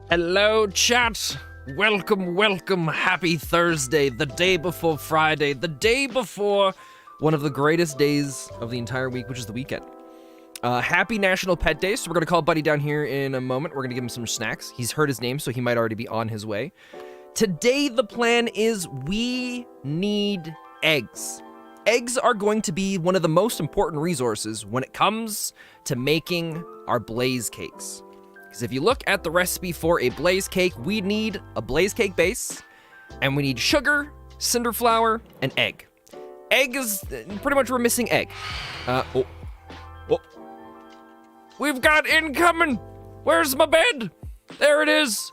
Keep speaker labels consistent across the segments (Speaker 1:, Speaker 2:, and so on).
Speaker 1: Hello, chat. Welcome. Happy Thursday, the day before Friday, the day before one of the greatest days of the entire week, which is the weekend. Happy National Pet Day. So we're going to call Buddy down here in a moment. We're going to give him some snacks. He's heard his name, so he might already be on his way. Today, the plan is we need eggs. Eggs are going to be one of the most important resources when it comes to making our blaze cakes. Because if you look at the recipe for a blaze cake, we need a blaze cake base, and we need sugar, cinder flour, and egg. Egg is pretty much we're missing egg. We've got incoming. Where's my bed? There it is.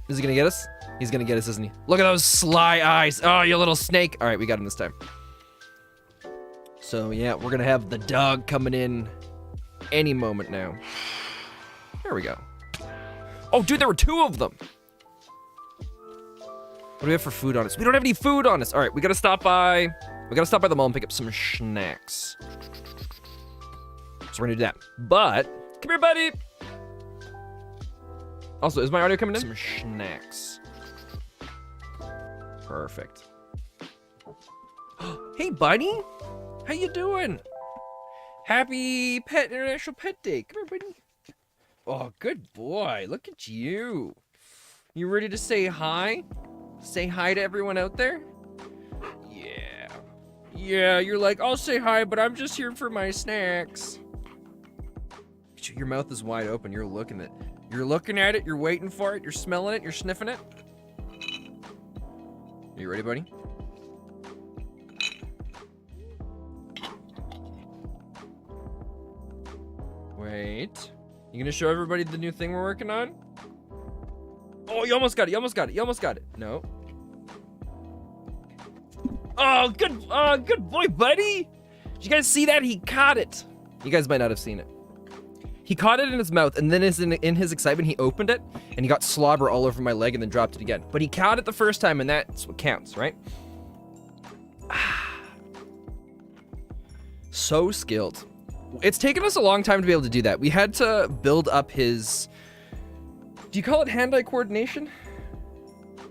Speaker 1: Is he gonna get us? He's gonna get us, isn't he? Look at those sly eyes. Oh, you little snake. All right, we got him this time. So yeah, we're gonna have the dog coming in any moment now. There we go. Oh, dude, there were two of them. What do we have for food on us? We don't have any food on us. All right, we gotta stop by the mall and pick up some snacks. So we're gonna do that. But come here, buddy. Also, is my audio coming in? Some snacks. Perfect. Hey, buddy. How you doing? Happy International Pet Day. Come here, buddy. Oh, good boy. Look at you. You ready to say hi? Say hi to everyone out there? Yeah. Yeah, you're like, I'll say hi, but I'm just here for my snacks. Your mouth is wide open. You're looking at it. You're looking at it. You're waiting for it. You're smelling it. You're sniffing it. Are you ready, buddy? Wait. You gonna show everybody the new thing we're working on? Oh, you almost got it. You almost got it. You almost got it. No. Oh, good boy, buddy. Did you guys see that? He caught it. You guys might not have seen it. He caught it in his mouth, and then in his excitement, he opened it, and he got slobber all over my leg and then dropped it again. But he caught it the first time, and that's what counts, right? So skilled. It's taken us a long time to be able to do that. We had to build up his... Do you call it hand-eye coordination?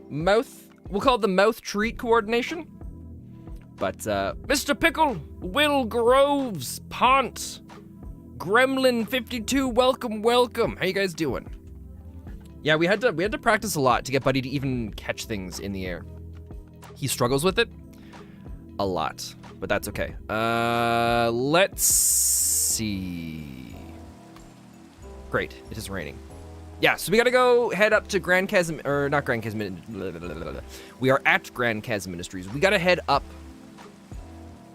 Speaker 1: Mouth... We'll call it the mouth treat coordination. But, Mr. Pickle, Will Groves, Pont... Gremlin 52, welcome. How you guys doing? Yeah, we had to practice a lot to get Buddy to even catch things in the air. He struggles with it a lot, but that's okay. Let's see. Great, it is raining. Yeah, so we gotta go head up to Grand Chasm, or not Grand Chasm. We are at Grand Chasm Ministries. We gotta head up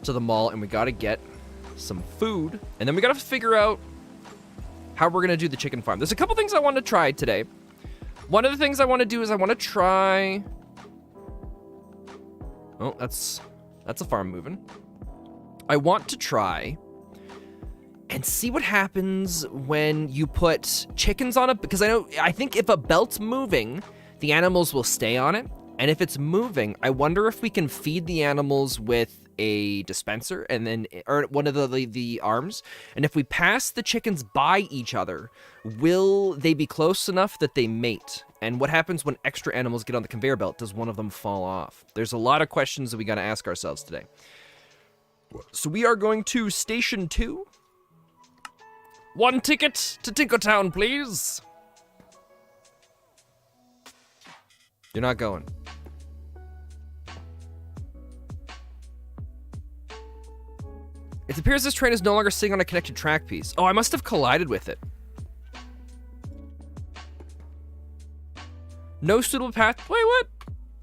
Speaker 1: to the mall, and we gotta get some food, and then we gotta figure out how we're gonna do the chicken farm. There's a couple things I want to try today. One of the things I want to do is I want to try... Oh, that's a farm moving. I want to try and see what happens when you put chickens on it, because I think if a belt's moving, the animals will stay on it, and if it's moving, I wonder if we can feed the animals with a dispenser and then or one of the arms, and if we pass the chickens by each other, will they be close enough that they mate? And what happens when extra animals get on the conveyor belt? Does one of them fall off? There's a lot of questions that we got to ask ourselves today. So we are going to Station 2. 1 ticket to Tinkertown, please. You're not going. It appears this train is no longer sitting on a connected track piece. Oh, I must have collided with it. No suitable path. Wait, what?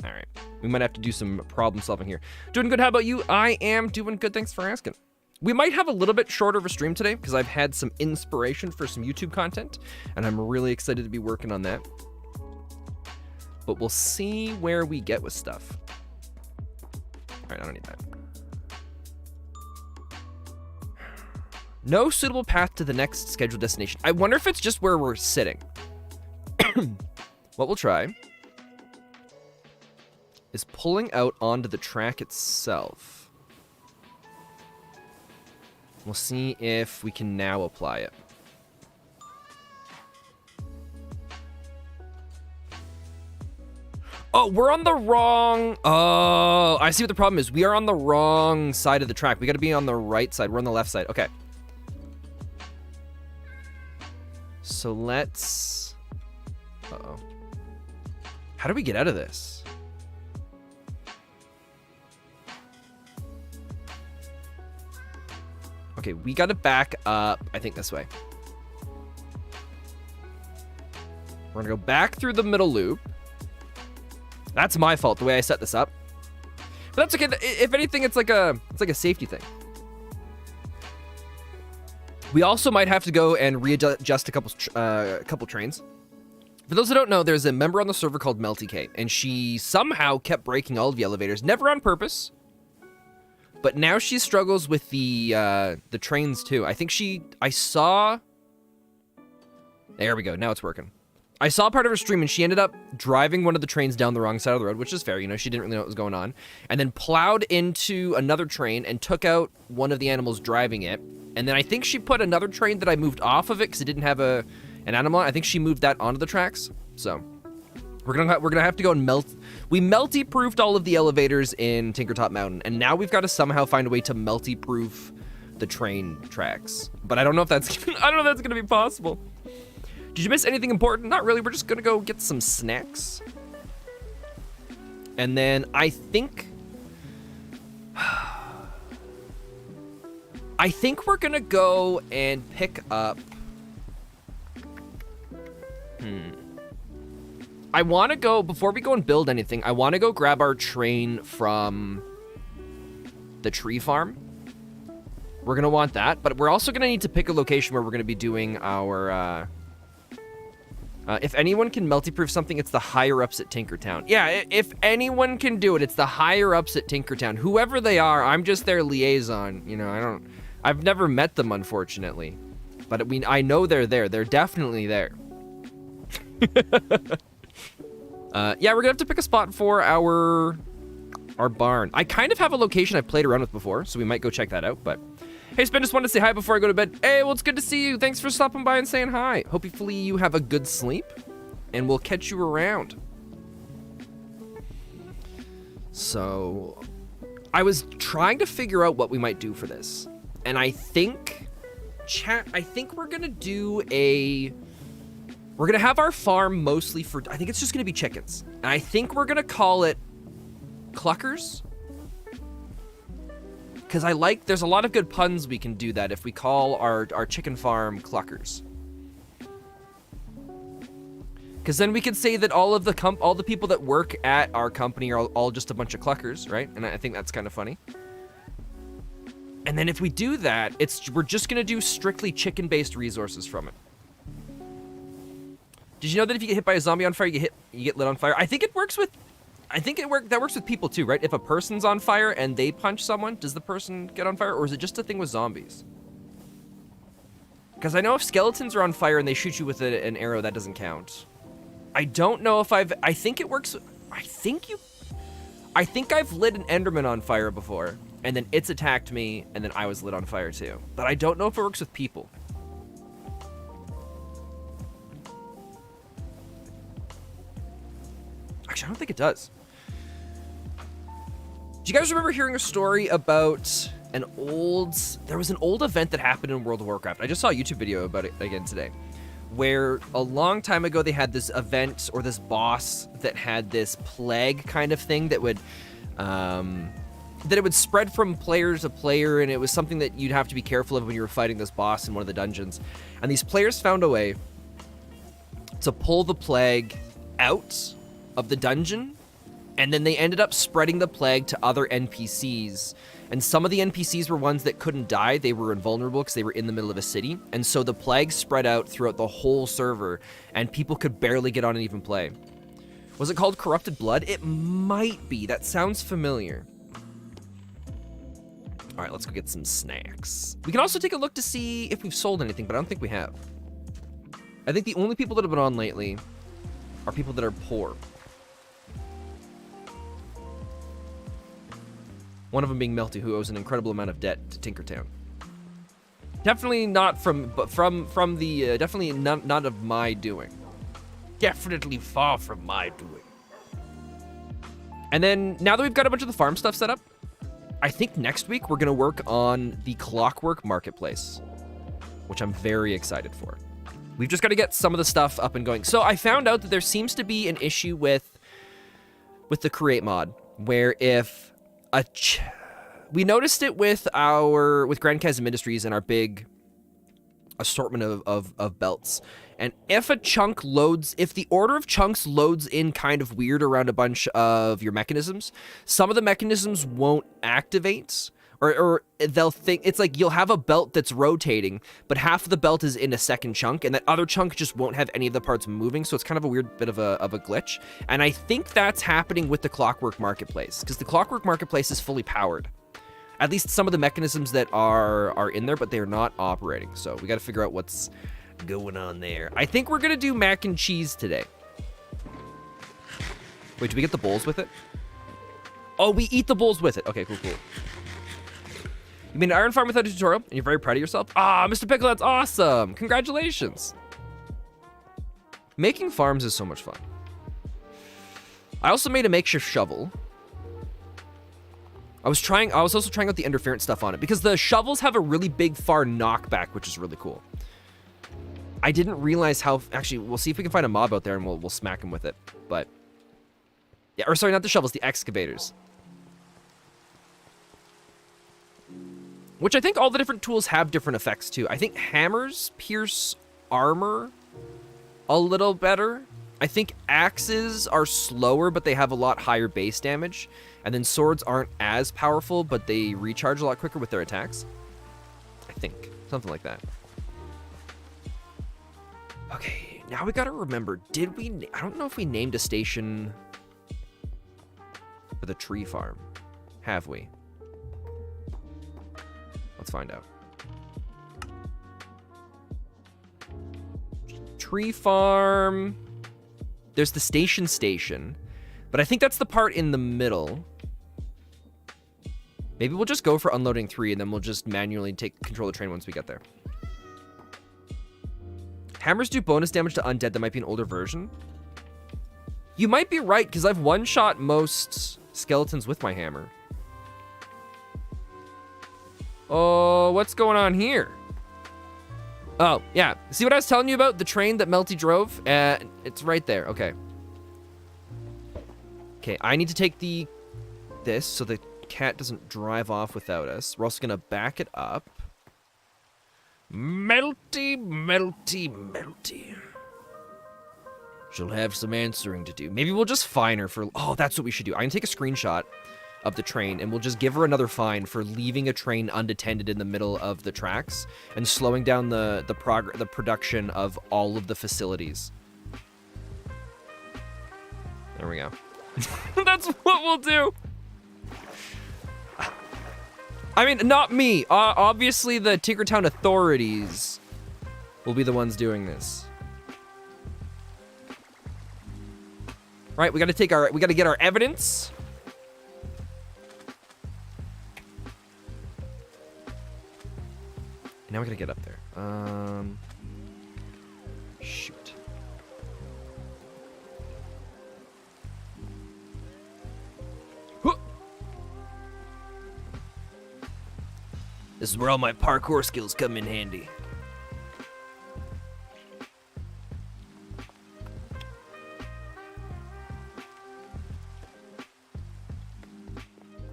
Speaker 1: All right. We might have to do some problem solving here. Doing good. How about you? I am doing good. Thanks for asking. We might have a little bit shorter of a stream today because I've had some inspiration for some YouTube content, and I'm really excited to be working on that. But we'll see where we get with stuff. All right, I don't need that. No suitable path to the next scheduled destination. I wonder if it's just where we're sitting. What we'll try is pulling out onto the track itself. We'll see if we can now apply it. Oh, we're on the wrong... Oh, I see what the problem is. We are on the wrong side of the track. We got to be on the right side. We're on the left side. Okay. So let's... Uh-oh. How do we get out of this? Okay, we got to back up, I think this way. We're going to go back through the middle loop. That's my fault, the way I set this up. But that's okay. If anything, it's like a safety thing. We also might have to go and readjust a couple trains. For those who don't know, there's a member on the server called Melty K, and she somehow kept breaking all of the elevators, never on purpose. But now she struggles with the trains too. I think I saw... There we go. Now it's working. I saw part of her stream, and she ended up driving one of the trains down the wrong side of the road, which is fair. You know, she didn't really know what was going on. And then plowed into another train and took out one of the animals driving it. And then I think she put another train that I moved off of it because it didn't have an animal. I think she moved that onto the tracks. So we're gonna have to go and melt. We melty-proofed all of the elevators in Tinkertop Mountain, and now we've got to somehow find a way to melty-proof the train tracks. But I don't know if that's gonna be possible. Did you miss anything important? Not really. We're just gonna go get some snacks. And then I think we're gonna go and pick up... I want to go, before we go and build anything, I want to go grab our train from the tree farm. We're gonna want that, but we're also gonna need to pick a location where we're gonna be doing our... if anyone can multi-proof something, it's the higher-ups at Tinkertown. Yeah, if anyone can do it, it's the higher-ups at Tinkertown. Whoever they are, I'm just their liaison. You know, I've never met them, unfortunately. But I know they're there. They're definitely there. Yeah, we're gonna have to pick a spot for our barn. I kind of have a location I've played around with before, so we might go check that out, but... Hey, Spin, just wanted to say hi before I go to bed. Hey, well, it's good to see you. Thanks for stopping by and saying hi. Hopefully you have a good sleep, and we'll catch you around. So, I was trying to figure out what we might do for this, and I think, we're gonna do we're gonna have our farm mostly for, I think it's just gonna be chickens, and I think we're gonna call it Cluckers. Because there's a lot of good puns we can do that if we call our chicken farm Cluckers. Because then we could say that all the people that work at our company are all just a bunch of Cluckers, right? And I think that's kind of funny. And then if we do that, we're just gonna do strictly chicken-based resources from it. Did you know that if you get hit by a zombie on fire, you get lit on fire? I think it works with... that works with people too, right? If a person's on fire and they punch someone, does the person get on fire, or is it just a thing with zombies? Because I know if skeletons are on fire and they shoot you with an arrow, that doesn't count. I don't know if I think it works. I think I've lit an Enderman on fire before, and then it's attacked me, and then I was lit on fire too. But I don't know if it works with people. Actually, I don't think it does. Do you guys remember hearing a story about there was an old event that happened in World of Warcraft? I just saw a YouTube video about it again today, where a long time ago they had this event or this boss that had this plague kind of thing that would it would spread from player to player, and it was something that you'd have to be careful of when you were fighting this boss in one of the dungeons. And these players found a way to pull the plague out of the dungeon, and then they ended up spreading the plague to other NPCs. And some of the NPCs were ones that couldn't die. They were invulnerable because they were in the middle of a city. And so the plague spread out throughout the whole server, and people could barely get on and even play. Was it called Corrupted Blood? It might be. That sounds familiar. All right, let's go get some snacks. We can also take a look to see if we've sold anything, but I don't think we have. I think the only people that have been on lately are people that are poor. One of them being Melty, who owes an incredible amount of debt to Tinkertown. Definitely not definitely not of my doing. Definitely far from my doing. And then now that we've got a bunch of the farm stuff set up, I think next week we're going to work on the Clockwork Marketplace, which I'm very excited for. We've just got to get some of the stuff up and going. So I found out that there seems to be an issue with the CreateMod, where if we noticed it with Grand Chasm Industries and our big assortment of belts. And if a chunk loads, if the order of chunks loads in kind of weird around a bunch of your mechanisms, some of the mechanisms won't activate, or they'll think, it's like you'll have a belt that's rotating, but half of the belt is in a second chunk, and that other chunk just won't have any of the parts moving, so it's kind of a weird bit of a glitch. And I think that's happening with the Clockwork Marketplace, because the Clockwork Marketplace is fully powered. At least some of the mechanisms that are in there, but they're not operating, so we gotta figure out what's going on there. I think we're gonna do mac and cheese today. Wait, do we get the bowls with it? Oh, we eat the bowls with it. Okay, cool. You made an iron farm without a tutorial, and you're very proud of yourself? Ah, Mr. Pickle, that's awesome. Congratulations. Making farms is so much fun. I also made a makeshift shovel. I was also trying out the interference stuff on it, because the shovels have a really big far knockback, which is really cool. I didn't realize how, actually, we'll see if we can find a mob out there and we'll smack him with it. But, yeah, or sorry, not the shovels, the excavators. Which I think all the different tools have different effects too. I think hammers pierce armor a little better. I think axes are slower, but they have a lot higher base damage. And then swords aren't as powerful, but they recharge a lot quicker with their attacks. I think, something like that. Okay, now we gotta remember, I don't know if we named a station for the tree farm. Have we? Let's find out. Tree farm. There's the station, but I think that's the part in the middle. Maybe we'll just go for unloading 3 and then we'll just manually take control of the train once we get there. Hammers do bonus damage to undead. That might be an older version. You might be right, because I've one-shot most skeletons with my hammer. Oh, what's going on here? Oh, yeah. See what I was telling you about? The train that Melty drove? It's right there. Okay. Okay, I need to take this so the cat doesn't drive off without us. We're also going to back it up. Melty. She'll have some answering to do. Maybe we'll just fine her for... Oh, that's what we should do. I can take a screenshot of the train, and we'll just give her another fine for leaving a train unattended in the middle of the tracks and slowing down the production of all of the facilities. There we go. That's what we'll do. I mean, not me. Obviously, the Tinkertown authorities will be the ones doing this. Right, we gotta get our evidence. And now we gotta get up there. Shoot. Huh. This is where all my parkour skills come in handy.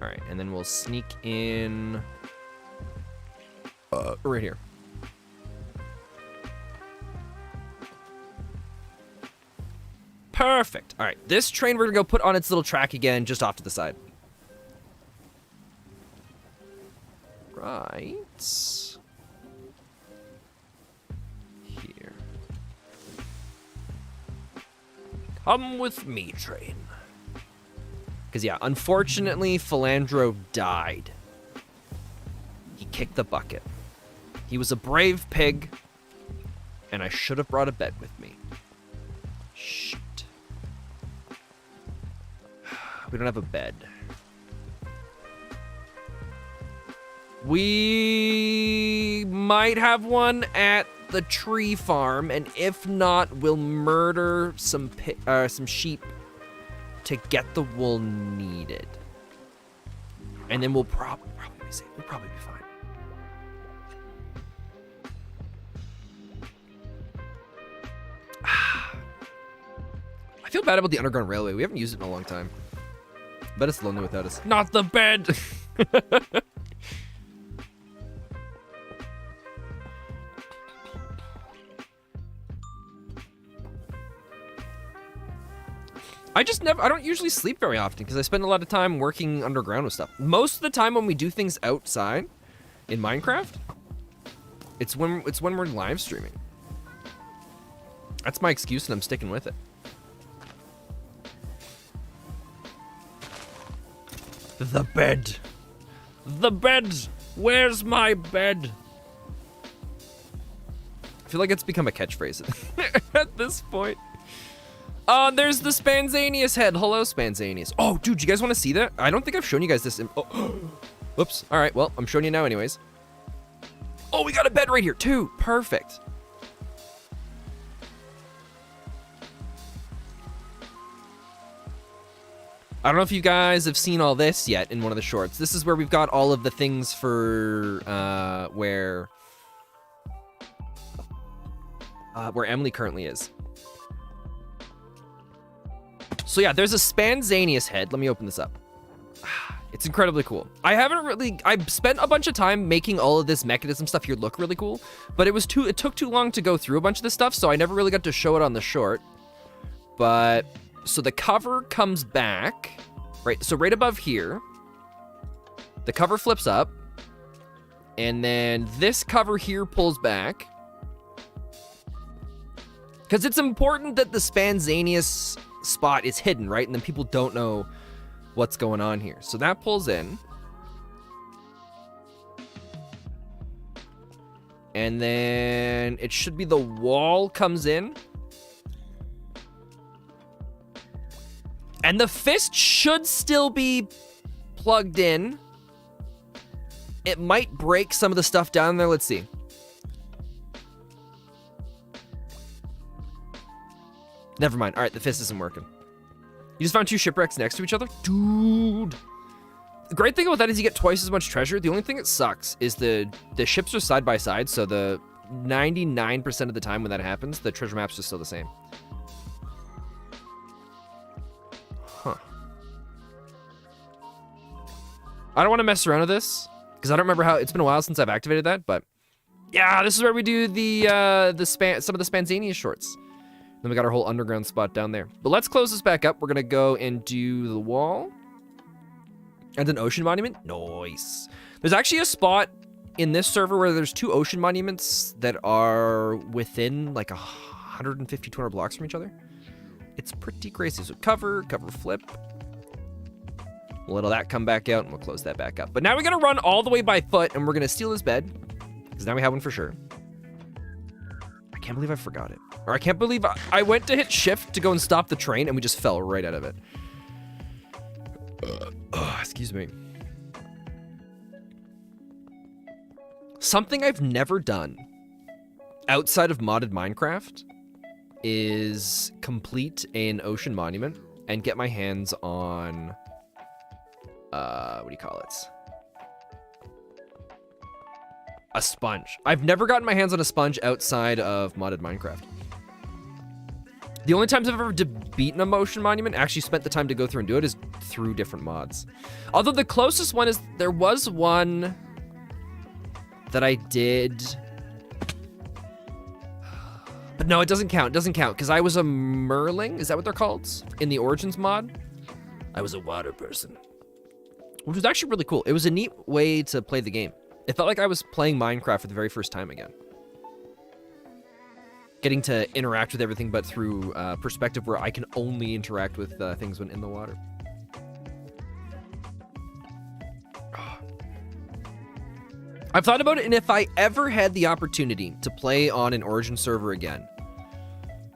Speaker 1: All right, and then we'll sneak in right here. Perfect. All right, this train we're gonna go put on its little track again, just off to the side. Right here. Come with me, train. Because, yeah, unfortunately, Philandro died. He kicked the bucket. He was a brave pig, and I should have brought a bed with me. Shoot. We don't have a bed. We might have one at the tree farm, and if not, we'll murder some sheep to get the wool needed. And then we'll probably be safe. We'll probably be fine. I feel bad about the underground railway. We haven't used it in a long time. Bet it's lonely without us. Not the bed! I don't usually sleep very often because I spend a lot of time working underground with stuff. Most of the time when we do things outside in Minecraft, it's when we're live streaming. That's my excuse and I'm sticking with it. The bed. The bed. Where's my bed? I feel like it's become a catchphrase at this point. There's the Spanzanius head. Hello, Spanzanius. Oh, dude, you guys want to see that? I don't think I've shown you guys this. Whoops. All right, well, I'm showing you now anyways. Oh, we got a bed right here, too. Perfect. I don't know if you guys have seen all this yet in one of the shorts. This is where we've got all of the things for where Emily currently is. So yeah, there's a Spanzanius head. Let me open this up. It's incredibly cool. I've spent a bunch of time making all of this mechanism stuff here look really cool, but it took too long to go through a bunch of this stuff, so I never really got to show it on the short. But so the cover comes back, right? So right above here, the cover flips up, and then this cover here pulls back. Because it's important that the Spanzanius spot is hidden, right? And then people don't know what's going on here. So that pulls in. And then it should be the wall comes in. And the fist should still be plugged in. It might break some of the stuff down there. Let's see. Never mind. All right, the fist isn't working. You just found two shipwrecks next to each other? Dude. The great thing about that is you get twice as much treasure. The only thing that sucks is the ships are side by side, so the 99% of the time when that happens, the treasure maps are still the same. Huh. I don't want to mess around with this, because I don't remember how... It's been a while since I've activated that, but... Yeah, this is where we do some of the Spanzanius shorts. Then we got our whole underground spot down there. But let's close this back up. We're going to go and do the wall. And an ocean monument. Nice. There's actually a spot in this server where there's two ocean monuments that are within like 150, 200 blocks from each other. It's pretty crazy. So cover flip. We'll let all that come back out and we'll close that back up. But now we're going to run all the way by foot and we're going to steal his bed. Because now we have one for sure. I can't believe I forgot it. Or I can't believe I went to hit shift to go and stop the train and we just fell right out of it. Excuse me. Something I've never done outside of modded Minecraft is complete an ocean monument and get my hands on, what do you call it? A sponge. I've never gotten my hands on a sponge outside of modded Minecraft. The only times I've ever beaten a ocean monument, actually spent the time to go through and do it, is through different mods. Although the closest one is, there was one that I did. But no, it doesn't count. It doesn't count because I was a merling. Is that what they're called? In the Origins mod, I was a water person, which was actually really cool. It was a neat way to play the game. It felt like I was playing Minecraft for the very first time again. Getting to interact with everything, but through perspective where I can only interact with things when in the water. I've thought about it, and if I ever had the opportunity to play on an Origin server again,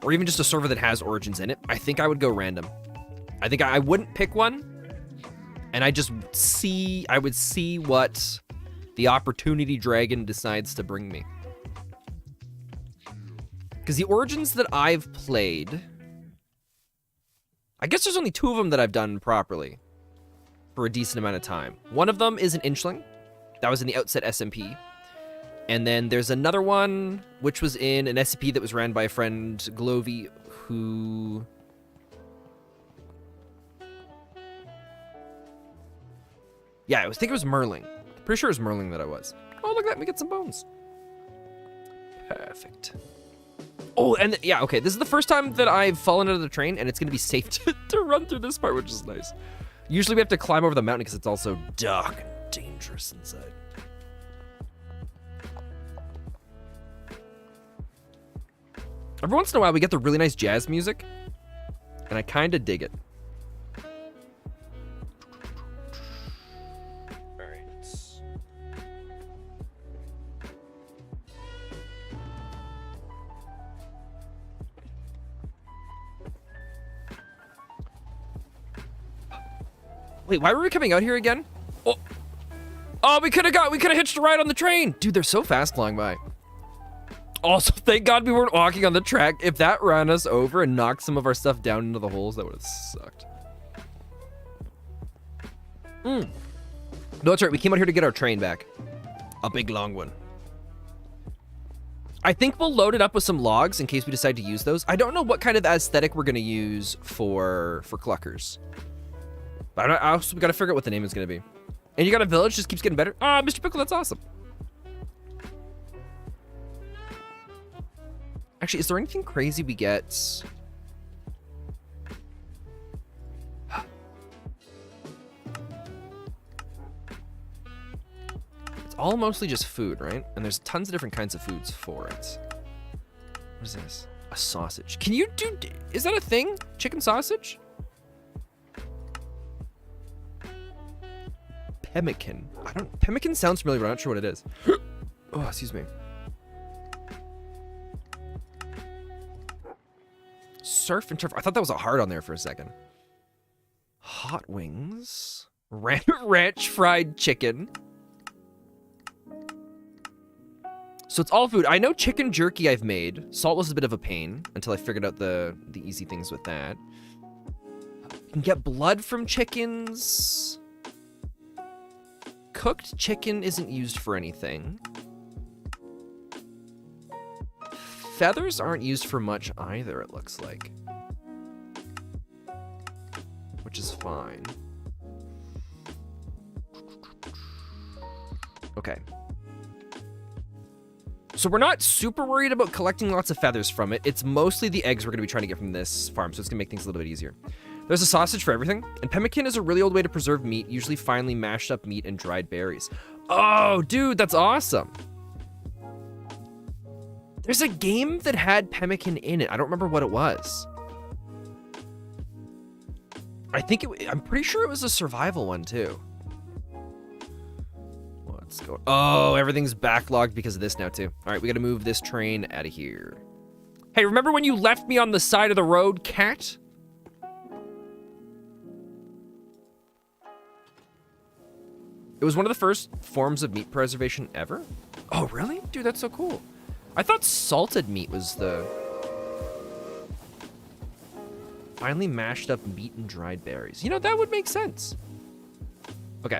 Speaker 1: or even just a server that has Origins in it, I think I would go random. I think I wouldn't pick one, and I would see what the opportunity dragon decides to bring me. Because the Origins that I've played, I guess there's only 2 of them that I've done properly for a decent amount of time. One of them is an inchling. That was in the Outset SMP. And then there's another one, which was in an SCP that was ran by a friend, Glovey, who... Yeah, I think it was Merling. Pretty sure it was Merling that I was. Oh, look at that. We get some bones. Perfect. Oh, and yeah, okay. This is the first time that I've fallen out of the train, and it's going to be safe to run through this part, which is nice. Usually we have to climb over the mountain because it's also dark and dangerous inside. Every once in a while, we get the really nice jazz music, and I kind of dig it. All right. Wait, why were we coming out here again? Oh, we could have hitched a ride on the train. Dude, they're so fast flying by. Also, thank God we weren't walking on the track. If that ran us over and knocked some of our stuff down into the holes, that would have sucked. No, that's right. We came out here to get our train back. A big, long one. I think we'll load it up with some logs in case we decide to use those. I don't know what kind of aesthetic we're going to use for cluckers. But we got to figure out what the name is going to be. And you got a village, just keeps getting better. Ah, Mr. Pickle, that's awesome. Actually, is there anything crazy we get? It's all mostly just food, right? And there's tons of different kinds of foods for it. What is this? A sausage. Can you do... Is that a thing? Chicken sausage? Pemmican. Pemmican sounds familiar, but I'm not sure what it is. Oh, excuse me. Surf and turf. I thought that was a heart on there for a second. Hot wings. Ranch fried chicken. So it's all food. I know chicken jerky I've made. Salt was a bit of a pain until I figured out the easy things with that. You can get blood from chickens. Cooked chicken isn't used for anything. Feathers aren't used for much either, it looks like. Which is fine. Okay. So we're not super worried about collecting lots of feathers from it. It's mostly the eggs we're going to be trying to get from this farm, so it's going to make things a little bit easier. There's a sausage for everything, and pemmican is a really old way to preserve meat, usually finely mashed up meat and dried berries. Oh, dude, that's awesome. There's a game that had pemmican in it. I don't remember what it was. I'm pretty sure it was a survival one, too. Let's go. Oh, everything's backlogged because of this now, too. All right, we got to move this train out of here. Hey, remember when you left me on the side of the road, cat? It was one of the first forms of meat preservation ever. Oh, really? Dude, that's so cool. I thought salted meat was the... Finely mashed up meat and dried berries. You know, that would make sense. Okay.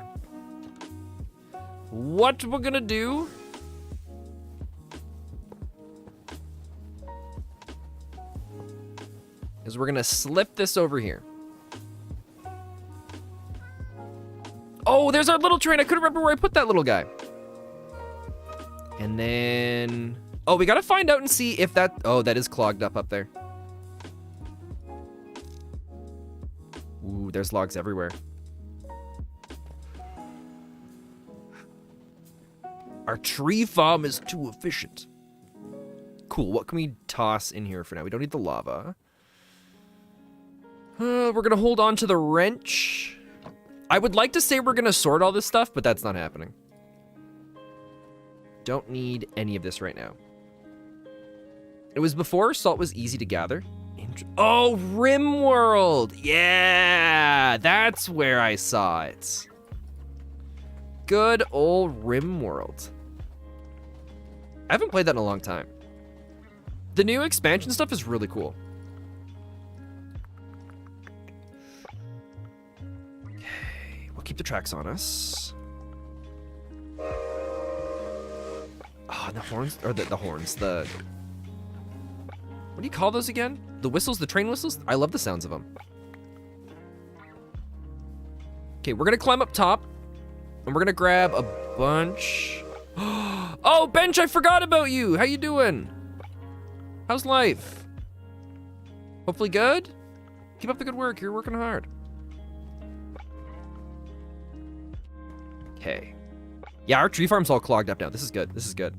Speaker 1: What we're gonna do... is we're gonna slip this over here. Oh, there's our little train. I couldn't remember where I put that little guy. And then... Oh, we gotta find out and see if that... Oh, that is clogged up there. Ooh, there's logs everywhere. Our tree farm is too efficient. Cool, what can we toss in here for now? We don't need the lava. We're gonna hold on to the wrench. I would like to say we're gonna sort all this stuff, but that's not happening. Don't need any of this right now. It was before salt was easy to gather. Oh, RimWorld! Yeah, that's where I saw it. Good old RimWorld. I haven't played that in a long time. The new expansion stuff is really cool. keep the tracks on us. Oh, and the horns, or the horns, what do you call those again? The whistles, the train whistles? I love the sounds of them. Okay, we're gonna climb up top, and we're gonna grab a bunch. Oh, Bench, I forgot about you. How you doing? How's life? Hopefully good? Keep up the good work, you're working hard. Okay. Yeah, our tree farm's all clogged up now. This is good, this is good.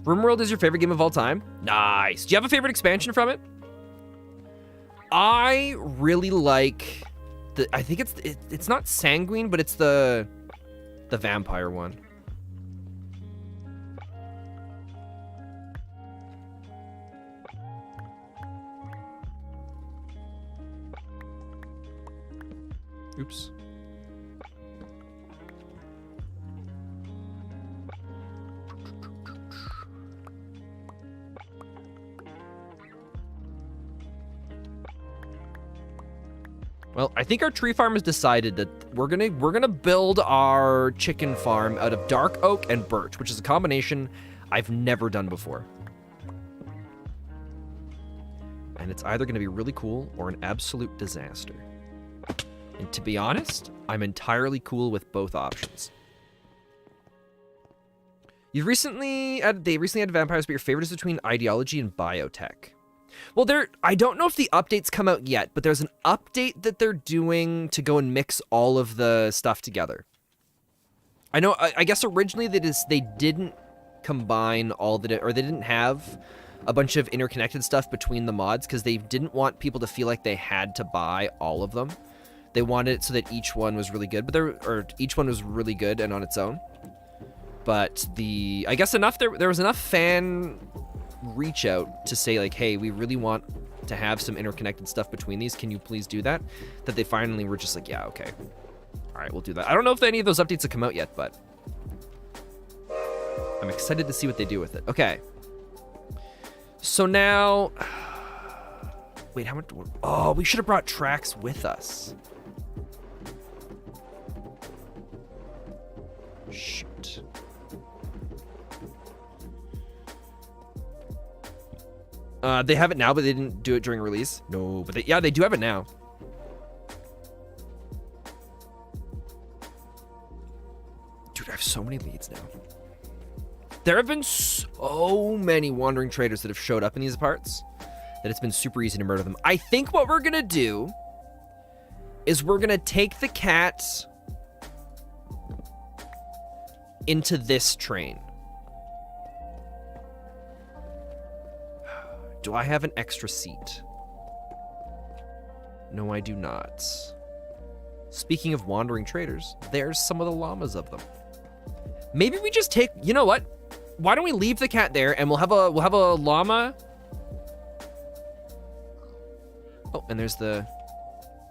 Speaker 1: RimWorld is your favorite game of all time? Nice. Do you have a favorite expansion from it? I really like I think it's not Sanguine, but it's the vampire one. Oops. Well, I think our tree farm has decided that we're gonna build our chicken farm out of dark oak and birch, which is a combination I've never done before. And it's either gonna be really cool or an absolute disaster. And to be honest, I'm entirely cool with both options. They recently added vampires, but your favorite is between ideology and biotech. Well, I don't know if the updates come out yet, but there's an update that they're doing to go and mix all of the stuff together. I know, I guess originally they didn't combine all or they didn't have a bunch of interconnected stuff between the mods because they didn't want people to feel like they had to buy all of them. They wanted it so that each one was really good, each one was really good and on its own. But I guess there was enough fan reach out to say like, hey, we really want to have some interconnected stuff between these. Can you please do that? That they finally were just like, yeah, okay. All right, we'll do that. I don't know if any of those updates have come out yet, but I'm excited to see what they do with it. Okay. So now, wait, how much? Oh, we should have brought tracks with us. Shoot. They have it now, but they didn't do it during release. No, but they do have it now. Dude, I have so many leads now. There have been so many wandering traders that have showed up in these parts that it's been super easy to murder them. I think what we're gonna do is we're gonna take the cat into this train. Do I have an extra seat? No, I do not. Speaking of wandering traders, there's some of the llamas of them. Maybe we just take, you know what? Why don't we leave the cat there and we'll have a llama. Oh, and there's I'm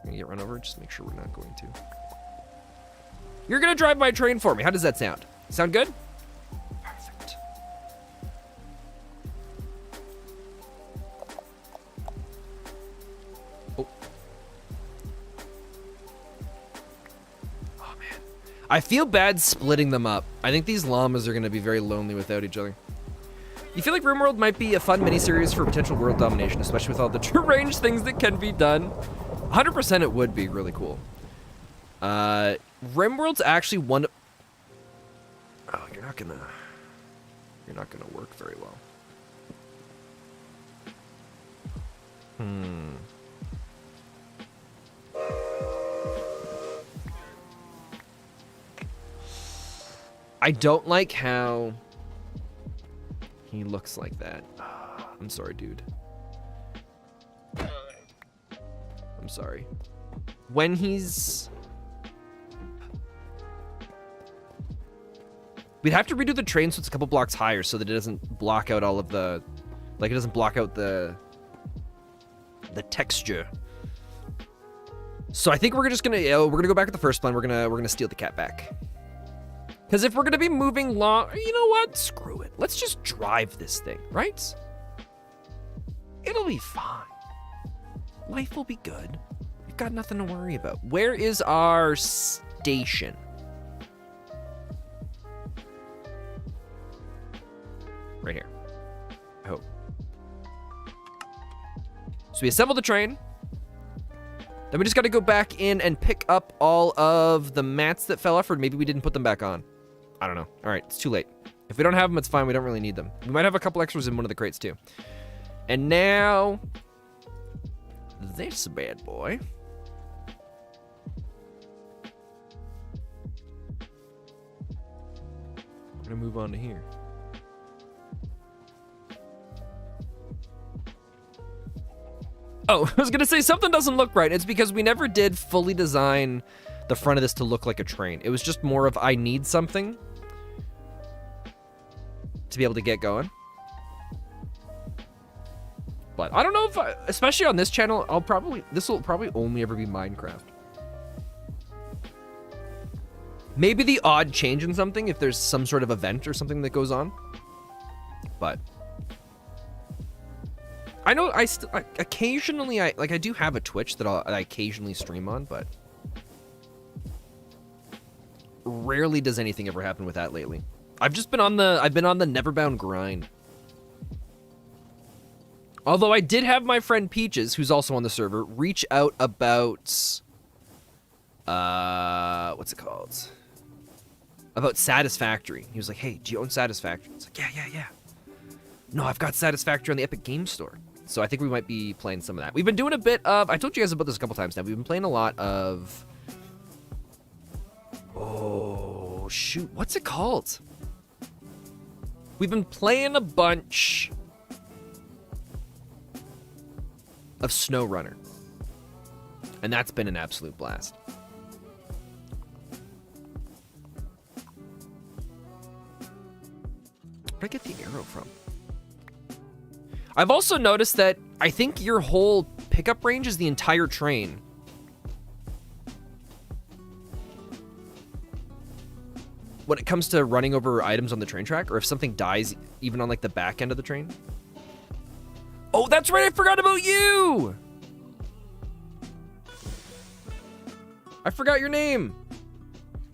Speaker 1: gonna get run over. Just make sure we're not going to. You're gonna drive my train for me. How does that sound? Sound good? Perfect. Oh. Oh, man. I feel bad splitting them up. I think these llamas are going to be very lonely without each other. You feel like RimWorld might be a fun miniseries for potential world domination, especially with all the deranged things that can be done? 100% it would be really cool. RimWorld's actually one... Oh, you're not gonna work very well. I don't like how he looks like that. I'm sorry, dude. I'm sorry. When he's... We'd have to redo the train so it's a couple blocks higher so that it doesn't block out all of the... Like, it doesn't block out the texture. So I think we're just gonna... we're gonna go back to the first plan. We're gonna steal the cat back. Because if we're gonna be moving long... You know what? Screw it. Let's just drive this thing, right? It'll be fine. Life will be good. We've got nothing to worry about. Where is our station. Right here. I hope. So we assemble the train. Then we just got to go back in and pick up all of the mats that fell off, or maybe we didn't put them back on. I don't know. All right, it's too late. If we don't have them, it's fine. We don't really need them. We might have a couple extras in one of the crates too. And now, this bad boy. We're gonna move on to here. Oh, I was gonna say something doesn't look right. It's because we never did fully design the front of this to look like a train. It was just more of, I need something to be able to get going. But I don't know if especially on this channel, this will probably only ever be Minecraft. Maybe the odd change in something if there's some sort of event or something that goes on. But I know occasionally I do have a Twitch that I occasionally stream on, but rarely does anything ever happen with that lately. I've been on the Neverbound grind. Although I did have my friend Peaches, who's also on the server, reach out about what's it called? About Satisfactory. He was like, "Hey, do you own Satisfactory?" It's like, "Yeah. No, I've got Satisfactory on the Epic Game Store." So I think we might be playing some of that. We've been doing a bit of, I told you guys about this a couple times now. We've been playing a lot of, oh shoot, what's it called? We've been playing a bunch of SnowRunner, and that's been an absolute blast. Where'd I get the arrow from? I've also noticed that I think your whole pickup range is the entire train. When it comes to running over items on the train track, or if something dies even on like the back end of the train. Oh, that's right, I forgot about you! I forgot your name.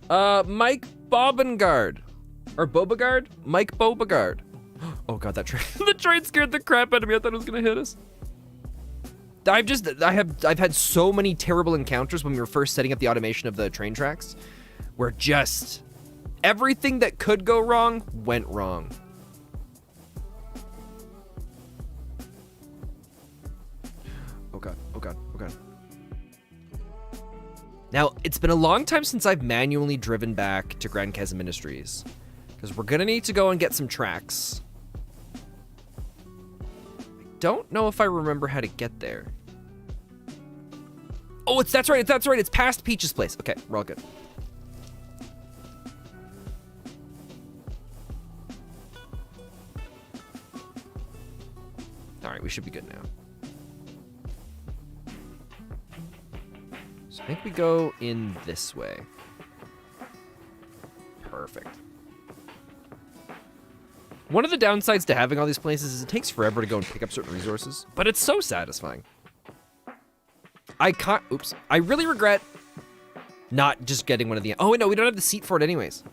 Speaker 1: Mike Bobengard. Or Bobagard? Mike Bobagard. Oh god, that train. The train scared the crap out of me. I thought it was gonna hit us. I've had so many terrible encounters when we were first setting up the automation of the train tracks, where just everything that could go wrong went wrong. Oh god, oh god, oh god. Now, it's been a long time since I've manually driven back to Grand Chasm Industries, because we're gonna need to go and get some tracks. I don't know if I remember how to get there. Oh, that's right, it's past Peach's place. Okay, we're all good. All right, we should be good now. So I think we go in this way. Perfect. One of the downsides to having all these places is it takes forever to go and pick up certain resources, but it's so satisfying. I really regret not just getting one of the, oh wait, no, we don't have the seat for it anyways.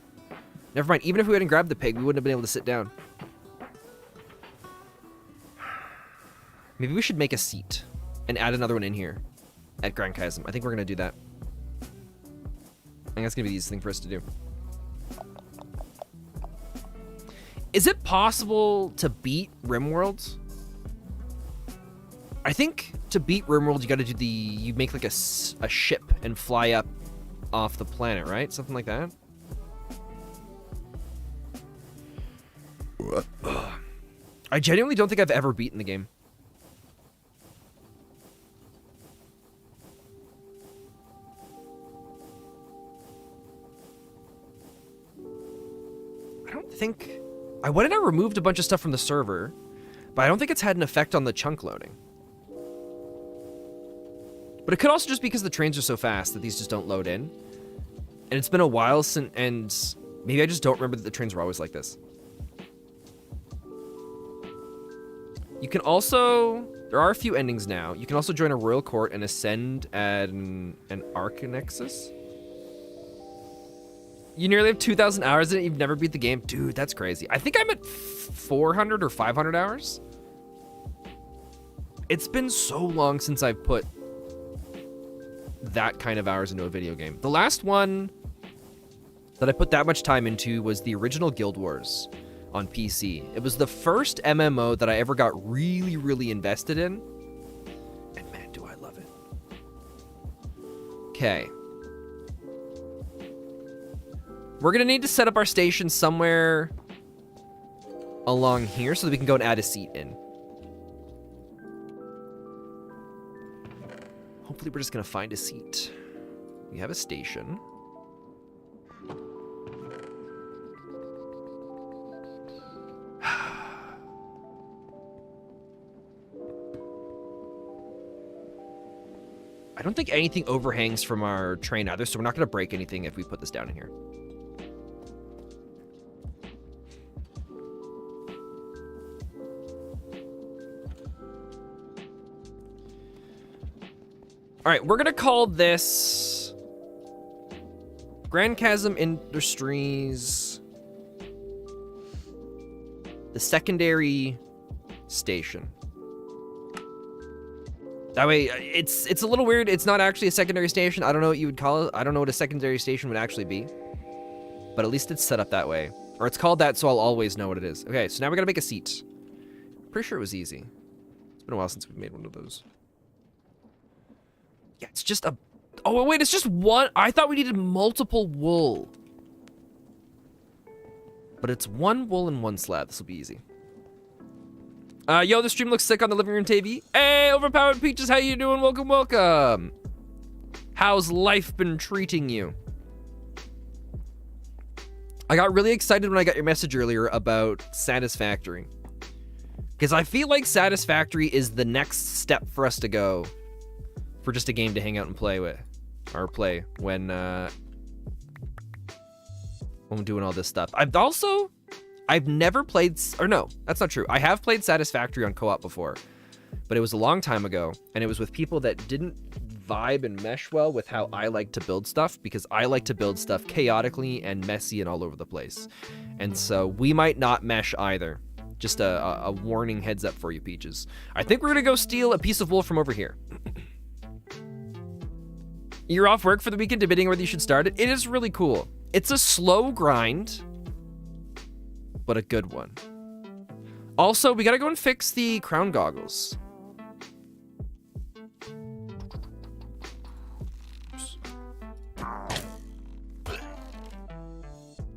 Speaker 1: Never mind, even if we hadn't grabbed the pig, we wouldn't have been able to sit down. Maybe we should make a seat and add another one in here at Grand Chasm. I think we're gonna do that. I think that's gonna be the easiest thing for us to do. Is it possible to beat RimWorld? I think to beat RimWorld, you gotta do you make like a ship and fly up off the planet, right? Something like that. I genuinely don't think I've ever beaten the game. I don't think... I went and I removed a bunch of stuff from the server, but I don't think it's had an effect on the chunk loading. But it could also just be because the trains are so fast that these just don't load in. And it's been a while since, and maybe I just don't remember that the trains were always like this. You can also, there are a few endings now. You can also join a royal court and ascend at an Arcanexus. You nearly have 2,000 hours in it. You've never beat the game. Dude, that's crazy. I think I'm at 400 or 500 hours. It's been so long since I've put that kind of hours into a video game. The last one that I put that much time into was the original Guild Wars on PC. It was the first MMO that I ever got really, really invested in. And man, do I love it. Okay. We're gonna need to set up our station somewhere along here so that we can go and add a seat in. Hopefully we're just gonna find a seat. We have a station. I don't think anything overhangs from our train either, so we're not gonna break anything if we put this down in here. All right, we're gonna call this Grand Chasm Industries, the secondary station. That way, it's a little weird. It's not actually a secondary station. I don't know what you would call it. I don't know what a secondary station would actually be, but at least it's set up that way. Or it's called that, so I'll always know what it is. Okay, so now we gotta make a seat. Pretty sure it was easy. It's been a while since we've made one of those. Yeah, it's just a... Oh, wait, it's just one... I thought we needed multiple wool. But it's one wool and one slab. This will be easy. Yo, the stream looks sick on the living room TV. Hey, Overpowered Peaches, how you doing? Welcome, welcome. How's life been treating you? I got really excited when I got your message earlier about Satisfactory. Because I feel like Satisfactory is the next step for us to go. For just a game to hang out and play with. Or play when I'm doing all this stuff. I've never played, or no, that's not true. I have played Satisfactory on co-op before, but it was a long time ago, and it was with people that didn't vibe and mesh well with how I like to build stuff, because I like to build stuff chaotically and messy and all over the place. And so we might not mesh either. Just a warning heads up for you, Peaches. I think we're gonna go steal a piece of wool from over here. You're off work for the weekend debating whether you should start it. It is really cool. It's a slow grind, but a good one. Also, we gotta go and fix the crown goggles.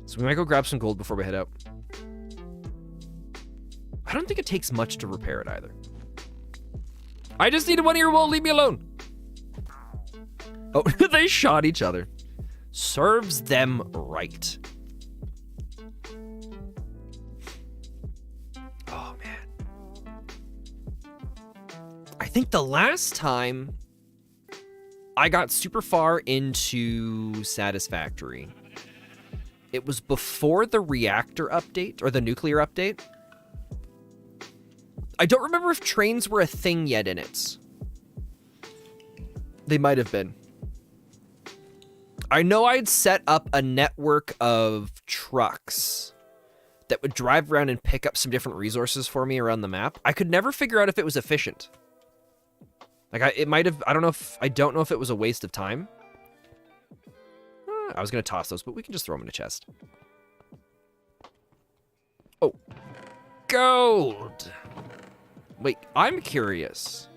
Speaker 1: So we might go grab some gold before we head out. I don't think it takes much to repair it either. I just needed one of your wool, leave me alone. Oh, they shot each other. Serves them right. Oh, man. I think the last time I got super far into Satisfactory, it was before the reactor update, or the nuclear update. I don't remember if trains were a thing yet in it. They might have been. I know I'd set up a network of trucks that would drive around and pick up some different resources for me around the map. I could never figure out if it was efficient. Like, it might have, I don't know if it was a waste of time. I was going to toss those, but we can just throw them in a chest. Oh. Gold. Wait, I'm curious.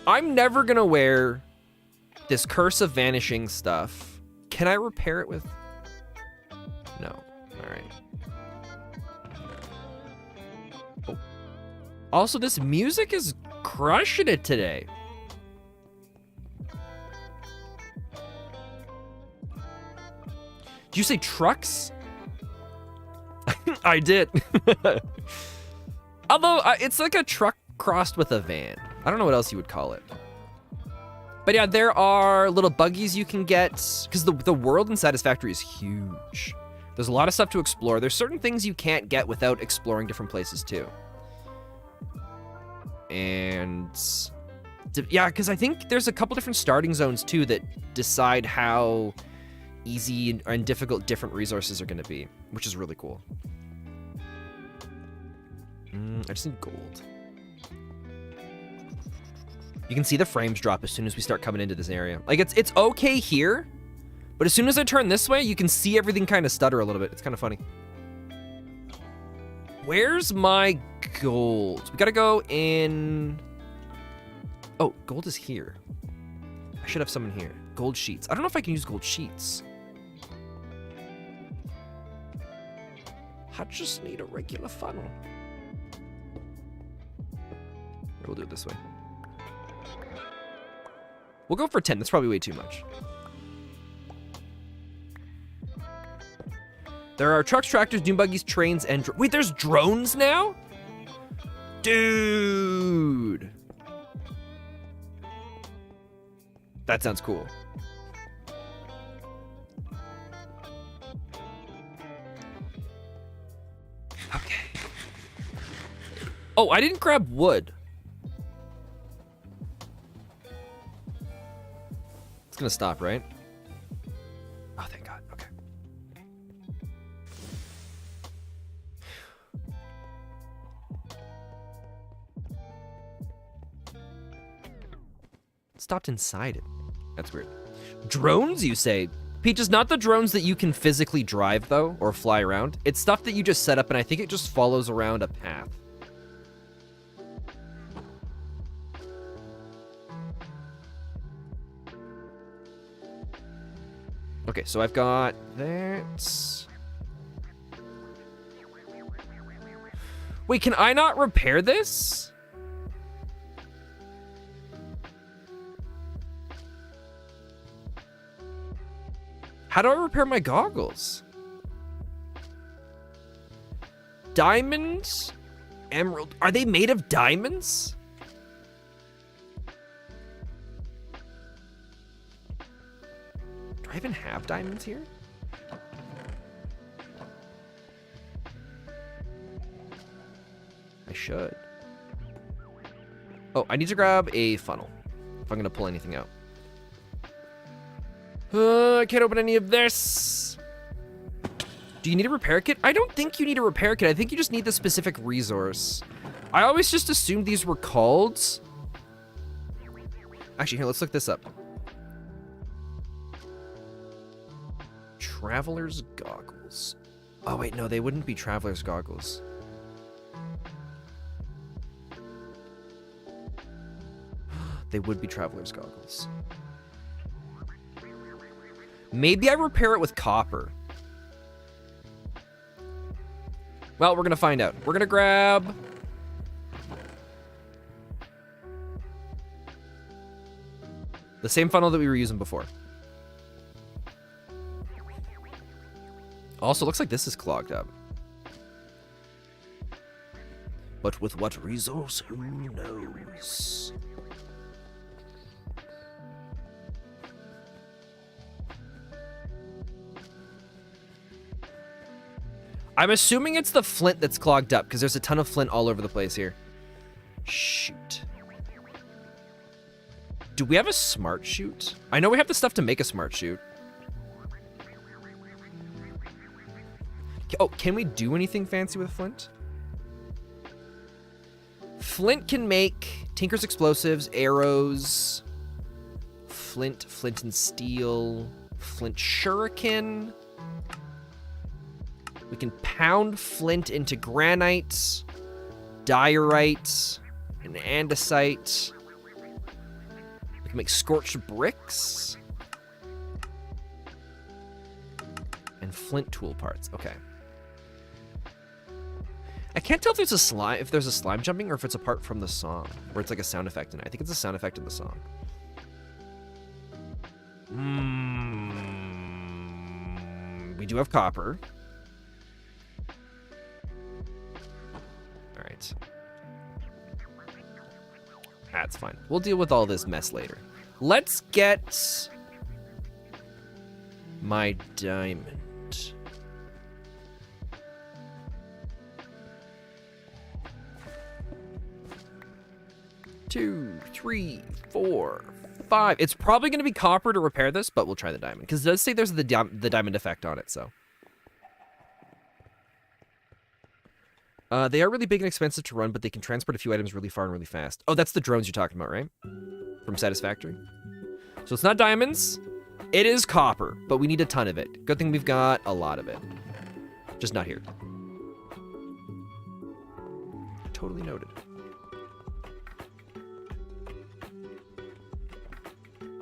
Speaker 1: I'm never going to wear this Curse of Vanishing stuff. Can I repair it with... No. All right. Oh. Also, this music is crushing it today. Did you say trucks? I did. Although, it's like a truck crossed with a van. I don't know what else you would call it. But yeah, there are little buggies you can get, because the world in Satisfactory is huge. There's a lot of stuff to explore. There's certain things you can't get without exploring different places too. And yeah, because I think there's a couple different starting zones too that decide how easy and difficult different resources are going to be, which is really cool. I just need gold. You can see the frames drop as soon as we start coming into this area. Like, it's okay here, but as soon as I turn this way, you can see everything kind of stutter a little bit. It's kind of funny. Where's my gold? We gotta go in... Oh, gold is here. I should have some in here. Gold sheets. I don't know if I can use gold sheets. I just need a regular funnel. We'll do it this way. We'll go for 10. That's probably way too much. There are trucks, tractors, dune buggies, trains, and... Wait, there's drones now? Dude! That sounds cool. Okay. Oh, I didn't grab wood. It's gonna stop, right? Oh, thank God. Okay. It stopped inside it. That's weird. Drones, you say? Peaches, not the drones that you can physically drive, though, or fly around. It's stuff that you just set up, and I think it just follows around a path. Okay, so I've got that. Wait, can I not repair this? How do I repair my goggles? Diamonds? Emerald? Are they made of diamonds? Do I even have diamonds here? I should. Oh, I need to grab a funnel if I'm gonna pull anything out. I can't open any of this. Do you need a repair kit? I don't think you need a repair kit. I think you just need the specific resource. I always just assumed these were called. Actually, here, let's look this up. Traveler's goggles. Oh, wait, no, they wouldn't be traveler's goggles. They would be traveler's goggles. Maybe I repair it with copper. Well, we're gonna find out. We're gonna grab... the same funnel that we were using before. Also, looks like this is clogged up. But with what resource, who knows? I'm assuming it's the flint that's clogged up, because there's a ton of flint all over the place here. Shoot. Do we have a smart chute? I know we have the stuff to make a smart chute. Oh, can we do anything fancy with flint? Flint can make Tinker's explosives, arrows, flint and steel, flint shuriken. We can pound flint into granite, diorite, and andesite. We can make scorched bricks. And flint tool parts. Okay. I can't tell if there's a slime jumping or if it's apart from the song, where it's like a sound effect in it. I think it's a sound effect in the song. We do have copper. All right. That's fine. We'll deal with all this mess later. Let's get my diamond. 2, 3, 4, 5. It's probably going to be copper to repair this, but we'll try the diamond. Because it does say there's the diamond effect on it, so. They are really big and expensive to run, but they can transport a few items really far and really fast. Oh, that's the drones you're talking about, right? From Satisfactory. So it's not diamonds. It is copper, but we need a ton of it. Good thing we've got a lot of it. Just not here. Totally noted.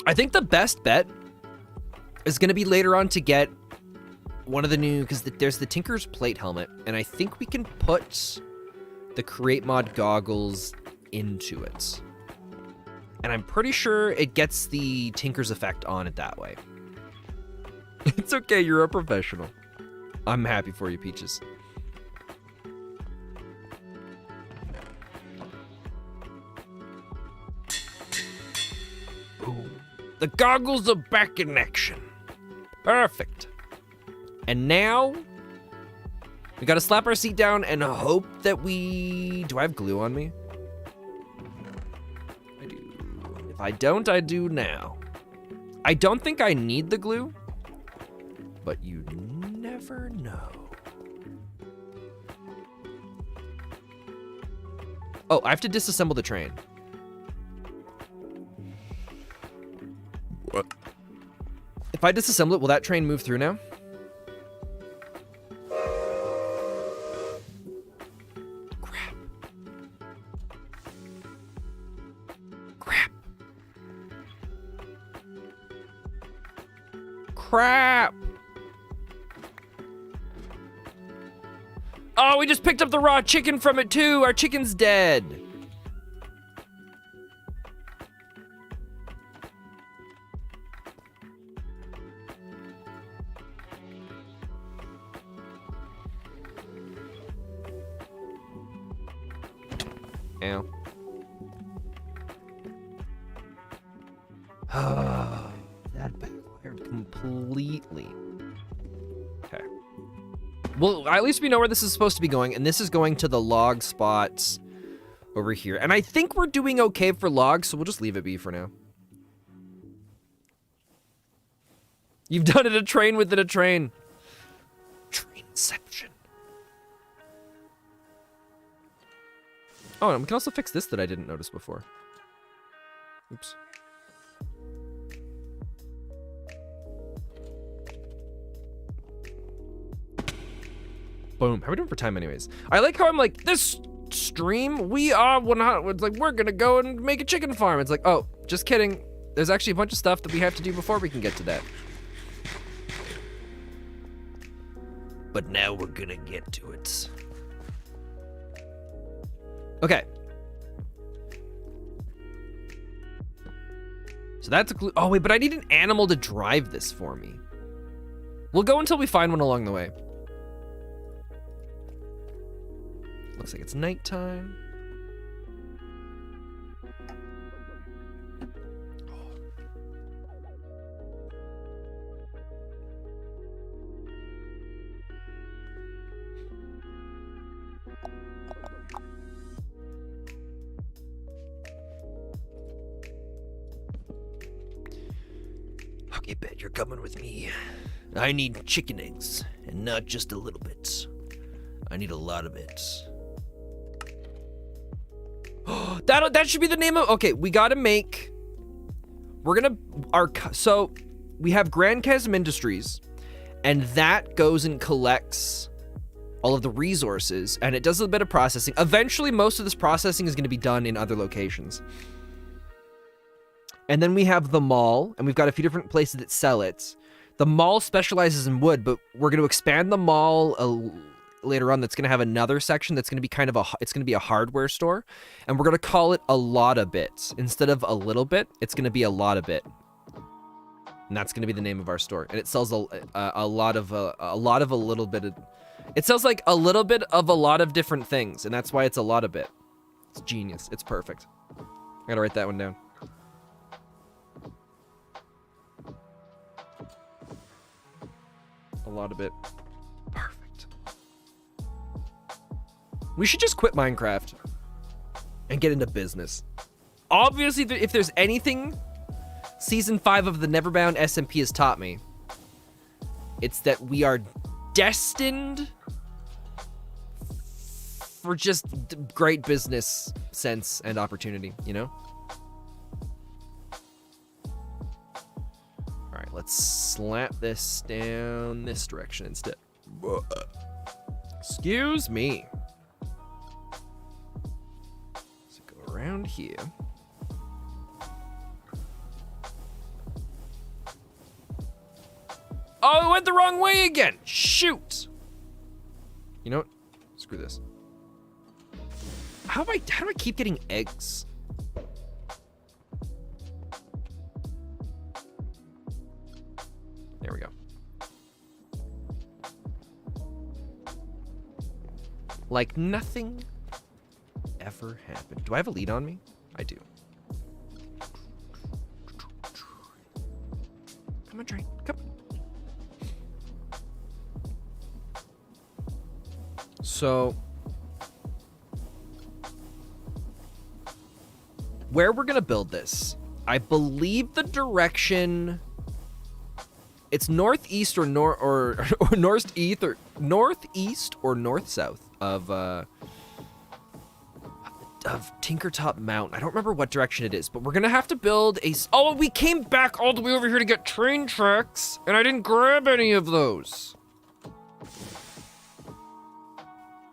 Speaker 1: I think the best bet is going to be later on to get one of the new, because there's the Tinker's Plate helmet, and I think we can put the CreateMod goggles into it. And I'm pretty sure it gets the Tinker's effect on it that way. It's okay, you're a professional. I'm happy for you, Peaches. Ooh. The goggles are back in action. Perfect. And now, we gotta slap our seat down and hope that we... Do I have glue on me? I do. If I don't, I do now. I don't think I need the glue, but you never know. Oh, I have to disassemble the train. What? If I disassemble it, will that train move through now? Crap. Crap. Crap. Oh, we just picked up the raw chicken from it too. Our chicken's dead. Ow. That backfired completely. Okay. Well, at least we know where this is supposed to be going, and this is going to the log spots over here. And I think we're doing okay for logs, so we'll just leave it be for now. You've done it, a train within a train. Trainception. Oh, and we can also fix this that I didn't notice before. Oops. Boom. How are we doing for time anyways? I like how I'm like, this stream, we are 100, it's like, we're gonna go and make a chicken farm. It's like, oh, just kidding. There's actually a bunch of stuff that we have to do before we can get to that. But now we're gonna get to it. Okay. So that's a clue. Oh, wait, but I need an animal to drive this for me. We'll go until we find one along the way. Looks like it's nighttime. Okay, bet you're coming with me. I need chicken eggs, and not just a little bit. I need a lot of it. That should be the name of. Okay, we gotta make. We're gonna so we have Grand Chasm Industries, and that goes and collects all of the resources, and it does a bit of processing. Eventually, most of this processing is going to be done in other locations. And then we have the mall, and we've got a few different places that sell it. The mall specializes in wood, but we're going to expand the mall later on. That's going to have another section that's going to be kind of it's going to be a hardware store, and we're going to call it a lot of bits instead of a little bit. It's going to be a lot of bit, and that's going to be the name of our store. And it sells a lot of a little bit of. It sells like a little bit of a lot of different things, and that's why it's a lot of bit. It's genius. It's perfect. I gotta write that one down. A lot of it. Perfect. We should just quit Minecraft and get into business. Obviously, if there's anything Season 5 of the Neverbound SMP has taught me. It's that we are destined for just great business sense and opportunity, you know? All right, let's slap this down this direction instead. Excuse me. Let's go around here. Oh, it went the wrong way again. Shoot. You know what? Screw this. How do I keep getting eggs? There we go. Like nothing ever happened. Do I have a lead on me? I do. Come on, train. Come on. So, where we're gonna build this, I believe the direction, it's northeast or northeast or north south of Tinkertop Mountain. I don't remember what direction it is, but we're gonna have to build a. Oh, we came back all the way over here to get train tracks, and I didn't grab any of those.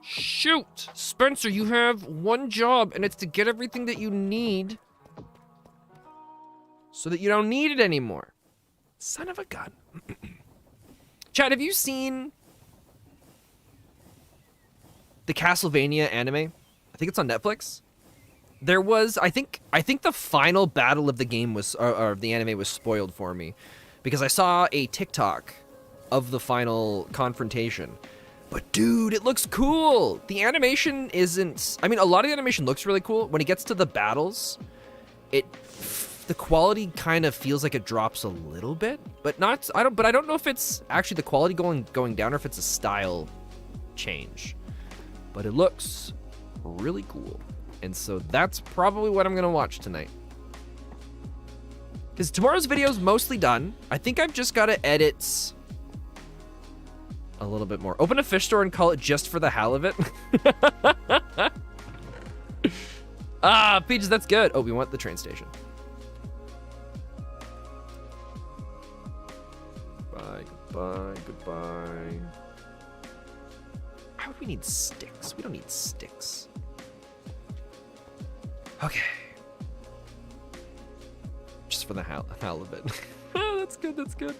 Speaker 1: Shoot! Spencer, you have one job, and it's to get everything that you need so that you don't need it anymore. Son of a gun. Chad, have you seen the Castlevania anime? I think it's on Netflix. There was, I think the final battle of the game was, or the anime was spoiled for me because I saw a TikTok of the final confrontation. But dude, it looks cool. The animation isn't, I mean, a lot of the animation looks really cool. When it gets to the battles, the quality kind of feels like it drops a little bit, but not, I don't know if it's actually the quality going down or if it's a style change. But it looks really cool. And so that's probably what I'm gonna watch tonight. Because tomorrow's video is mostly done. I think I've just gotta edit a little bit more. Open a fish store and call it Just for the Hell of It. Ah, Peaches, that's good. Oh, we want the train station. Goodbye, goodbye, goodbye. How do we need sticks? We don't need sticks. Okay. Just for the hell of it. Oh, that's good, that's good.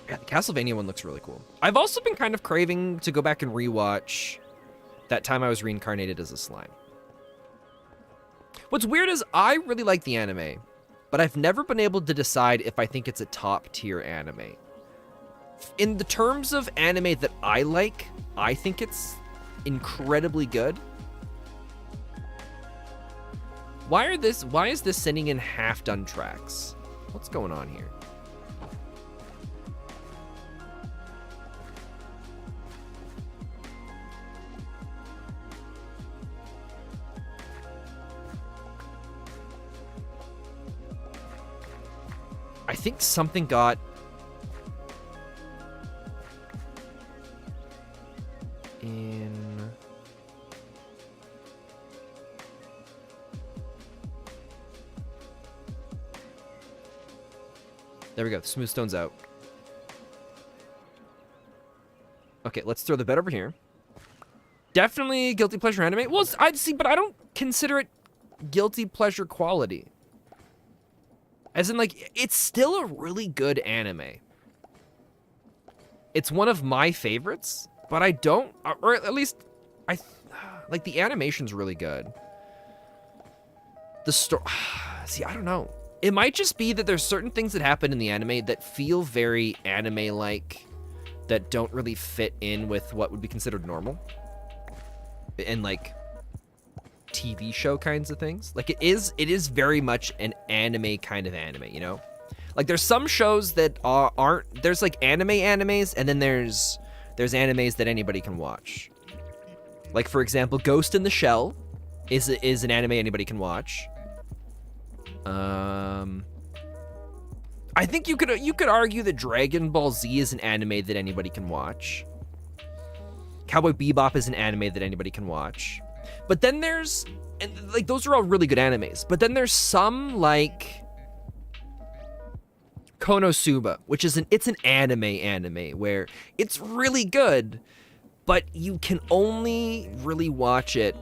Speaker 1: Yeah, the Castlevania one looks really cool. I've also been kind of craving to go back and rewatch that time I was reincarnated as a slime. What's weird is I really like the anime, but I've never been able to decide if I think it's a top tier anime. In the terms of anime that I like, I think it's incredibly good. Why is this sending in half-done tracks? What's going on here? I think something got in. There we go. The smooth stone's out. Okay, let's throw the bed over here. Definitely guilty pleasure anime. Well, I'd see, but I don't consider it guilty pleasure quality. As in, like, it's still a really good anime. It's one of my favorites, but I don't, or at least, like, the animation's really good. The story, see, I don't know. It might just be that there's certain things that happen in the anime that feel very anime-like, that don't really fit in with what would be considered normal. And, like, TV show kinds of things. Like, it is very much an anime kind of anime, you know? Like, there's some shows that aren't, there's like animes, and then there's animes that anybody can watch. Like, for example, Ghost in the Shell is an anime anybody can watch. I think you could argue that Dragon Ball Z is an anime that anybody can watch. Cowboy Bebop is an anime that anybody can watch. But then there's, and like those are all really good animes. But then there's some like Konosuba, which is it's an anime where it's really good, but you can only really watch it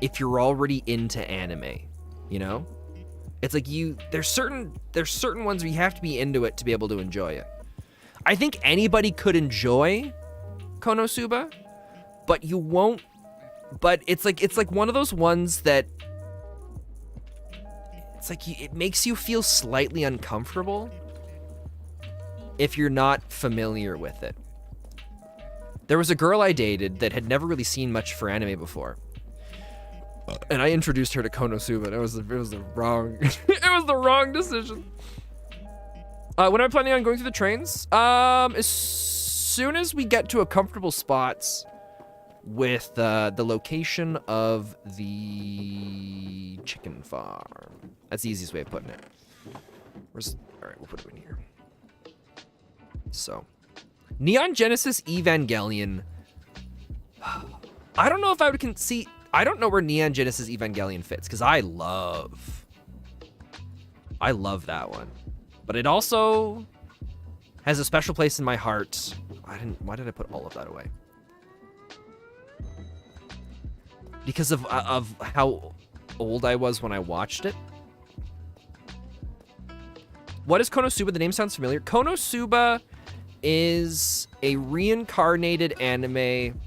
Speaker 1: if you're already into anime, you know? It's like there's certain ones where you have to be into it to be able to enjoy it. I think anybody could enjoy Konosuba, but you won't. But it's like one of those ones that it's like it makes you feel slightly uncomfortable if you're not familiar with it. There was a girl I dated that had never really seen much for anime before. And I introduced her to Konosuba, and it was the wrong it was the wrong decision. When am I planning on going through the trains? As soon as we get to a comfortable spots with the location of the chicken farm. That's the easiest way of putting it. All right, we'll put it in here. So, Neon Genesis Evangelion. I don't know if I would see. I don't know where Neon Genesis Evangelion fits, because I love that one. But it also has a special place in my heart. Why did I put all of that away? Because of how old I was when I watched it. What is Konosuba? The name sounds familiar. Konosuba is a reincarnated anime,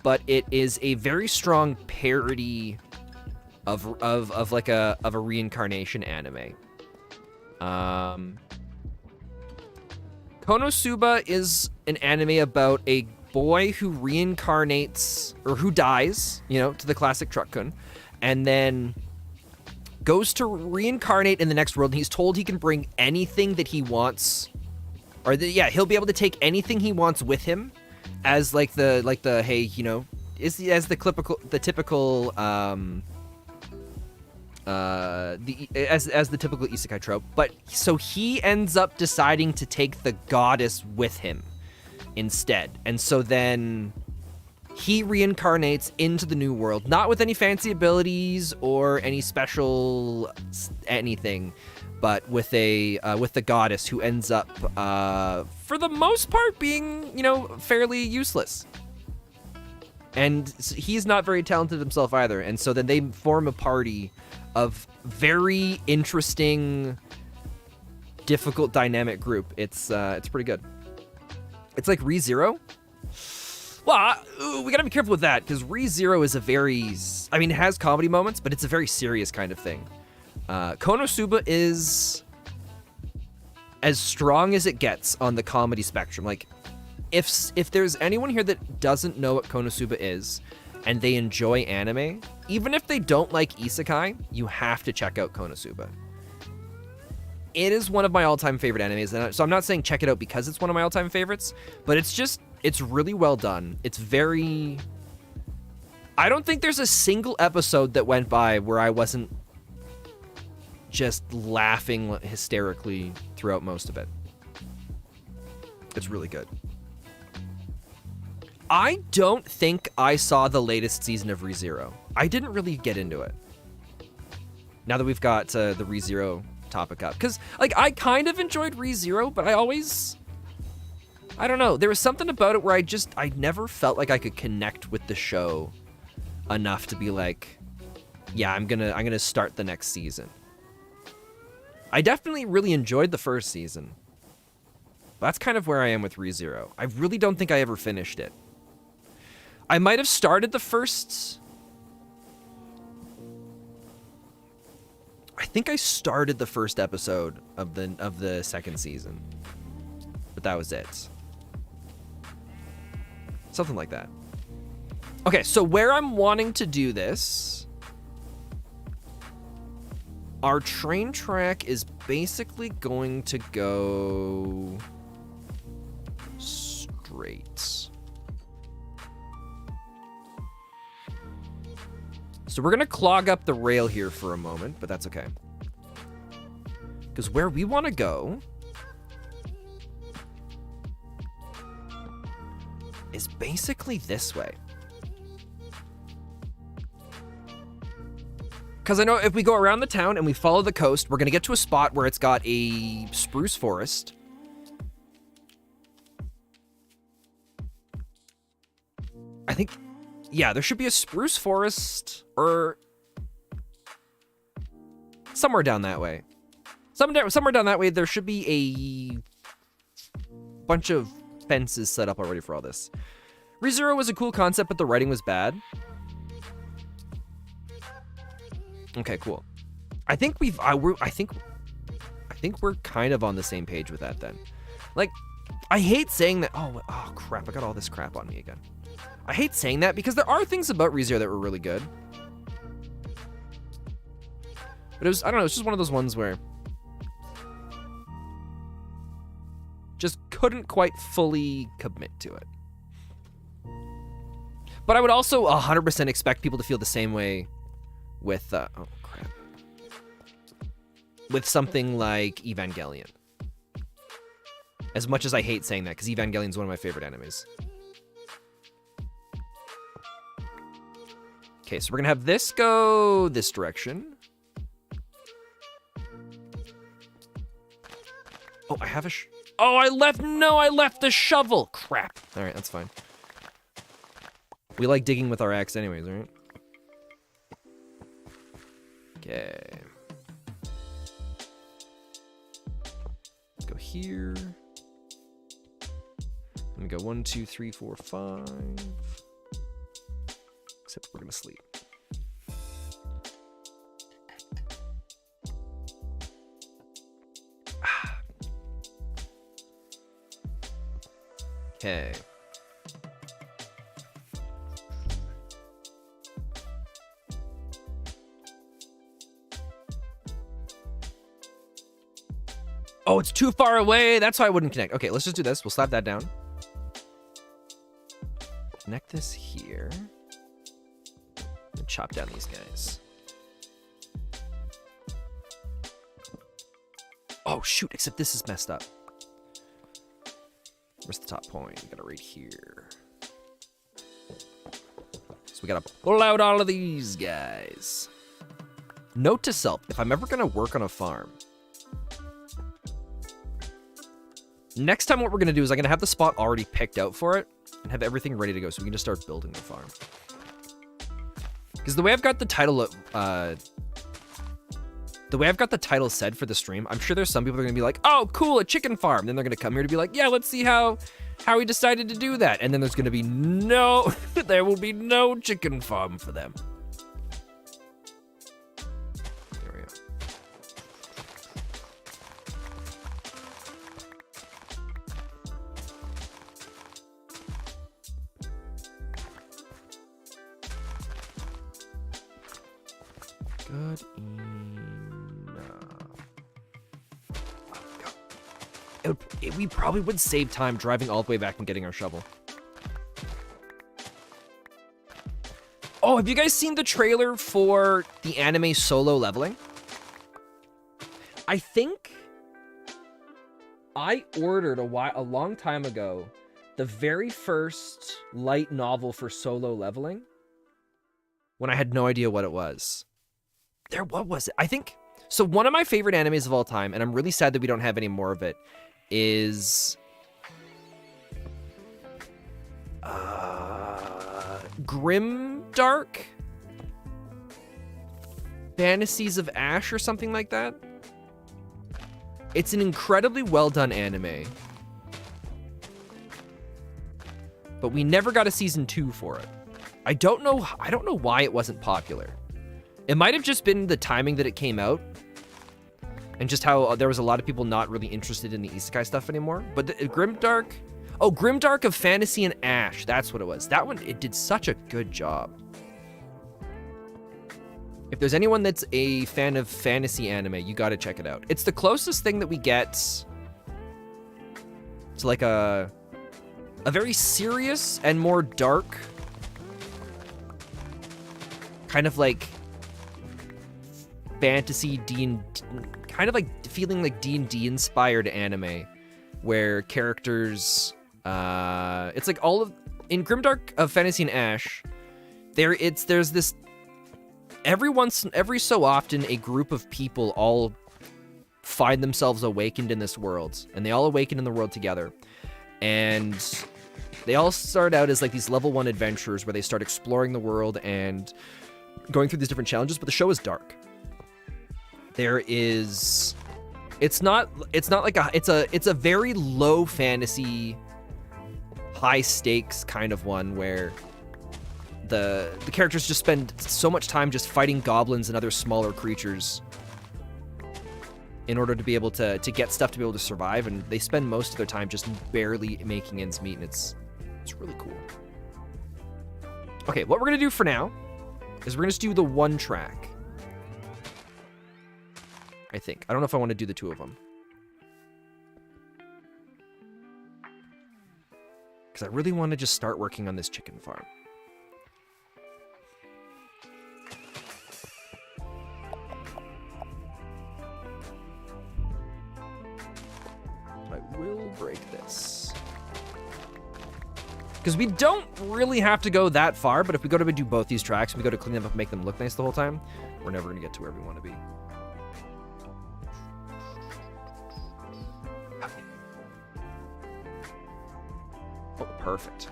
Speaker 1: but it is a very strong parody of a reincarnation anime. Konosuba is an anime about a boy who reincarnates, or who dies, you know, to the classic Truck-kun, and then goes to reincarnate in the next world, and he's told he can bring anything that he wants, or he'll be able to take anything he wants with him, as the hey, you know, as the typical isekai trope. But so he ends up deciding to take the goddess with him instead, and so then he reincarnates into the new world, not with any fancy abilities or any special anything, but with the goddess, who ends up for the most part being, you know, fairly useless. And he's not very talented himself either, and so then they form a party of very interesting, difficult, dynamic group. It's pretty good. It's like ReZero. Well, we gotta be careful with that, because ReZero is it has comedy moments, but it's a very serious kind of thing. Konosuba is as strong as it gets on the comedy spectrum. Like, if there's anyone here that doesn't know what Konosuba is, and they enjoy anime, even if they don't like isekai, you have to check out Konosuba. It is one of my all-time favorite animes, and so I'm not saying check it out because it's one of my all-time favorites, but it's really well done. It's very... I don't think there's a single episode that went by where I wasn't just laughing hysterically throughout most of it. It's really good. I don't think I saw the latest season of ReZero. I didn't really get into it. Now that we've got the ReZero topic up. Because, like, I kind of enjoyed ReZero, but I don't know. There was something about it where I never felt like I could connect with the show enough to be like, yeah, I'm gonna start the next season. I definitely really enjoyed the first season. That's kind of where I am with ReZero. I really don't think I ever finished it. I might have started the first... I think I started the first episode of the second season. But that was it. Something like that. Okay, so where I'm wanting to do this... Our train track is basically going to go... straight. So we're going to clog up the rail here for a moment, but that's okay. Because where we want to go is basically this way. Because I know if we go around the town and we follow the coast, we're going to get to a spot where it's got a spruce forest. I think, yeah, there should be a spruce forest or somewhere down that way. Somewhere down that way, there should be a bunch of fences set up already for all this. ReZero was a cool concept, but the writing was bad. Okay, cool. I think I think we're kind of on the same page with that then. Like, I hate saying that. Oh crap! I got all this crap on me again. I hate saying that because there are things about ReZero that were really good. But it was, I don't know, it's just one of those ones where just couldn't quite fully commit to it. But I would also 100% expect people to feel the same way with, oh crap, with something like Evangelion. As much as I hate saying that, because Evangelion's one of my favorite animes. Okay, so we're gonna have this go this direction. Oh, I have a oh, I left the shovel. Crap. All right, that's fine. We like digging with our axe anyways, right? Okay. Let's go here. Let me go 1, 2, 3, 4, 5. Except we're gonna sleep. Okay. Oh, it's too far away. That's why I wouldn't connect. Okay, let's just do this. We'll slap that down. Connect this here. And chop down these guys. Oh, shoot. Except this is messed up. Where's the top point? We got it right here. So we gotta pull out all of these guys. Note to self, if I'm ever gonna work on a farm, next time what we're gonna do is I'm gonna have the spot already picked out for it and have everything ready to go so we can just start building the farm. Because the way I've got the title said for the stream, I'm sure there's some people that are gonna be like, oh, cool, a chicken farm. Then they're gonna come here to be like, yeah, let's see how he decided to do that. And then there's gonna be there will be no chicken farm for them. There we go. Good enough. We probably would save time driving all the way back and getting our shovel. Oh, have you guys seen the trailer for the anime Solo Leveling? I think I ordered a long time ago the very first light novel for Solo Leveling when I had no idea what it was. What was it? I think, so one of my favorite animes of all time, and I'm really sad that we don't have any more of it, is Grimdark? Fantasies of Ash or something like that. It's an incredibly well done anime. But we never got a season 2 for it. I don't know why it wasn't popular. It might have just been the timing that it came out. And just how there was a lot of people not really interested in the isekai stuff anymore. But the Grimdark... Oh, Grimdark of Fantasy and Ash. That's what it was. That one, it did such a good job. If there's anyone that's a fan of fantasy anime, you gotta check it out. It's the closest thing that we get to like a very serious and more dark kind of like fantasy kind of like feeling like D&D inspired anime where characters it's like all of in Grimdark of Fantasy and Ash there's this every so often a group of people all find themselves awakened in this world, and they all awaken in the world together, and they all start out as like these level 1 adventurers where they start exploring the world and going through these different challenges. But the show is dark. It's not like it's a very low fantasy, high stakes kind of one where the characters just spend so much time just fighting goblins and other smaller creatures in order to be able to get stuff to be able to survive, and they spend most of their time just barely making ends meet, and it's really cool. Okay, what we're gonna do for now is we're gonna just do the 1 track. I think. I don't know if I want to do the 2 of them. Because I really want to just start working on this chicken farm. I will break this. Because we don't really have to go that far, but if we go to do both these tracks, we go to clean them up and make them look nice the whole time, we're never going to get to where we want to be. Oh, perfect.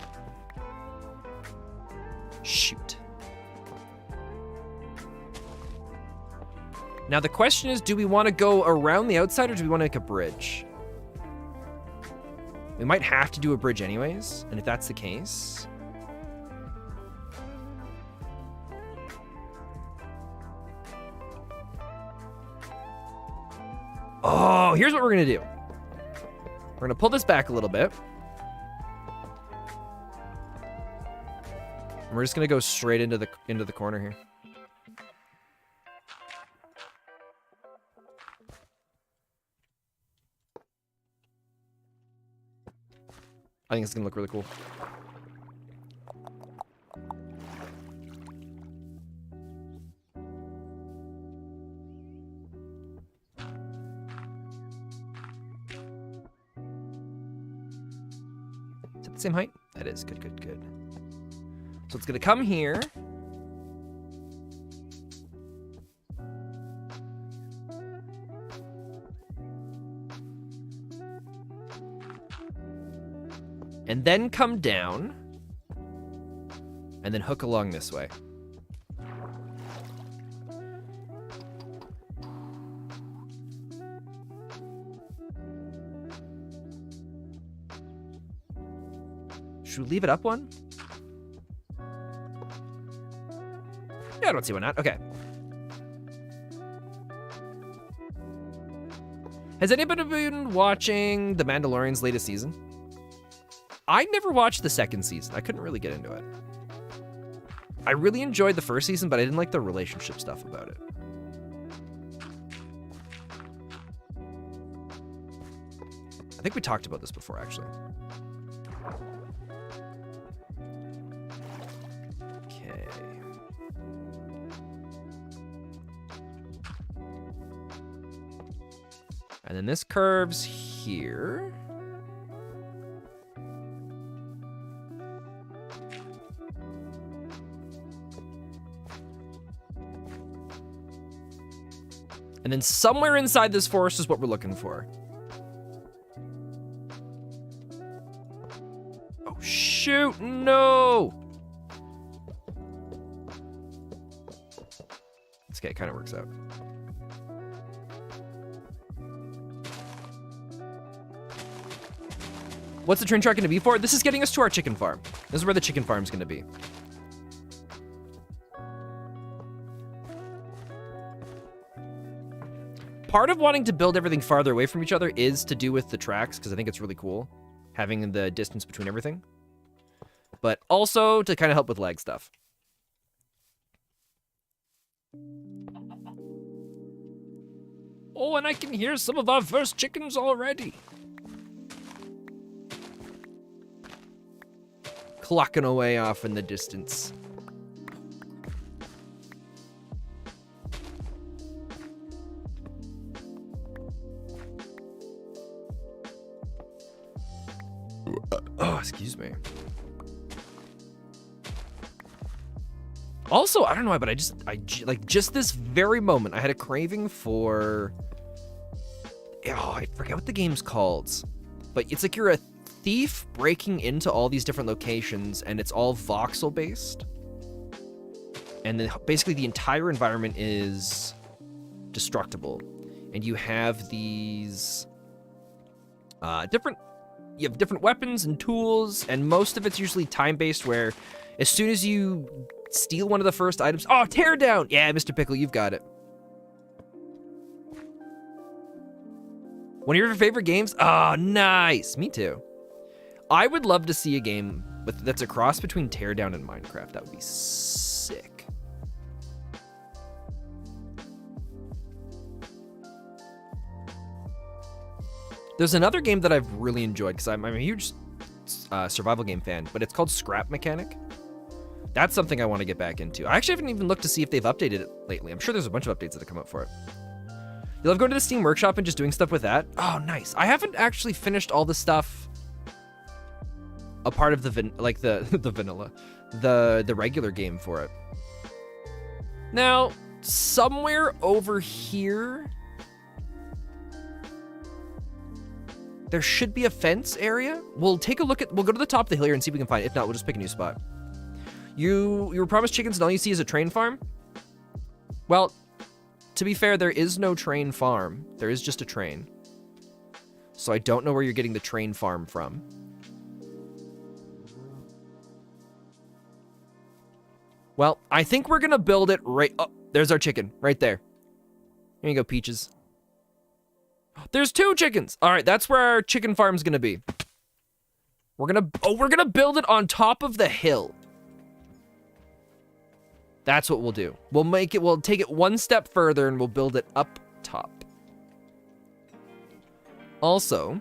Speaker 1: Shoot. Now the question is, do we want to go around the outside or do we want to make a bridge? We might have to do a bridge anyways, and if that's the case... Oh, here's what we're gonna do. We're gonna pull this back a little bit. And we're just gonna go straight into the corner here. I think it's gonna look really cool. Is it the same height? That is. Good, good, good. So it's gonna come here. And then come down, and then hook along this way. Should we leave it up one? Yeah, I don't see why not. Okay. Has anybody been watching The Mandalorian's latest season? I never watched the second season. I couldn't really get into it. I really enjoyed the first season, but I didn't like the relationship stuff about it. I think we talked about this before, actually. Okay. And then this curves here. And then somewhere inside this forest is what we're looking for. Oh, shoot, no! Okay, it kind of works out. What's the train track going to be for? This is getting us to our chicken farm. This is where the chicken farm is going to be. Part of wanting to build everything farther away from each other is to do with the tracks, because I think it's really cool, having the distance between everything. But also to kind of help with lag stuff. Oh, and I can hear some of our first chickens already. Clucking away off in the distance. excuse me. Also, I don't know why, but like just this very moment, I had a craving for, oh, I forget what the game's called, but it's like you're a thief breaking into all these different locations, and it's all voxel based, and then basically the entire environment is destructible, and you have these you have different weapons and tools, and most of it's usually time based, where as soon as you steal one of the first items, oh, tear down, yeah, Mr. Pickle, you've got it. One of your favorite games? Oh, nice. Me too. I would love to see a game that's a cross between Teardown and Minecraft. That would be sick. There's another game that I've really enjoyed, because I'm a huge survival game fan, but it's called Scrap Mechanic. That's something I want to get back into. I actually haven't even looked to see if they've updated it lately. I'm sure there's a bunch of updates that have come up for it. You love going to the Steam Workshop and just doing stuff with that? Oh, nice. I haven't actually finished all the stuff a part of the the regular game for it. Now, somewhere over here, there should be a fence area. We'll take a look we'll go to the top of the hill here and see if we can find it. If not, we'll just pick a new spot. You were promised chickens and all you see is a train farm? Well, to be fair, there is no train farm. There is just a train. So I don't know where you're getting the train farm from. Well, I think we're gonna build it right... Oh, there's our chicken, right there. Here you go, Peaches. There's 2 chickens! Alright, that's where our chicken farm's gonna be. We're gonna build it on top of the hill. That's what we'll do. We'll take it one step further and we'll build it up top. Also,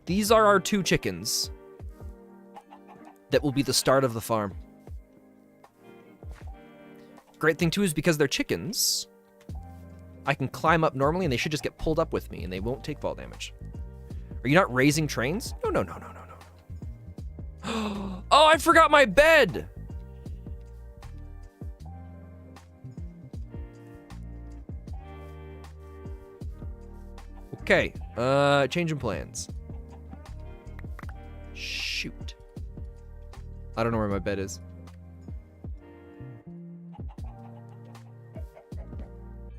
Speaker 1: these are our 2 chickens that will be the start of the farm. Great thing too is because they're chickens, I can climb up normally and they should just get pulled up with me and they won't take fall damage. Are you not raising trains? No. Oh, I forgot my bed! Okay, changing plans. Shoot. I don't know where my bed is.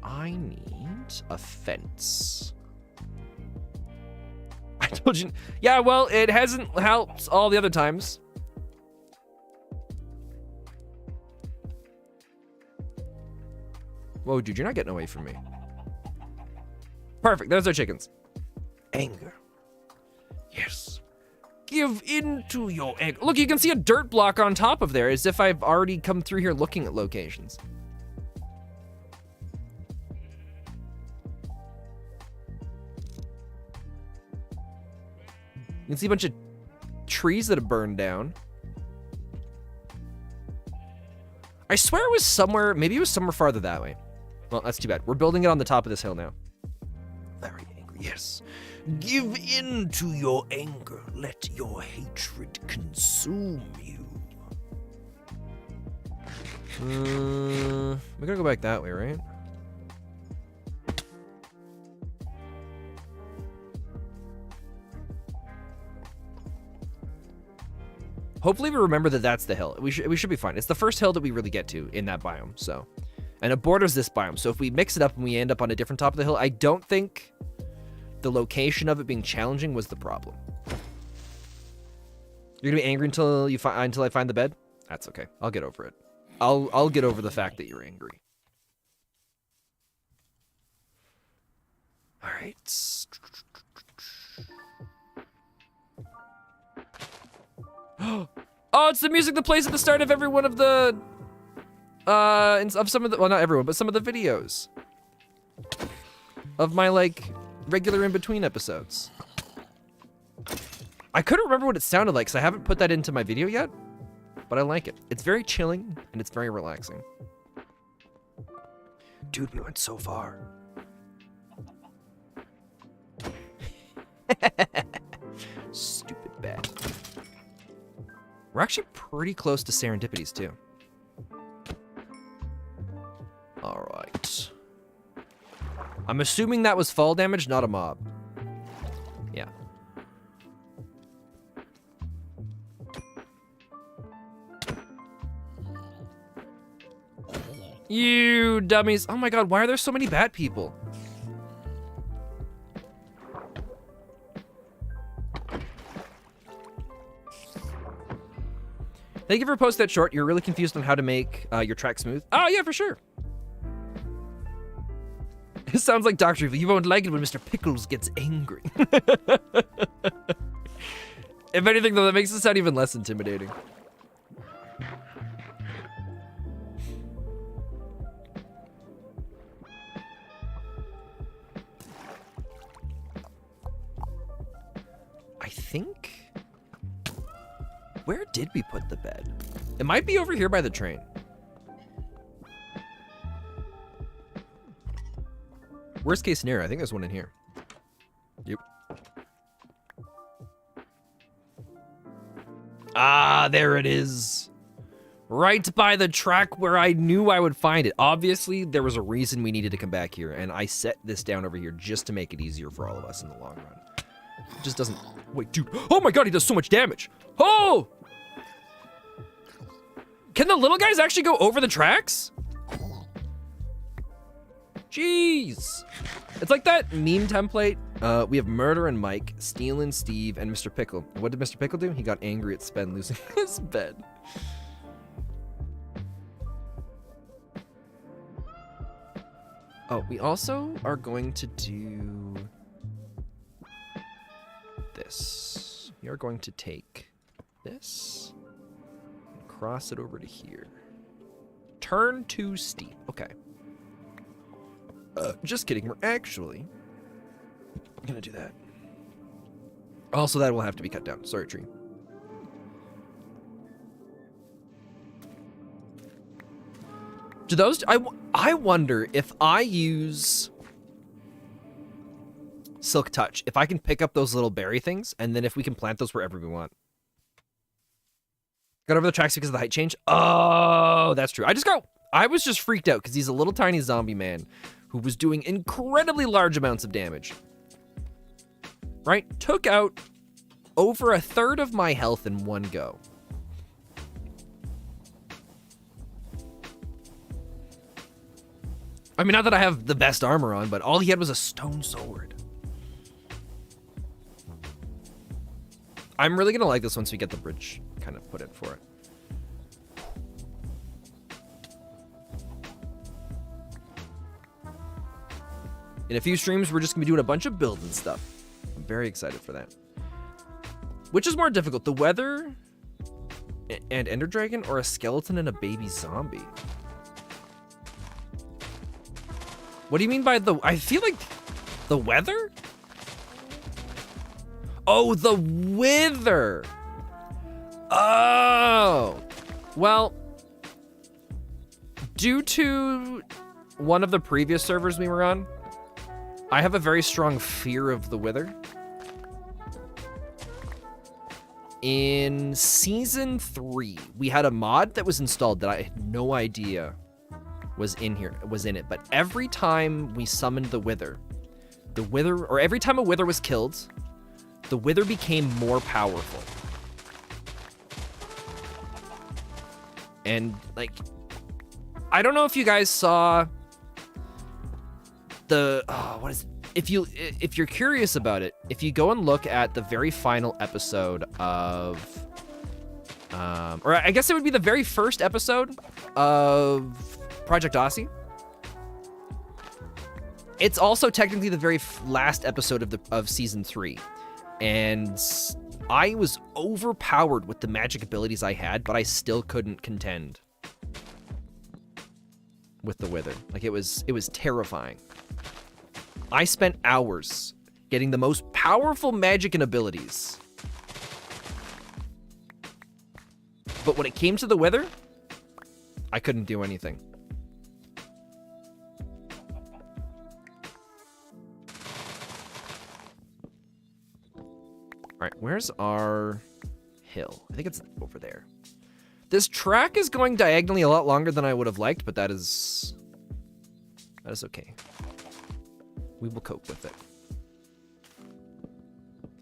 Speaker 1: I need a fence. I told you. Yeah, well, it hasn't helped all the other times. Whoa, dude, you're not getting away from me. Perfect, there's our chickens. Anger. Yes. Give in to your anger. Look, you can see a dirt block on top of there, as if I've already come through here looking at locations. You can see a bunch of trees that have burned down. I swear it was somewhere, maybe it was somewhere farther that way. Well, that's too bad. We're building it on the top of this hill now. Very angry, yes. Give in to your anger. Let your hatred consume you. We're gonna go back that way, right? Hopefully we remember that that's the hill. We should be fine. It's the first hill that we really get to in that biome, so. And it borders this biome, so if we mix it up and we end up on a different top of the hill, I don't think the location of it being challenging was the problem. You're gonna be angry until I find the bed? That's okay. I'll get over it. I'll get over the fact that you're angry. All right. Oh, it's the music that plays at the start of every one of the, of some of the, well, not everyone, but some of the videos of my, like, regular in-between episodes. I couldn't remember what it sounded like, because I haven't put that into my video yet, but I like it. It's very chilling, and it's very relaxing. Dude, we went so far. Stupid bed. We're actually pretty close to serendipities, too. All right. I'm assuming that was fall damage, not a mob. Yeah. You dummies. Oh my god, why are there so many bat people? Thank you for posting that short. You're really confused on how to make your track smooth. Oh, yeah, for sure. It sounds like Dr. Evil. You won't like it when Mr. Pickles gets angry. If anything, though, that makes it sound even less intimidating. I think... Where did we put the bed? It might be over here by the train. Worst case scenario, I think there's one in here. Yep. Ah, there it is. Right by the track where I knew I would find it. Obviously, there was a reason we needed to come back here, and I set this down over here just to make it easier for all of us in the long run. It just doesn't... Wait, dude. Oh my god, he does so much damage. Oh! Can the little guys actually go over the tracks? Jeez. It's like that meme template. We have Murder and Mike, Steelin' Steve, and Mr. Pickle. What did Mr. Pickle do? He got angry at Spen losing his bed. Oh, we also are going to do this. We are going to take this and cross it over to here. Turn too steep. Okay. Just kidding. We're actually gonna do that. Also, that will have to be cut down. Sorry, tree. Do those... I wonder if I use Silk Touch, if I can pick up those little berry things, and then if we can plant those wherever we want. Got over the tracks because of the height change? Oh, that's true. I was just freaked out because he's a little tiny zombie man who was doing incredibly large amounts of damage. Right? Took out over a third of my health in one go. I mean, not that I have the best armor on, but all he had was a stone sword. I'm really gonna like this once we get the bridge kind of put in for it. In a few streams, we're just gonna be doing a bunch of builds and stuff. I'm very excited for that. Which is more difficult, the weather and Ender Dragon, or a skeleton and a baby zombie? What do you mean by the... I feel like the weather? Oh, the wither. Oh. Well, due to one of the previous servers we were on, I have a very strong fear of the wither. In Season 3, we had a mod that was installed that I had no idea was in it. But every time we summoned the wither, or every time a wither was killed, the wither became more powerful. And, like, I don't know if you guys saw the, what is it? If you're curious about it, if you go and look at the very final episode of, or I guess it would be the very first episode of Project Aussie. It's also technically the very last episode of Season 3. And I was overpowered with the magic abilities I had, but I still couldn't contend with the wither. Like, it was terrifying. I spent hours getting the most powerful magic and abilities. But when it came to the wither, I couldn't do anything. Where's our hill? I think it's over there. This track is going diagonally a lot longer than I would have liked, but that is okay. We will cope with it.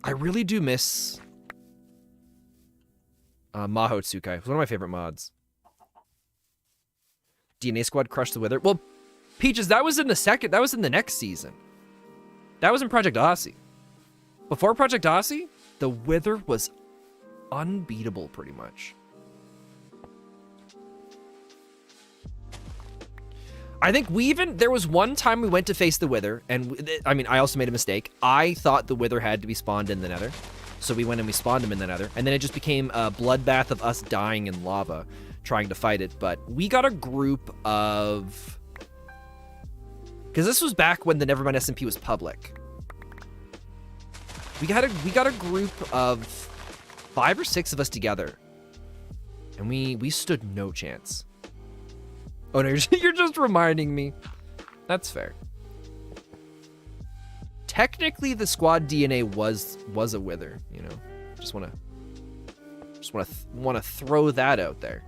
Speaker 1: I really do miss Maho Tsukai. It's one of my favorite mods. DNA Squad crushed the Wither. Well, Peaches, that was in the next season. That was in Project Aussie. Before Project Aussie, the Wither was unbeatable pretty much. I think there was one time we went to face the Wither, and I mean, I also made a mistake. I thought the Wither had to be spawned in the Nether. So we went and we spawned him in the Nether, and then it just became a bloodbath of us dying in lava trying to fight it. But we got a group of... Because this was back when the Nevermind SMP was public. We got a group of 5 or 6 of us together, and we stood no chance. Oh no, you're just reminding me. That's fair. Technically, the squad DNA was a Wither, you know. Just wanna throw that out there.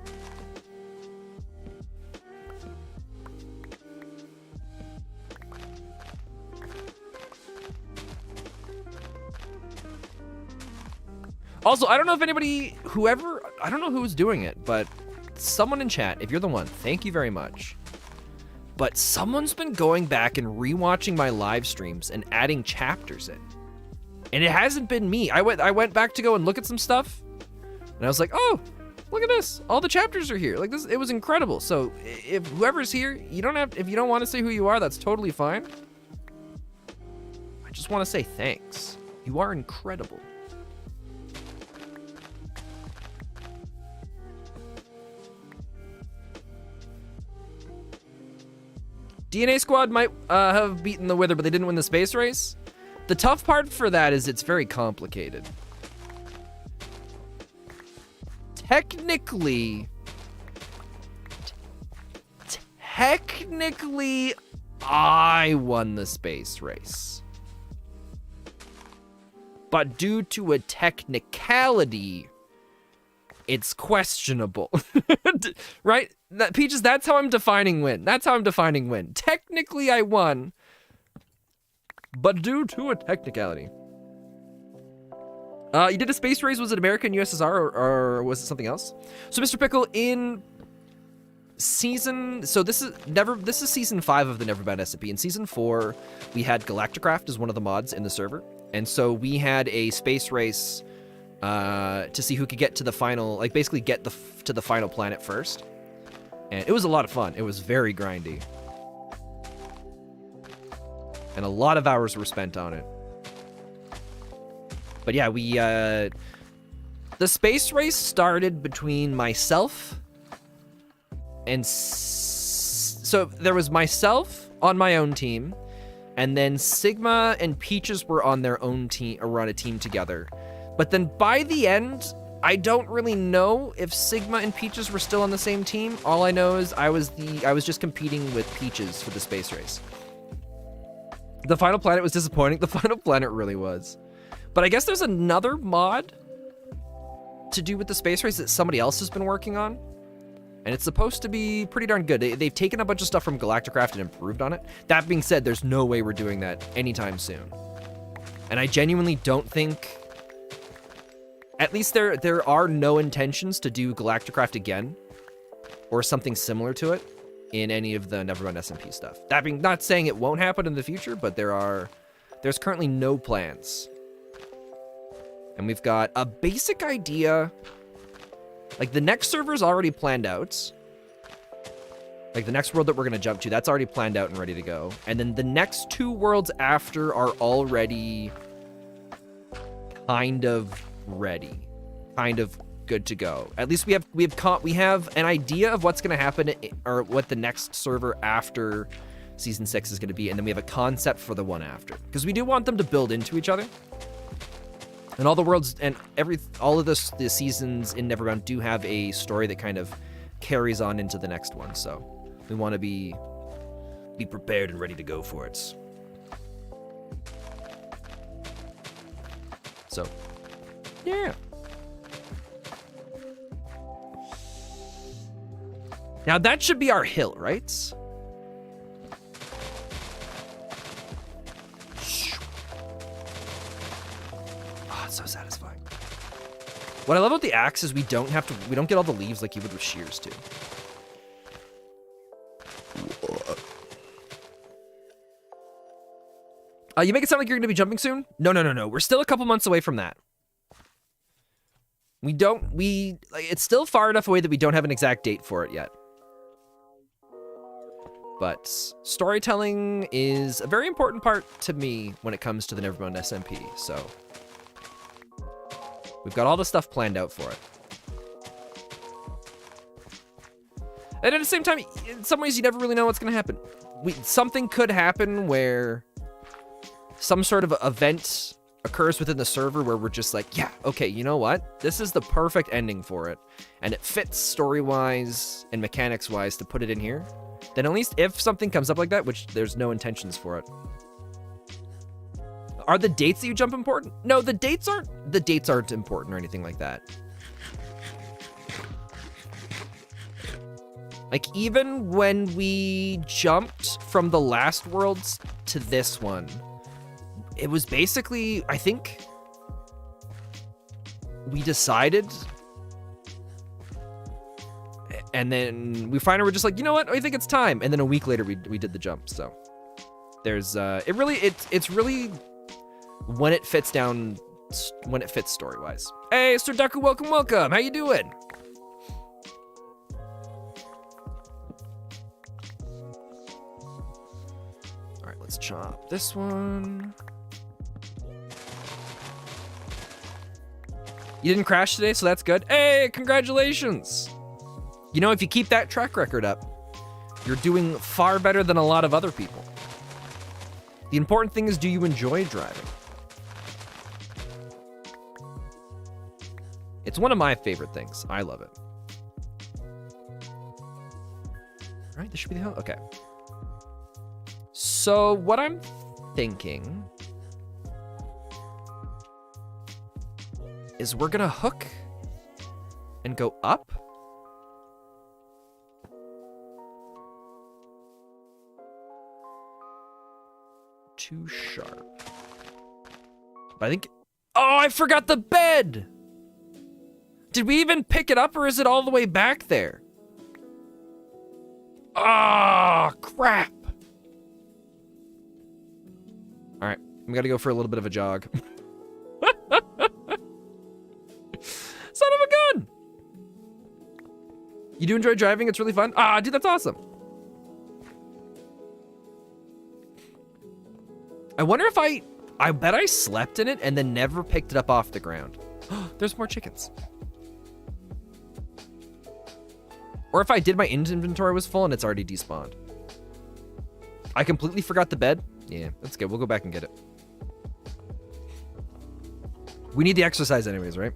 Speaker 1: Also, I don't know if anybody, I don't know who's doing it, but someone in chat, if you're the one, thank you very much. But someone's been going back and rewatching my live streams and adding chapters in. And it hasn't been me. I went back to go and look at some stuff, and I was like, oh, look at this. All the chapters are here. Like this, it was incredible. So if whoever's here, if you don't want to say who you are, that's totally fine. I just want to say thanks. You are incredible. DNA Squad might have beaten the Wither, but they didn't win the space race. The tough part for that is it's very complicated. Technically, I won the space race. But due to a technicality, it's questionable. Right? Peaches, that's how I'm defining win. Technically, I won, but due to a technicality. You did a space race. Was it American USSR or was it something else? So, Mr. Pickle, in season... So this is season 5 of the Neverbound SMP. In season 4, we had Galacticraft as one of the mods in the server. And so we had a space race to see who could get to the final... Like, basically get to the final planet first. And it was a lot of fun. It was very grindy. And a lot of hours were spent on it. But yeah, the space race started between myself and... So there was myself on my own team, and then Sigma and Peaches were on their own team, or on a team together. But then by the end, I don't really know if Sigma and Peaches were still on the same team. All I know is I was just competing with Peaches for the space race. The final planet was disappointing. The final planet really was. But I guess there's another mod to do with the space race that somebody else has been working on. And it's supposed to be pretty darn good. They've taken a bunch of stuff from Galacticraft and improved on it. That being said, there's no way we're doing that anytime soon. And I genuinely don't think... At least there are no intentions to do Galacticraft again. Or something similar to it in any of the Nevermind SMP stuff. That being... Not saying it won't happen in the future, but there's currently no plans. And we've got a basic idea. Like, the next server's already planned out. Like, the next world that we're going to jump to, that's already planned out and ready to go. And then the next 2 worlds after are already kind of ready. Kind of good to go. At least we have an idea of what's going to happen, or what the next server after Season 6 is going to be. And then we have a concept for the one after. Because we do want them to build into each other. And all the worlds and all of the seasons in Neverbound do have a story that kind of carries on into the next one. So we want to be prepared and ready to go for it. So Yeah. Now that should be our hill, right? Oh, it's so satisfying. What I love about the axe is we don't get all the leaves like you would with shears too. You make it sound like you're gonna be jumping soon? No. We're still a couple months away from that. It's still far enough away that we don't have an exact date for it yet. But storytelling is a very important part to me when it comes to the Nevermode SMP, so we've got all the stuff planned out for it. And at the same time, in some ways, you never really know what's gonna happen. Something could happen where some sort of event occurs within the server where we're just like, yeah, okay, you know what? This is the perfect ending for it. And it fits story-wise and mechanics-wise to put it in here. Then at least if something comes up like that, which there's no intentions for it. Are the dates that you jump important? No, the dates aren't important or anything like that. Like, even when we jumped from the last worlds to this one, it was basically, I think, we decided, and then we finally were just like, you know what, I think it's time. And then a week later, we did the jump. So there's, it's really when it fits story-wise. Hey, Sir Daku, welcome. How you doing? All right, let's chop this one. You didn't crash today, so that's good. Hey, congratulations. You know, if you keep that track record up, you're doing far better than a lot of other people. The important thing is, do you enjoy driving? It's one of my favorite things. I love it. All right, this should be the hill. Okay. So what I'm thinking is we're gonna hook and go up. Too sharp. But I think, oh, I forgot the bed. Did we even pick it up or is it all the way back there? Ah, oh, crap. All right, we gotta go for a little bit of a jog. Son of a gun! You do enjoy driving? It's really fun? Ah, dude, that's awesome. I wonder if I bet I slept in it and then never picked it up off the ground. There's more chickens. Or if I did, my inventory was full and it's already despawned. I completely forgot the bed. Yeah, that's good. We'll go back and get it. We need the exercise anyways, right?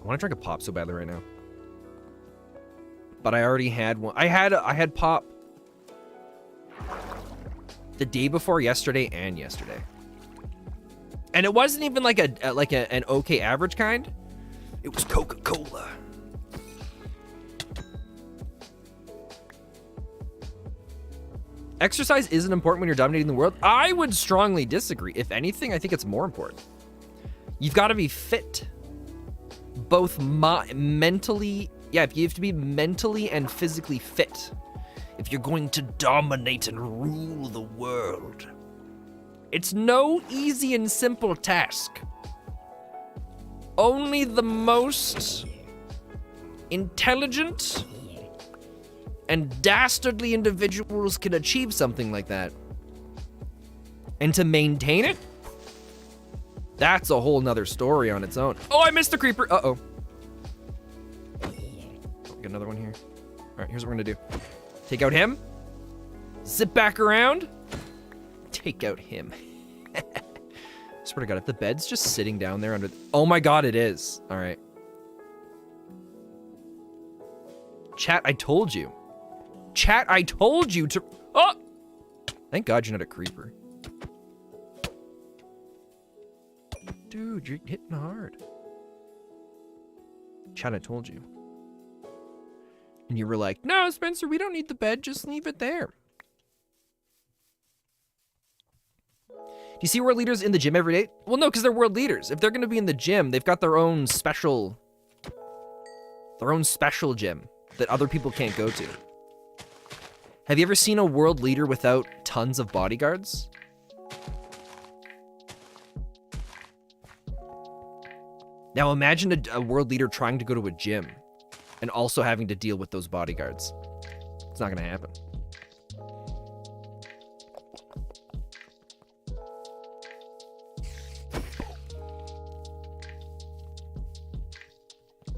Speaker 1: I want to drink a pop so badly right now. But I already had one. I had pop the day before yesterday and yesterday. And it wasn't even like an okay average kind. It was Coca-Cola. Exercise isn't important when you're dominating the world. I would strongly disagree. If anything, I think it's more important. You've got to be fit. Both mentally, yeah, you have to be mentally and physically fit if you're going to dominate and rule the world. It's no easy and simple task. Only the most intelligent and dastardly individuals can achieve something like that. And to maintain it, that's a whole nother story on its own. Oh, I missed the creeper. Uh-oh. Get another one here. All right, here's what we're gonna do. Take out him. Zip back around. Take out him. Swear to God, if the bed's just sitting down there under... Oh my God, it is. All right. Chat, I told you. Chat, I told you to... Oh! Thank God you're not a creeper. Dude, you're hitting hard. Chad, I told you. And you were like, no, Spencer, we don't need the bed. Just leave it there. Do you see world leaders in the gym every day? Well, no, because they're world leaders. If they're going to be in the gym, they've got their own special gym that other people can't go to. Have you ever seen a world leader without tons of bodyguards? Now imagine a world leader trying to go to a gym and also having to deal with those bodyguards. It's not going to happen.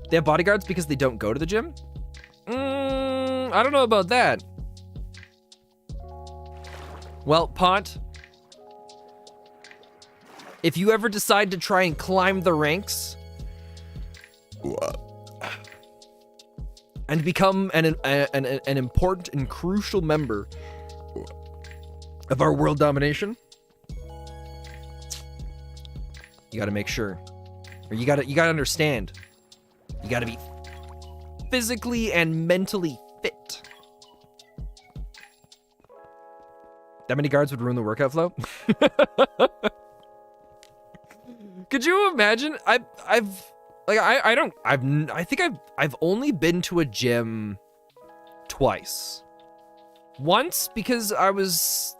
Speaker 1: They have bodyguards because they don't go to the gym? I don't know about that. Well, Pont, if you ever decide to try and climb the ranks and become an important and crucial member of our world domination, you gotta make sure, or you gotta understand, you gotta be physically and mentally fit. That many guards would ruin the workout flow? Could you imagine? I think I've only been to a gym twice. Once because I was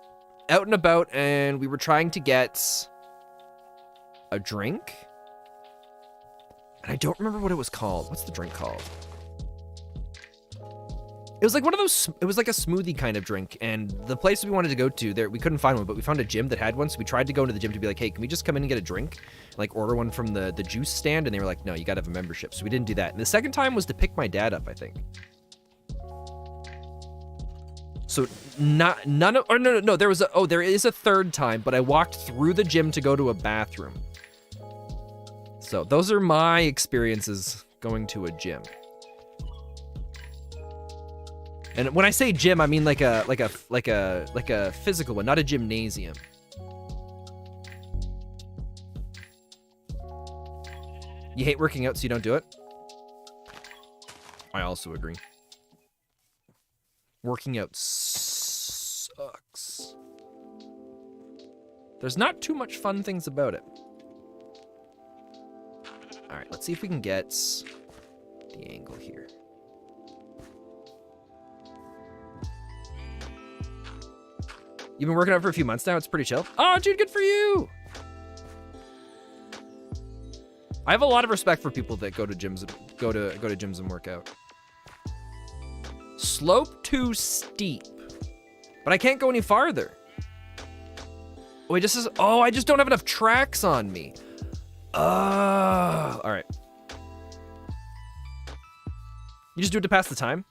Speaker 1: out and about and we were trying to get a drink. And I don't remember what it was called. What's the drink called? It was like one of those, it was like a smoothie kind of drink, and the place we wanted to go to, there we couldn't find one, but we found a gym that had one, so we tried to go into the gym to be like, hey, can we just come in and get a drink? Like, order one from the juice stand, and they were like, no, you gotta have a membership, so we didn't do that. And the second time was to pick my dad up, I think. So, there is a third time, but I walked through the gym to go to a bathroom. So, those are my experiences going to a gym. And when I say gym, I mean like a physical one, not a gymnasium. You hate working out, so you don't do it? I also agree. Working out sucks. There's not too much fun things about it. All right, let's see if we can get the angle here. You've been working out for a few months now. It's pretty chill. Oh, dude, good for you. I have a lot of respect for people that go to gyms, go to gyms and work out. Slope too steep, but I can't go any farther. Oh, it just says, oh, I just don't have enough tracks on me. All right. You just do it to pass the time?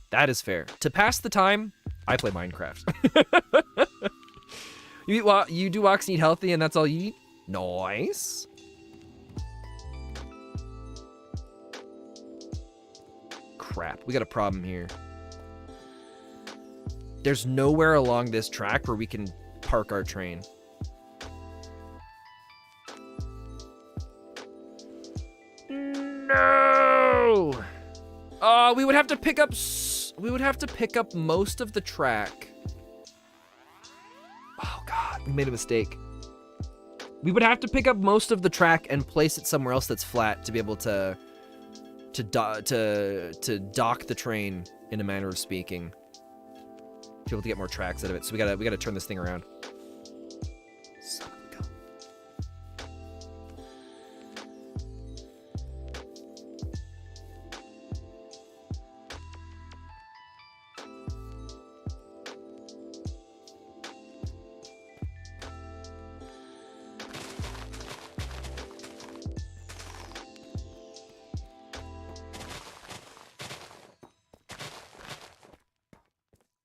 Speaker 1: That is fair. To pass the time, I play Minecraft. You do walks and eat healthy, and that's all you eat? Nice. Crap, we got a problem here. There's nowhere along this track where we can park our train. No! We would have to pick up most of the track. Oh god, we made a mistake. We would have to pick up most of the track and place it somewhere else that's flat to be able to dock the train, in a manner of speaking, to be able to get more tracks out of it. So we gotta turn this thing around. Son of a gun.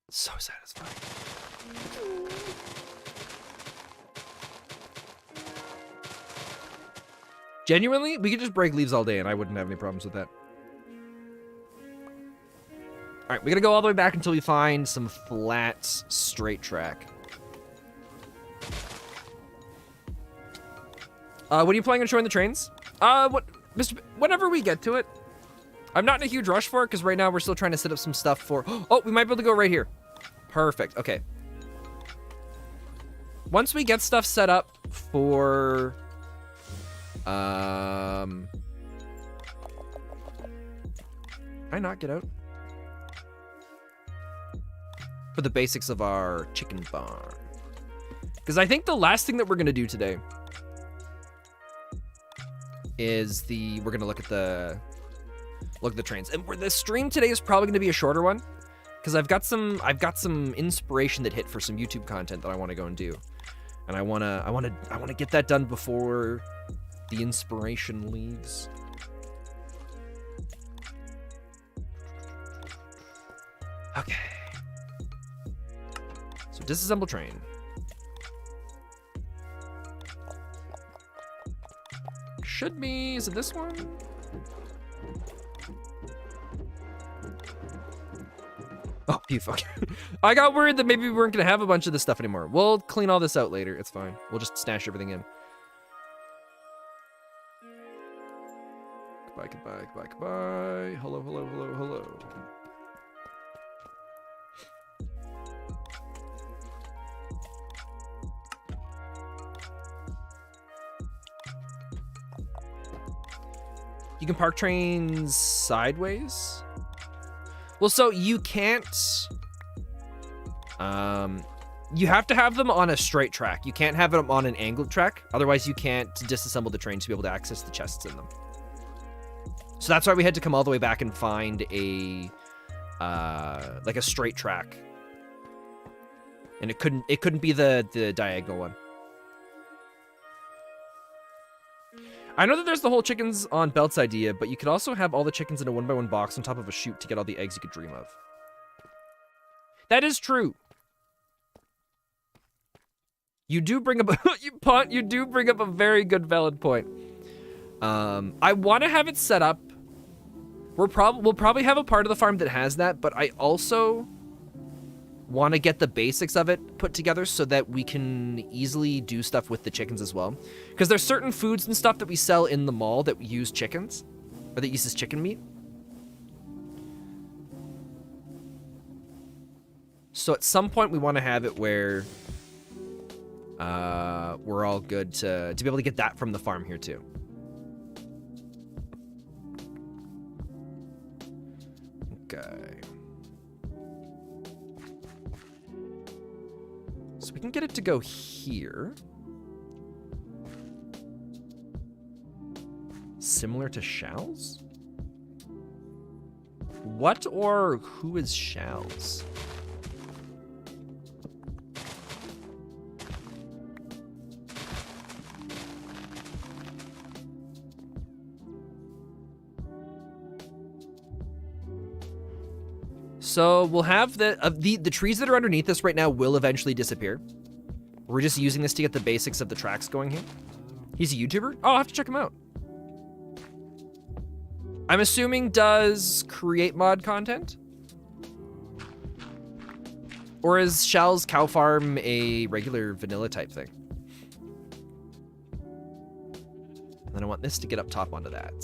Speaker 1: So satisfying. Genuinely, we could just break leaves all day and I wouldn't have any problems with that. All right, we gotta go all the way back until we find some flat, straight track. When are you planning on showing the trains? Whenever we get to it. I'm not in a huge rush for it because right now we're still trying to set up some stuff for. Oh, we might be able to go right here. Perfect. Okay. Once we get stuff set up for, can I not get out? For the basics of our chicken farm. Because I think the last thing that we're gonna do today is we're gonna look at the trains. And the stream today is probably gonna be a shorter one because I've got some inspiration that hit for some YouTube content that I want to go and do. And I wanna get that done before the inspiration leaves. Okay. So disassemble train. Should be, is it this one? Oh, you fuck. I got worried that maybe we weren't gonna have a bunch of this stuff anymore. We'll clean all this out later, it's fine. We'll just stash everything in. Goodbye, goodbye, goodbye, goodbye. Hello, hello, hello, hello. You can park trains sideways. Well, so you can't, you have to have them on a straight track. You can't have them on an angled track. Otherwise, you can't disassemble the train to be able to access the chests in them. So that's why we had to come all the way back and find a, like a straight track. And it couldn't be the diagonal one. I know that there's the whole chickens on belts idea, but you could also have all the chickens in a 1x1 box on top of a chute to get all the eggs you could dream of. That is true. You do bring up you do bring up a very good valid point. I want to have it set up. We'll probably have a part of the farm that has that, but I also want to get the basics of it put together so that we can easily do stuff with the chickens as well. Because there's certain foods and stuff that we sell in the mall that use chickens, or that uses chicken meat. So at some point we want to have it where we're all good to be able to get that from the farm here too. Okay. So we can get it to go here. Similar to Shal's? What or who is Shal's? So we'll have the trees that are underneath this right now will eventually disappear. We're just using this to get the basics of the tracks going here. He's a YouTuber? Oh, I'll have to check him out. I'm assuming does CreateMod content? Or is Shal's cow farm a regular vanilla type thing? And then I want this to get up top onto that.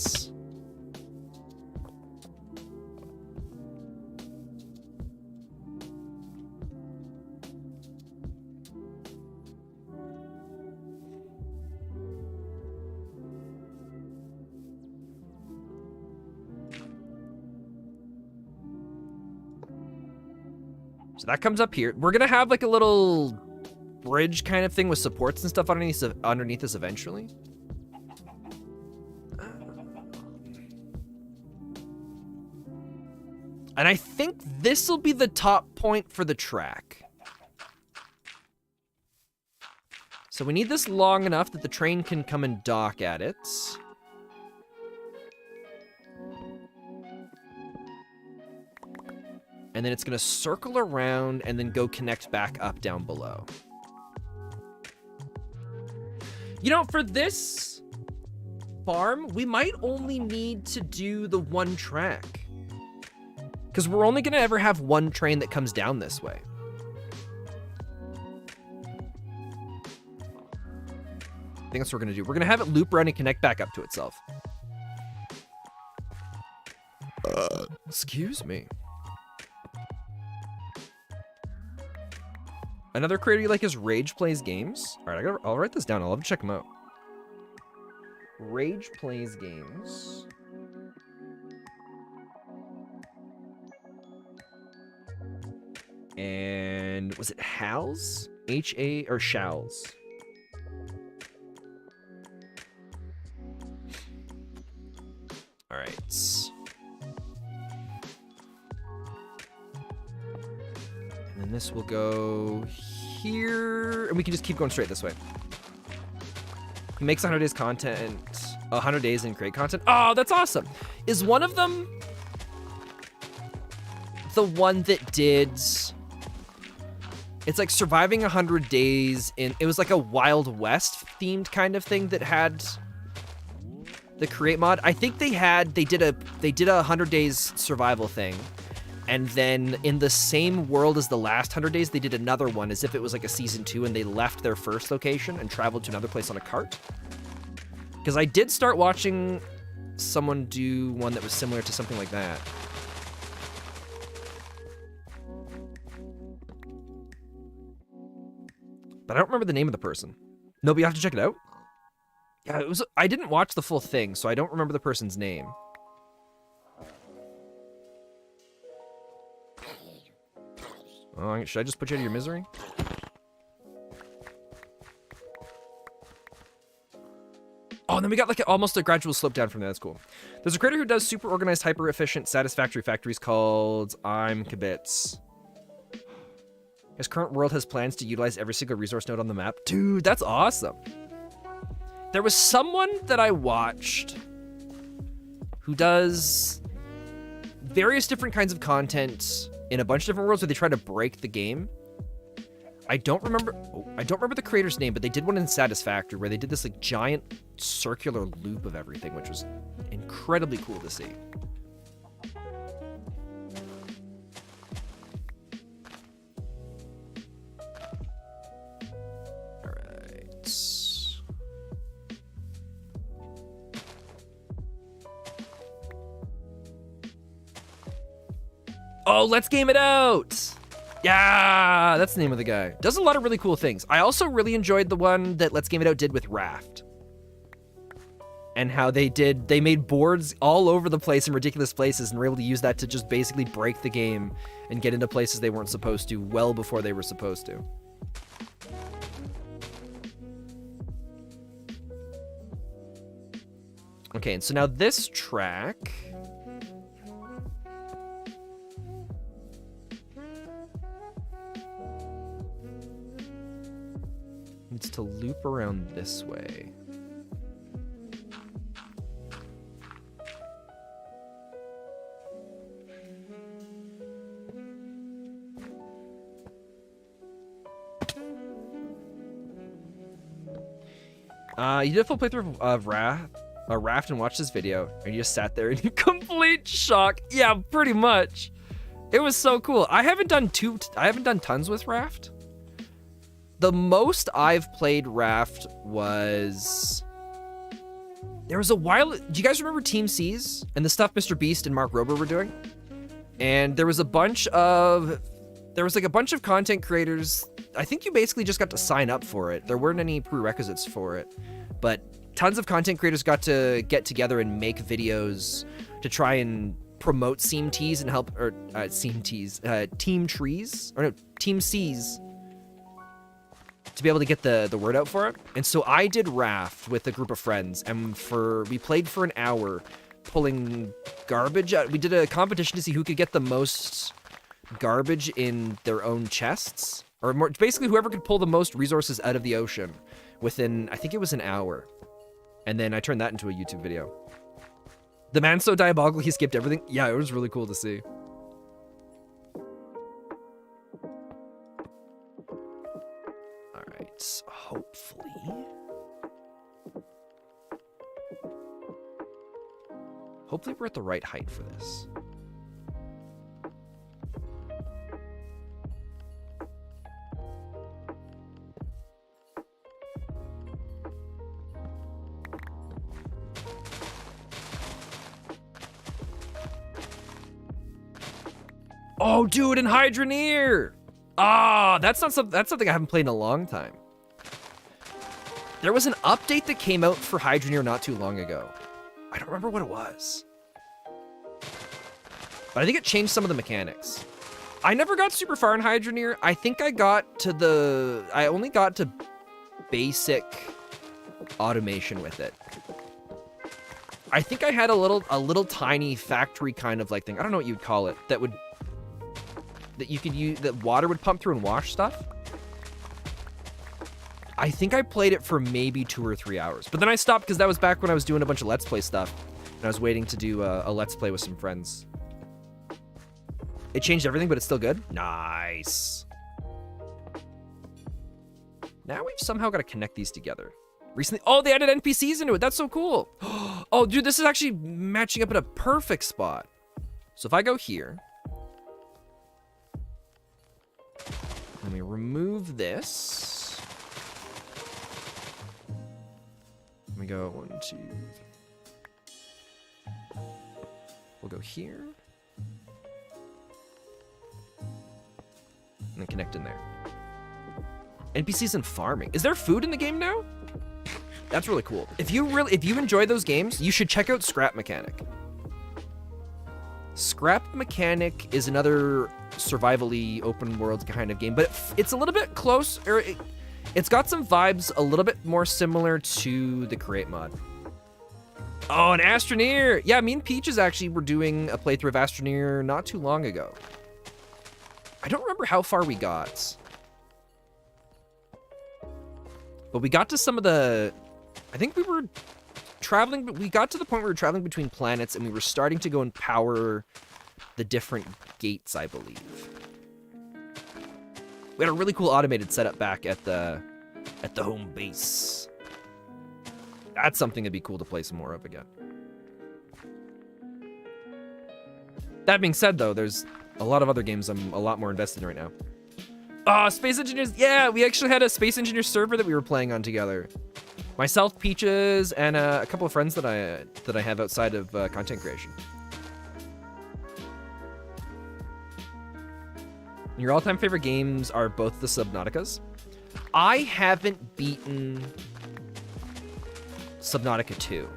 Speaker 1: So that comes up here. We're gonna have like a little bridge kind of thing with supports and stuff underneath us eventually. And I think this will be the top point for the track. So we need this long enough that the train can come and dock at it. And then it's gonna circle around and then go connect back up down below. You know, for this farm, we might only need to do the one track. Because we're only gonna ever have one train that comes down this way. think that's what we're gonna do. We're gonna have it loop around and connect back up to itself. Excuse me. Another creator you like is Rage Plays Games. All right, I'll write this down. I'll have to check him out. Rage Plays Games. And was it Hal's? H-A or Shal's? All right. And then this will go here, and we can just keep going straight this way. He makes 100 days content, 100 days and create content. Oh, that's awesome. Is one of them the one that did... It's like surviving 100 days in... It was like a Wild West themed kind of thing that had the CreateMod. I think they did a 100 days survival thing. And then in the same world as the last 100 days, they did another one as if it was like a season 2 and they left their first location and traveled to another place on a cart. Because I did start watching someone do one that was similar to something like that. But I don't remember the name of the person. No, but you have to check it out. Yeah, it was. I didn't watch the full thing, so I don't remember the person's name. Oh, should I just put you out of your misery? Oh, and then we got like almost a gradual slope down from there. That's cool. There's a creator who does super organized, hyper efficient, satisfactory factories called I'm Kibitz. His current world has plans to utilize every single resource node on the map. Dude, that's awesome. There was someone that I watched who does various different kinds of content in a bunch of different worlds where they try to break the game. I don't remember the creator's name, but they did one in Satisfactory where they did this like giant circular loop of everything, which was incredibly cool to see. Oh, let's game it out! Yeah, that's the name of the guy. Does a lot of really cool things. I also really enjoyed the one that Let's Game It Out did with Raft. And how they made boards all over the place in ridiculous places and were able to use that to just basically break the game and get into places they weren't supposed to well before they were supposed to. Okay, and so now this track... needs to loop around this way. You did a full playthrough of Raft and watched this video, and you just sat there in complete shock. Yeah, pretty much. It was so cool. I haven't done tons with Raft. The most I've played Raft was... There was a while... Do you guys remember Team C's and the stuff Mr. Beast and Mark Rober were doing? And there was a bunch of... There was like a bunch of content creators. I think you basically just got to sign up for it. There weren't any prerequisites for it. But tons of content creators got to get together and make videos to try and promote Team T's and help... Or Team Trees? Or no, Team C's. To be able to get the word out for it. And so I did Raft with a group of friends, and we played for an hour pulling garbage out. We did a competition to see who could get the most garbage in their own chests, or more, basically whoever could pull the most resources out of the ocean within, I think it was an hour. And then I turned that into a YouTube video. The man's so diabolical, he skipped everything. Yeah, it was really cool to see. Hopefully we're at the right height for this. Oh, dude, and Hydroneer. Ah, that's something I haven't played in a long time. There was an update that came out for Hydroneer not too long ago. I don't remember what it was. But I think it changed some of the mechanics. I never got super far in Hydroneer. I think I only got to basic automation with it. I think I had a little tiny factory kind of like thing. I don't know what you'd call it. That you could use, that water would pump through and wash stuff. I think I played it for maybe 2 or 3 hours, but then I stopped because that was back when I was doing a bunch of Let's Play stuff, and I was waiting to do a Let's Play with some friends. It changed everything, but it's still good. Nice. Now we've somehow got to connect these together. Recently, oh, they added NPCs into it. That's so cool. Oh, dude, this is actually matching up in a perfect spot. So if I go here, let me remove this. Let me go 1, 2. We'll go here. And then connect in there. NPCs and farming. Is there food in the game now? That's really cool. If you enjoy those games, you should check out Scrap Mechanic. Scrap Mechanic is another survival-y open world kind of game, but it's a little bit close, or it's got some vibes a little bit more similar to the CreateMod. Oh, an Astroneer! Yeah, me and Peaches actually were doing a playthrough of Astroneer not too long ago. I don't remember how far we got. But we got to some of the... I think we were traveling, but we got to the point where we were traveling between planets and we were starting to go and power the different gates, I believe. We had a really cool automated setup back at the home base. That's something that'd be cool to play some more of again. That being said, though, there's a lot of other games I'm a lot more invested in right now. Space Engineers. Yeah, we actually had a Space Engineers server that we were playing on together. Myself, Peaches, and a couple of friends that I have outside of content creation. Your all-time favorite games are both the Subnauticas. I haven't beaten Subnautica 2.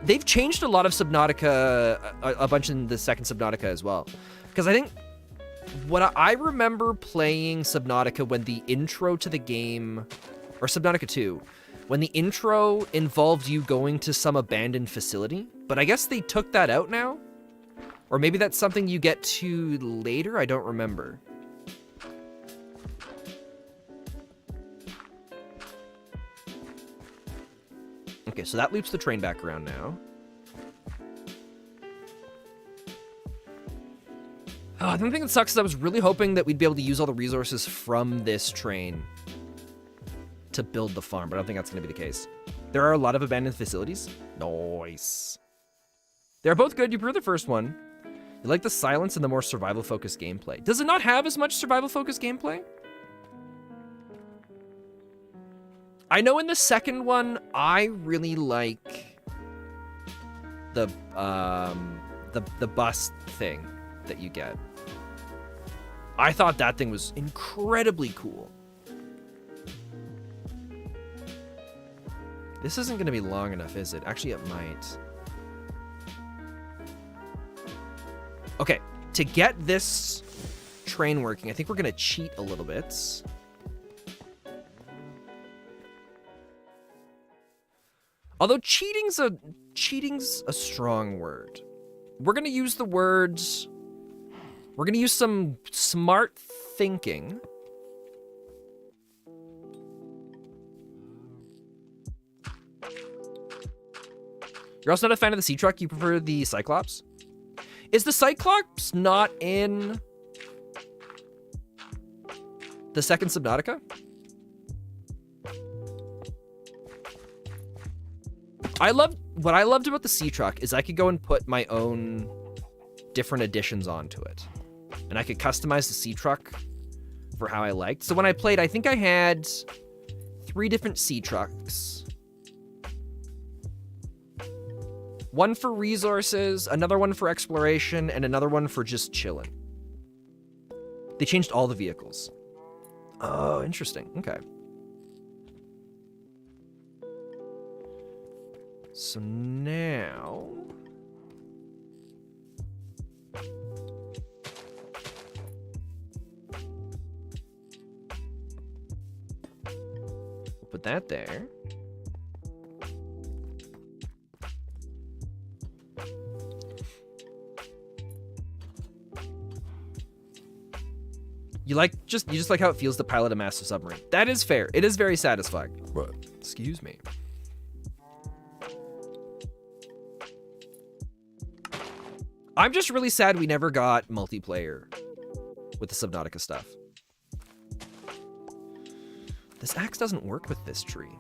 Speaker 1: They've changed a lot of Subnautica, a bunch in the second Subnautica as well. Because I think what I remember playing Subnautica when the intro to the game, or Subnautica 2, when the intro involved you going to some abandoned facility, but I guess they took that out now? Or maybe that's something you get to later? I don't remember. Okay, so that loops the train back around now. Oh, the only thing that sucks is I was really hoping that we'd be able to use all the resources from this train to build the farm, but I don't think that's going to be the case. There are a lot of abandoned facilities. Nice. They're both good. You prefer the first one. You like the silence and the more survival-focused gameplay. Does it not have as much survival-focused gameplay? I know in the second one, I really like the bus thing that you get. I thought that thing was incredibly cool. This isn't going to be long enough, is it? Actually, it might. Okay, to get this train working, I think we're going to cheat a little bit. Although cheating's a strong word. We're going to use the words... We're going to use some smart thinking. You're also not a fan of the sea truck? You prefer the Cyclops? Is the Cyclops not in the second Subnautica? What I loved about the sea truck is I could go and put my own different additions onto it. And I could customize the sea truck for how I liked. So when I played, I think I had 3 different sea trucks. One for resources, another one for exploration, and another one for just chilling. They changed all the vehicles. Oh, interesting. Okay. So now... we'll put that there. You just like how it feels to pilot a massive submarine. That is fair. It is very satisfying. Excuse me. I'm just really sad we never got multiplayer with the Subnautica stuff. This axe doesn't work with this tree.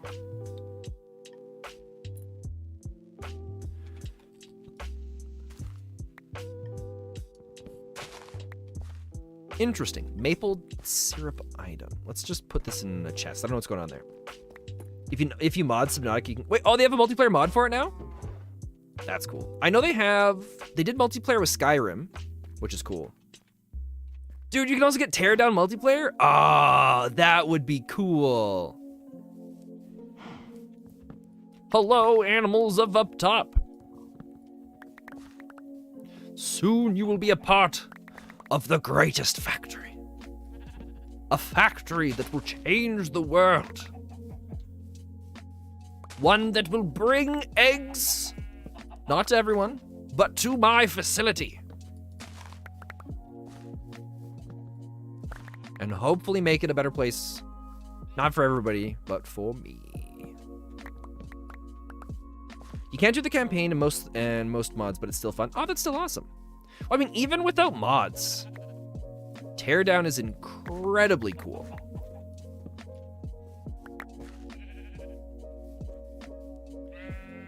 Speaker 1: Interesting. Maple syrup item. Let's just put this in a chest. I don't know what's going on there. If you mod Subnautica, you can... Wait, oh, they have a multiplayer mod for it now? That's cool. I know they did multiplayer with Skyrim, which is cool. Dude, you can also get teardown multiplayer? Ah, that would be cool. Hello, animals of up top. Soon you will be a part of the greatest factory. A factory that will change the world. One that will bring eggs, not to everyone, but to my facility. And hopefully make it a better place. Not for everybody, but for me. You can't do the campaign in most mods, but it's still fun. Oh, that's still awesome. I mean, even without mods, Teardown is incredibly cool.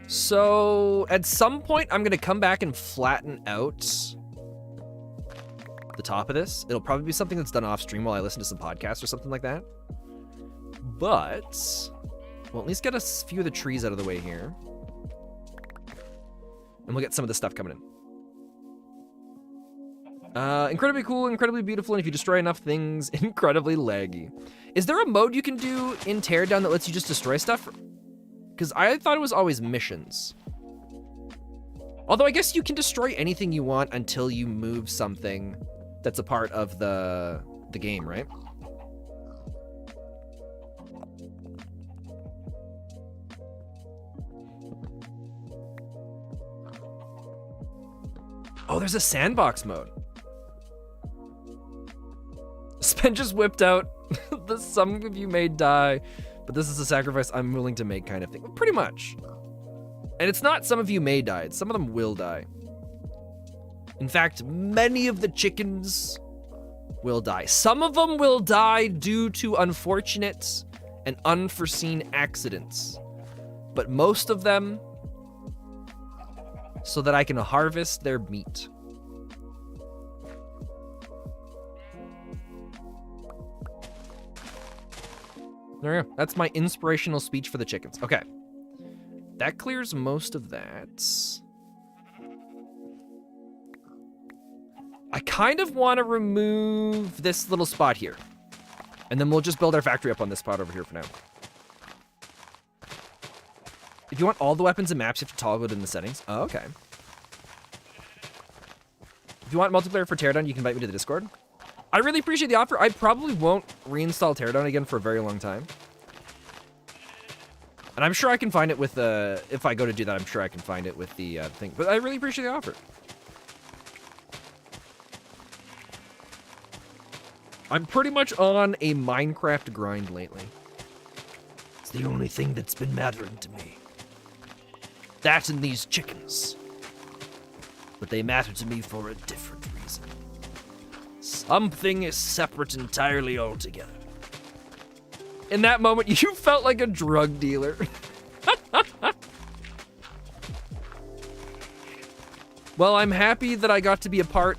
Speaker 1: So, at some point, I'm going to come back and flatten out the top of this. It'll probably be something that's done off stream while I listen to some podcasts or something like that. But we'll at least get a few of the trees out of the way here. And we'll get some of the stuff coming in. Incredibly cool, incredibly beautiful, and if you destroy enough things, incredibly laggy. Is there a mode you can do in Teardown that lets you just destroy stuff? Because I thought it was always missions. Although I guess you can destroy anything you want until you move something that's a part of the game, right? Oh, there's a sandbox mode. Spen just whipped out the some of you may die, but this is a sacrifice I'm willing to make kind of thing. Pretty much. And it's not some of you may die, it's some of them will die. In fact, many of the chickens will die. Some of them will die due to unfortunate and unforeseen accidents. But most of them, so that I can harvest their meat. There we go. That's my inspirational speech for the chickens. Okay. That clears most of that. I kind of want to remove this little spot here. And then we'll just build our factory up on this spot over here for now. If you want all the weapons and maps, you have to toggle it in the settings. Oh, okay. If you want multiplayer for Teardown, you can invite me to the Discord. I really appreciate the offer. I probably won't reinstall Teardown again for a very long time. And I'm sure I can find it with the... if I go to do that, I'm sure I can find it with the thing. But I really appreciate the offer. I'm pretty much on a Minecraft grind lately. It's the only thing that's been mattering to me. That and these chickens. But they matter to me for a different reason. Something is separate entirely altogether. In that moment, you felt like a drug dealer. Well, I'm happy that I got to be a part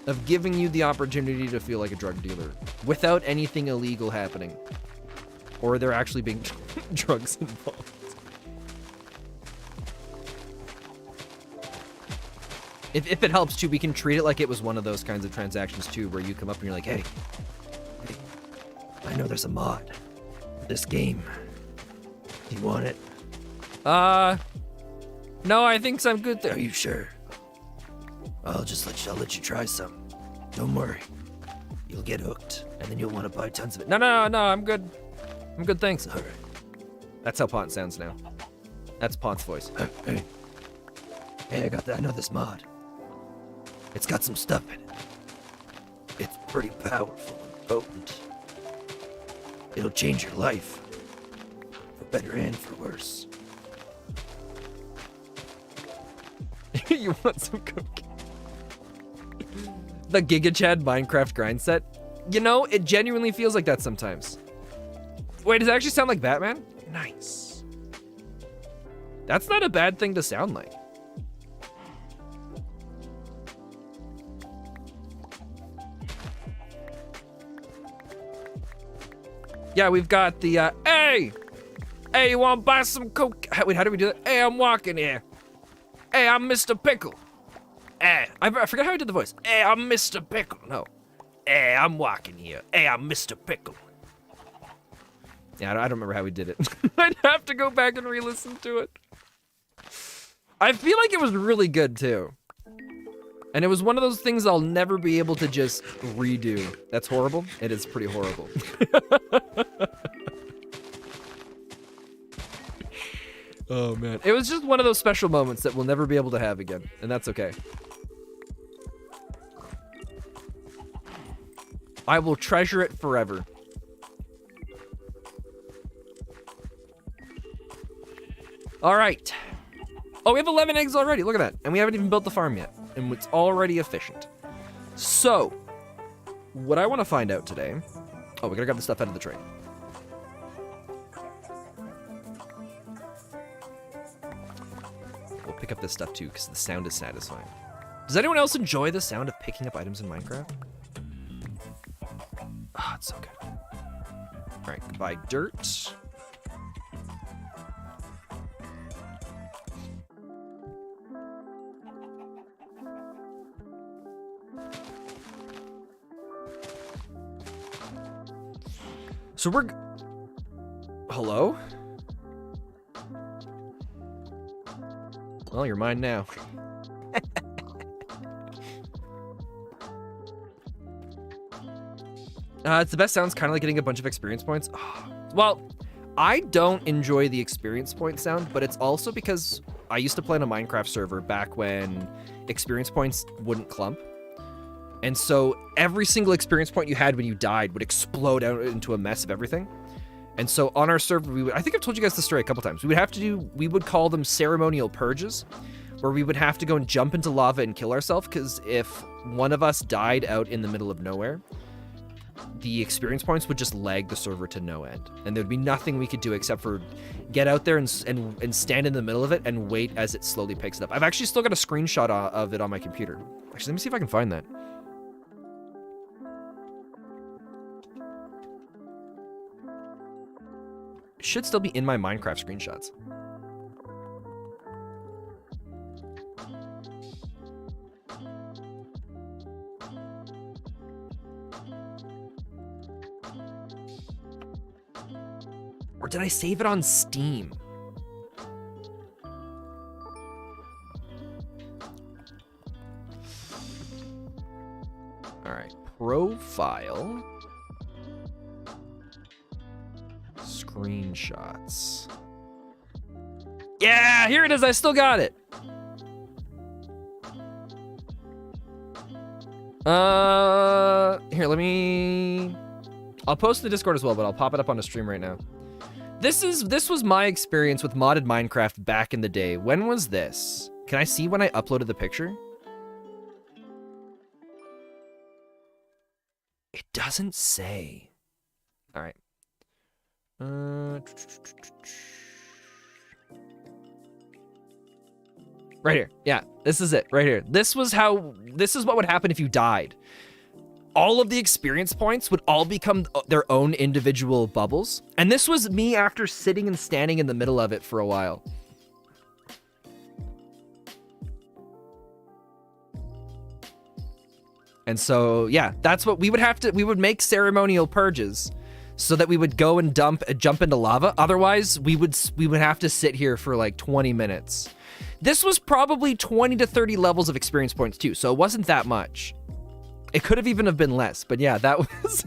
Speaker 1: of giving you the opportunity to feel like a drug dealer without anything illegal happening. Or there actually being drugs involved. If it helps too, we can treat it like it was one of those kinds of transactions too, where you come up and you're like, hey, I know there's a mod for this game. Do you want it? No, I think I'm good there. Are you sure? I'll let you try some. Don't worry. You'll get hooked, and then you'll want to buy tons of it. No, I'm good. I'm good, thanks. All right. That's how Pont sounds now. That's Pont's voice. Hey, I know this mod. It's got some stuff in it. It's pretty powerful and potent. It'll change your life. For better and for worse. You want some coke? The Giga Chad Minecraft grind set? You know, it genuinely feels like that sometimes. Wait, does it actually sound like Batman? Nice. That's not a bad thing to sound like. Yeah, we've got the, hey, you wanna buy some coke? Wait, how do we do that? Hey, I'm walking here. Hey, I'm Mr. Pickle. Hey, I forgot how I did the voice. Hey, I'm Mr. Pickle. No. Hey, I'm walking here. Hey, I'm Mr. Pickle. Yeah, I don't remember how we did it. I'd have to go back and re-listen to it. I feel like it was really good, too. And it was one of those things I'll never be able to just redo. That's horrible. It is pretty horrible. Oh, man. It was just one of those special moments that we'll never be able to have again. And that's okay. I will treasure it forever. All right. Oh, we have 11 eggs already. Look at that. And we haven't even built the farm yet. And it's already efficient. So, what I want to find out today... Oh, we gotta grab the stuff out of the train. We'll pick up this stuff too, because the sound is satisfying. Does anyone else enjoy the sound of picking up items in Minecraft? Ah, it's so good. All right, goodbye, dirt. So we're... Hello? Well, you're mine now. It's the best sounds, kind of like getting a bunch of experience points. Oh, well, I don't enjoy the experience point sound, but it's also because I used to play on a Minecraft server back when experience points wouldn't clump. And so every single experience point you had when you died would explode out into a mess of everything. And so on our server, I think I've told you guys the story a couple times. We would call them ceremonial purges, where we would have to go and jump into lava and kill ourselves, because if one of us died out in the middle of nowhere, the experience points would just lag the server to no end. And there'd be nothing we could do except for get out there and stand in the middle of it and wait as it slowly picks it up. I've actually still got a screenshot of it on my computer. Actually, let me see if I can find that. It should still be in my Minecraft screenshots. Or did I save it on Steam? All right, profile. Screenshots. Yeah, here it is. I still got it. Here, let me... I'll post in the Discord as well, but I'll pop it up on the stream right now. This was my experience with modded Minecraft back in the day. When was this? Can I see when I uploaded the picture? It doesn't say. All right. Right here. Yeah, this is it right here. This is what would happen if you died. All of the experience points would all become their own individual bubbles. And this was me after sitting and standing in the middle of it for a while. And so, yeah, that's what we would make ceremonial purges so that we would go and jump into lava. Otherwise, we would have to sit here for like 20 minutes. This was probably 20 to 30 levels of experience points too, so it wasn't that much. It could have even have been less, but yeah, that was...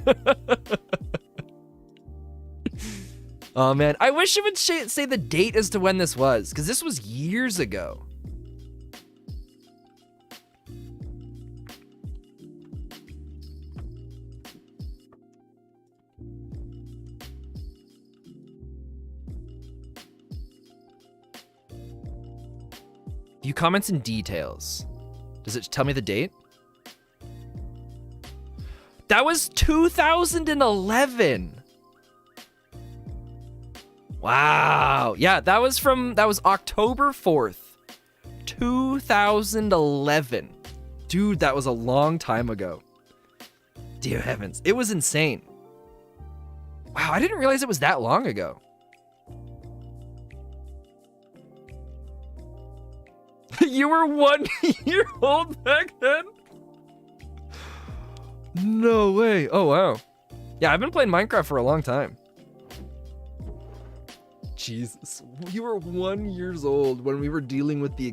Speaker 1: Oh man, I wish it would say the date as to when this was, because this was years ago. View comments and details. Does it tell me the date? That was 2011. Wow. Yeah, that was October 4th, 2011. Dude, that was a long time ago. Dear heavens, it was insane. Wow, I didn't realize it was that long ago. You were 1 year old back then? No way. Oh, wow. Yeah, I've been playing Minecraft for a long time. Jesus. You were 1 year old when we were dealing with the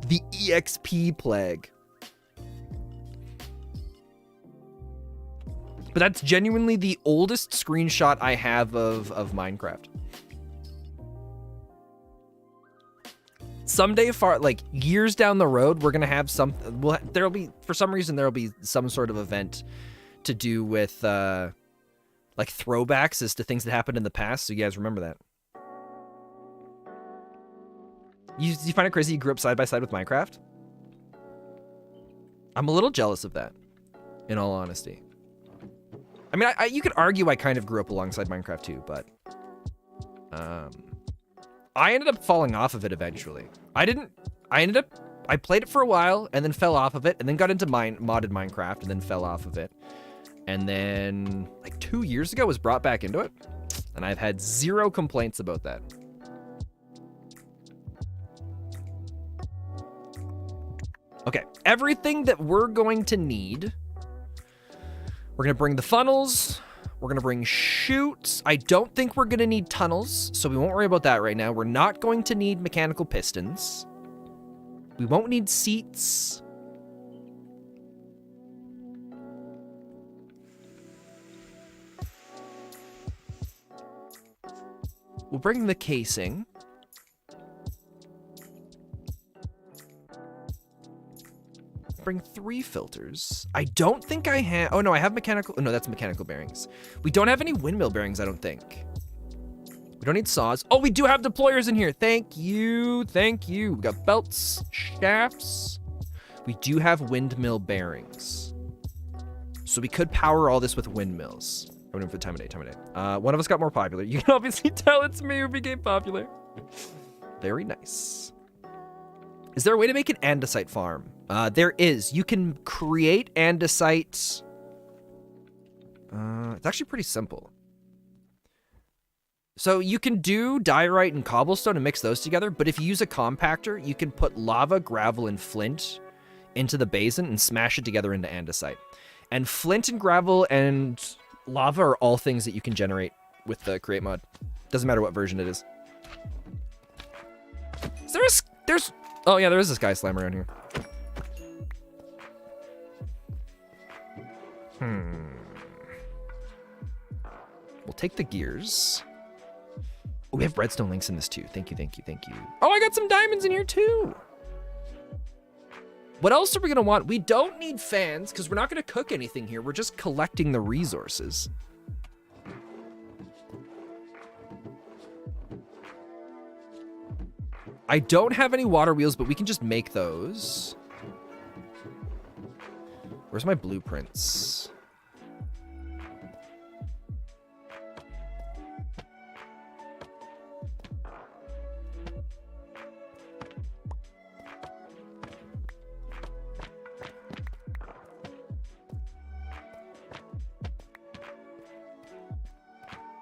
Speaker 1: EXP plague. But that's genuinely the oldest screenshot I have of Minecraft. Someday, like years down the road, we're gonna have some. There'll be, for some reason, there'll be some sort of event to do with like throwbacks as to things that happened in the past. So you guys remember that. You find it crazy you grew up side by side with Minecraft? I'm a little jealous of that, in all honesty. I mean, you could argue I kind of grew up alongside Minecraft too, but I ended up falling off of it eventually. I played it for a while and then fell off of it and then got into modded Minecraft and then fell off of it. And then like 2 years ago was brought back into it. And I've had zero complaints about that. Okay, everything that we're going to need. We're gonna bring the funnels. We're gonna bring chutes. I don't think we're gonna need tunnels, so we won't worry about that right now. We're not going to need mechanical pistons. We won't need seats. We'll bring the casing. Bring 3 filters. I don't think I have... Oh, no, I have mechanical... Oh, no, that's mechanical bearings. We don't have any windmill bearings, I don't think. We don't need saws. Oh, we do have deployers in here. Thank you. Thank you. We got belts, shafts. We do have windmill bearings. So we could power all this with windmills. I'm waiting for the time of day, one of us got more popular. You can obviously tell it's me who became popular. Very nice. Is there a way to make an andesite farm? There is. You can create andesite. It's actually pretty simple. So you can do diorite and cobblestone and mix those together, but if you use a compactor, you can put lava, gravel, and flint into the basin and smash it together into andesite. And flint and gravel and lava are all things that you can generate with the CreateMod. Doesn't matter what version it is. There's oh yeah, there is this guy slime around here. We'll take the gears. Oh, we have redstone links in this too. Thank you, thank you, thank you. Oh, I got some diamonds in here too. What else are we gonna want? We don't need fans because we're not gonna cook anything here. We're just collecting the resources. I don't have any water wheels, but we can just make those. Where's my blueprints?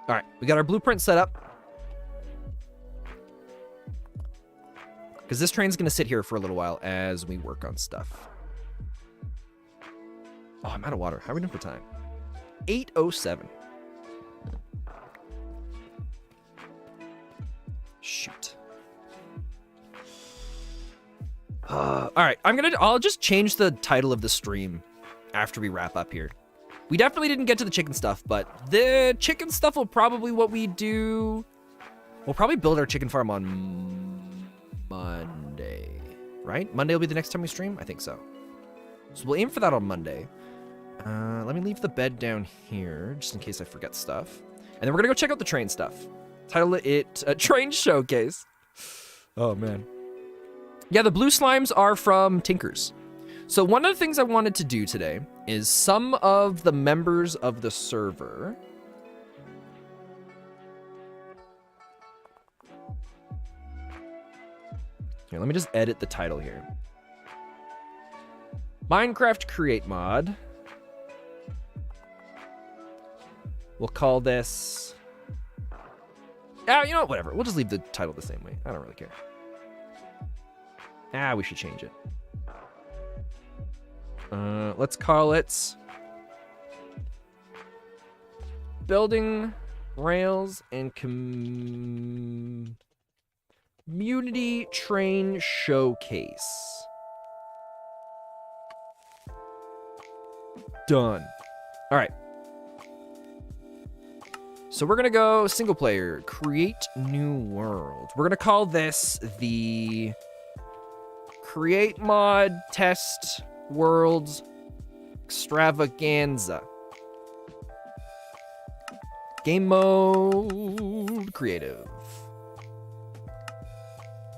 Speaker 1: All right, we got our blueprint set up. Because this train's gonna sit here for a little while as we work on stuff. Oh, I'm out of water. How are we doing for time? 8:07. Shoot. All right, I'll just change the title of the stream after we wrap up here. We definitely didn't get to the chicken stuff, but the chicken stuff will probably what we do. We'll probably build our chicken farm on Monday, right? Monday will be the next time we stream? I think so. So we'll aim for that on Monday. Let me leave the bed down here, just in case I forget stuff. And then we're gonna go check out the train stuff. Title it Train Showcase. Oh, man. Yeah, the blue slimes are from Tinkers. So one of the things I wanted to do today is some of the members of the server. Here, let me just edit the title here. Minecraft CreateMod. We'll call this... you know what? Whatever. We'll just leave the title the same way. I don't really care. We should change it. Let's call it Building Rails and Community Train Showcase. Done. All right. So we're going to go single player, create new world. We're going to call this the CreateMod Test World Extravaganza. Game mode, creative.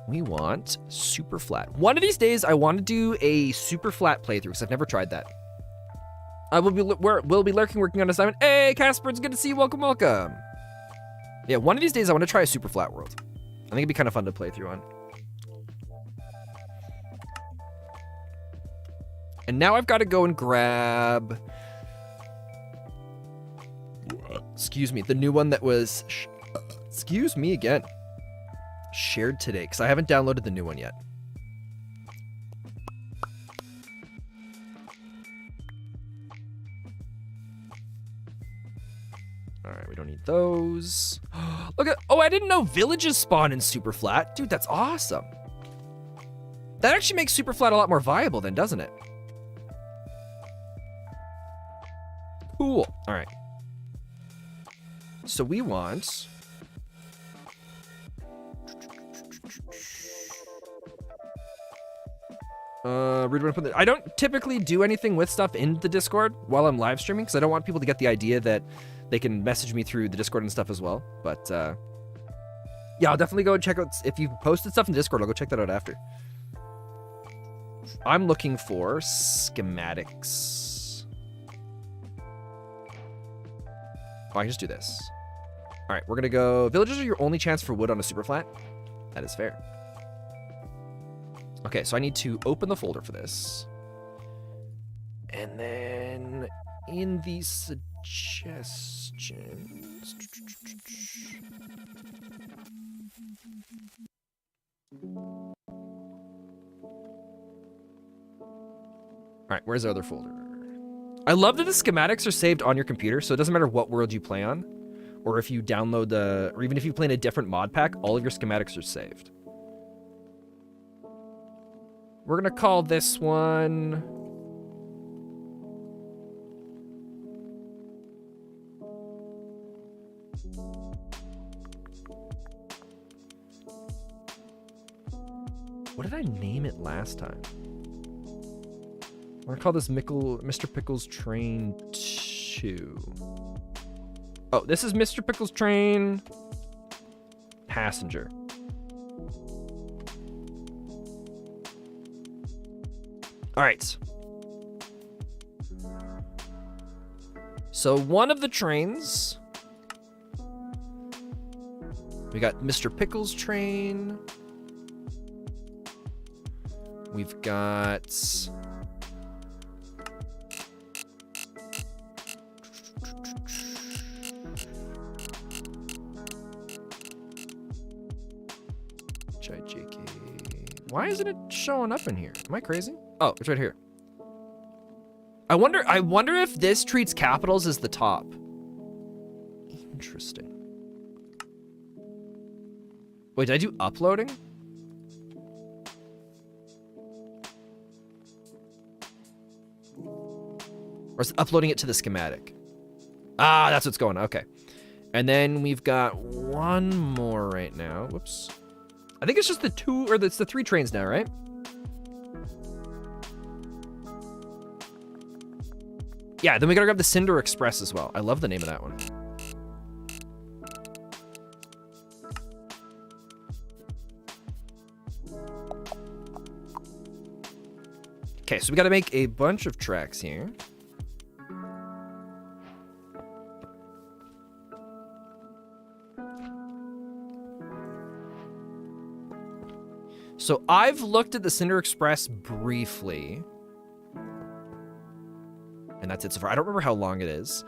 Speaker 1: We want super flat. One of these days, I want to do a super flat playthrough because I've never tried that. We'll be lurking, working on assignment. Hey, Casper, it's good to see you. Welcome, welcome. Yeah, one of these days, I want to try a super flat world. I think it'd be kind of fun to play through on. And now I've got to go and grab... Excuse me, the new one that was... Excuse me again. Shared today, because I haven't downloaded the new one yet. Alright, we don't need those. Look at... Oh, I didn't know villages spawn in super flat. Dude, that's awesome. That actually makes super flat a lot more viable then, doesn't it? Cool. All right. So we want... I don't typically do anything with stuff in the Discord while I'm live streaming because I don't want people to get the idea that they can message me through the Discord and stuff as well. But yeah, I'll definitely go and check out... If you've posted stuff in Discord, I'll go check that out after. I'm looking for schematics. Oh, I can just do this. All right, we're gonna go. Villages are your only chance for wood on a super flat. That is fair. Okay, so I need to open the folder for this. And then in the suggestions. All right, where's the other folder? I love that the schematics are saved on your computer, so it doesn't matter what world you play on, or if you download the, or even if you play in a different mod pack, all of your schematics are saved. We're gonna call this one... What did I name it last time? We're gonna call this Mr. Pickles Train 2. Oh, this is Mr. Pickles Train Passenger. All right. So one of the trains, we got Mr. Pickles Train. We've got JK. Why isn't it showing up in here? Am I crazy? Oh, it's right here. I wonder if this treats capitals as the top. Interesting. Wait, did I do uploading? Or is it uploading it to the schematic? Ah, that's what's going on. Okay. And then we've got one more right now. Whoops. I think it's just the two, or it's the 3 trains now, right? Yeah, then we gotta grab the Cinder Express as well. I love the name of that one. Okay, so we gotta make a bunch of tracks here. So I've looked at the Cinder Express briefly. And that's it so far. I don't remember how long it is.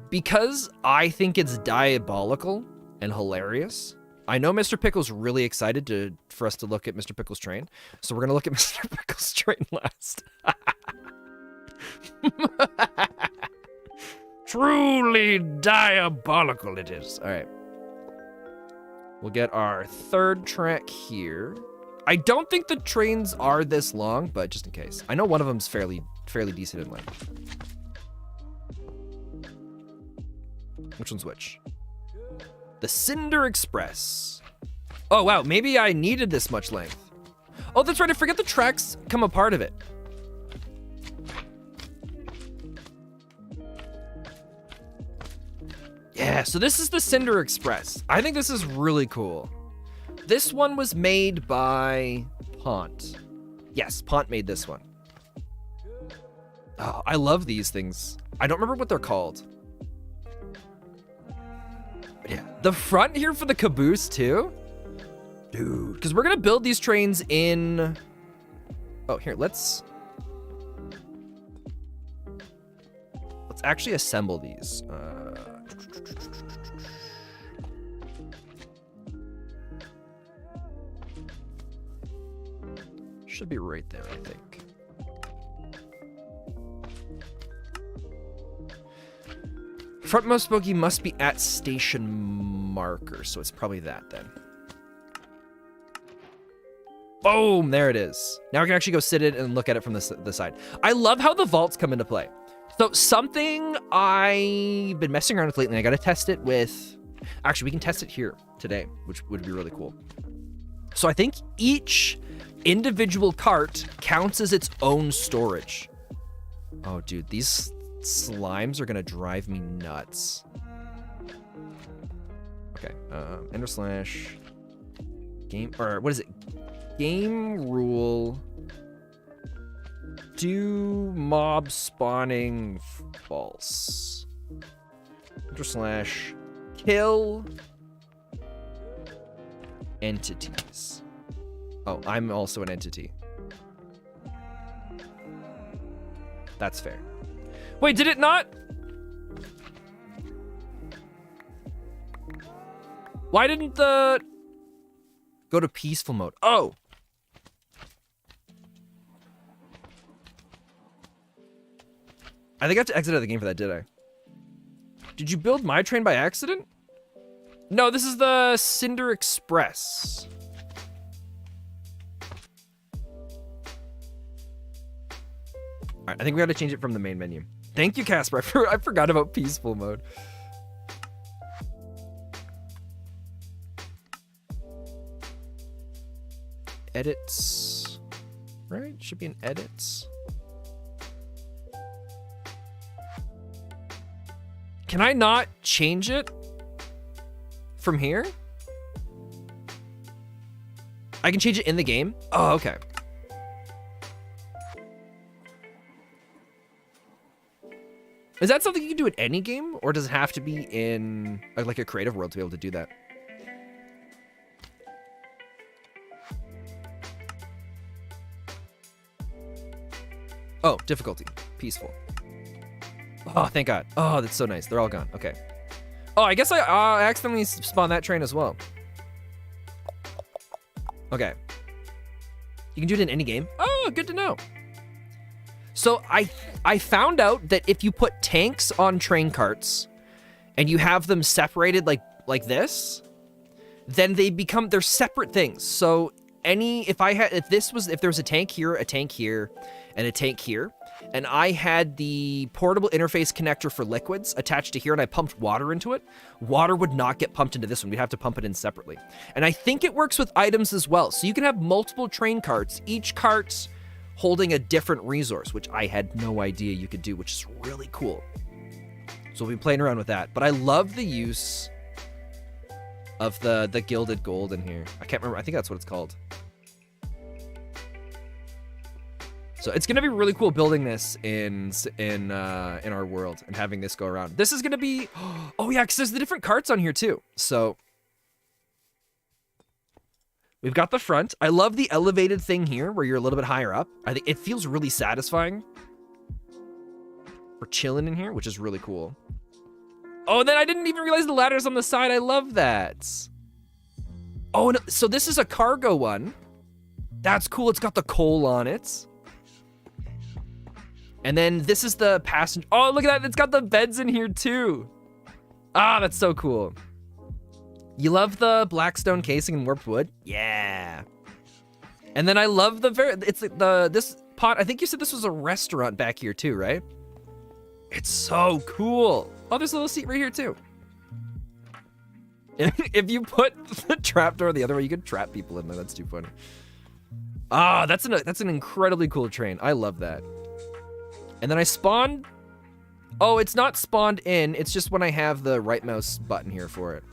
Speaker 1: Because I think it's diabolical and hilarious. I know Mr. Pickle's really excited for us to look at Mr. Pickle's train. So we're going to look at Mr. Pickle's train last. Truly diabolical it is. All right. We'll get our 3rd track here. I don't think the trains are this long, but just in case. I know one of them's fairly decent in length. Which one's which? The Cinder Express. Oh, wow. Maybe I needed this much length. Oh, that's right. I forget the tracks come a part of it. Yeah, so this is the Cinder Express. I think this is really cool. This one was made by Pont. Yes, Pont made this one. Oh, I love these things. I don't remember what they're called. But yeah, the front here for the caboose too? Dude, because we're gonna build these trains in... Oh, here, let's actually assemble these. Should be right there, I think. Frontmost bogey must be at station marker, so it's probably that then. Boom, there it is. Now we can actually go sit in and look at it from the side. I love how the vaults come into play. So something I've been messing around with lately, I gotta test it with... Actually, we can test it here today, which would be really cool. So I think each individual cart counts as its own storage. Oh, dude, these slimes are gonna drive me nuts. Okay, enter slash game, or what is it? Game rule. Do mob spawning false. Enter slash kill entities. Oh, I'm also an entity. That's fair. Wait, did it not? Why didn't the... Go to peaceful mode. Oh! I think I have to exit out of the game for that, did I? Did you build my train by accident? No, this is the Cinder Express. All right, I think we got to change it from the main menu. Thank you, Casper. I forgot about peaceful mode. Edits, right? Should be in edits. Can I not change it from here? I can change it in the game? Oh, okay. Is that something you can do in any game, or does it have to be in like a creative world to be able to do that? Oh, difficulty. Peaceful. Oh, thank God. Oh, that's so nice. They're all gone. Okay. Oh, I guess I accidentally spawned that train as well. Okay. You can do it in any game? Oh, good to know. So I found out that if you put tanks on train carts and you have them separated like this, then they're separate things. So if there was a tank here, and a tank here, and I had the portable interface connector for liquids attached to here, and I pumped water into it, water would not get pumped into this one. We'd have to pump it in separately. And I think it works with items as well. So you can have multiple train carts, each cart holding a different resource, which I had no idea you could do, which is really cool. So we'll be playing around with that. But I love the use of the gilded gold in here. I can't remember. I think that's what it's called. So it's gonna be really cool building this in our world and having this go around. This is gonna be, oh yeah, because there's the different carts on here too. So we've got the front. I love the elevated thing here where you're a little bit higher up. I think it feels really satisfying for chilling in here, which is really cool. Oh, and then I didn't even realize the ladder's on the side. I love that. Oh, no, so this is a cargo one. That's cool. It's got the coal on it. And then this is the passenger. Oh, look at that. It's got the beds in here too. Ah, that's so cool. You love the blackstone casing and warped wood? Yeah. And then I love this pot. I think you said this was a restaurant back here too, right? It's so cool. Oh, there's a little seat right here too. If you put the trapdoor the other way, you could trap people in there. That's too funny. Ah, that's an incredibly cool train. I love that. And then I spawned. Oh, it's not spawned in. It's just when I have the right mouse button here for it.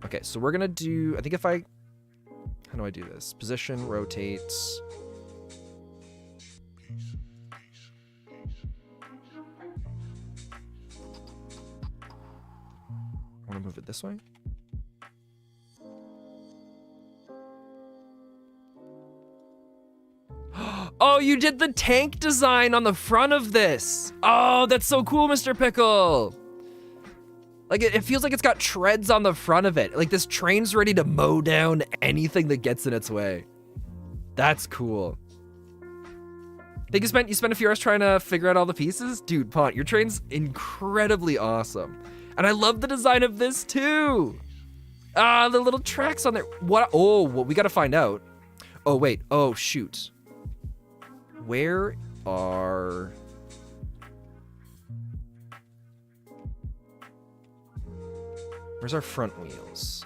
Speaker 1: Okay, so we're gonna do. I think how do I do this? Position, rotate. I want to move it this way. Oh, you did the tank design on the front of this. Oh, that's so cool, Mr. Pickle. Like, it feels like it's got treads on the front of it. Like, this train's ready to mow down anything that gets in its way. That's cool. Think you spent a few hours trying to figure out all the pieces? Dude, Pont, your train's incredibly awesome. And I love the design of this, too. Ah, the little tracks on there. What? Oh, well, we got to find out. Oh, wait. Oh, shoot. Where's our front wheels?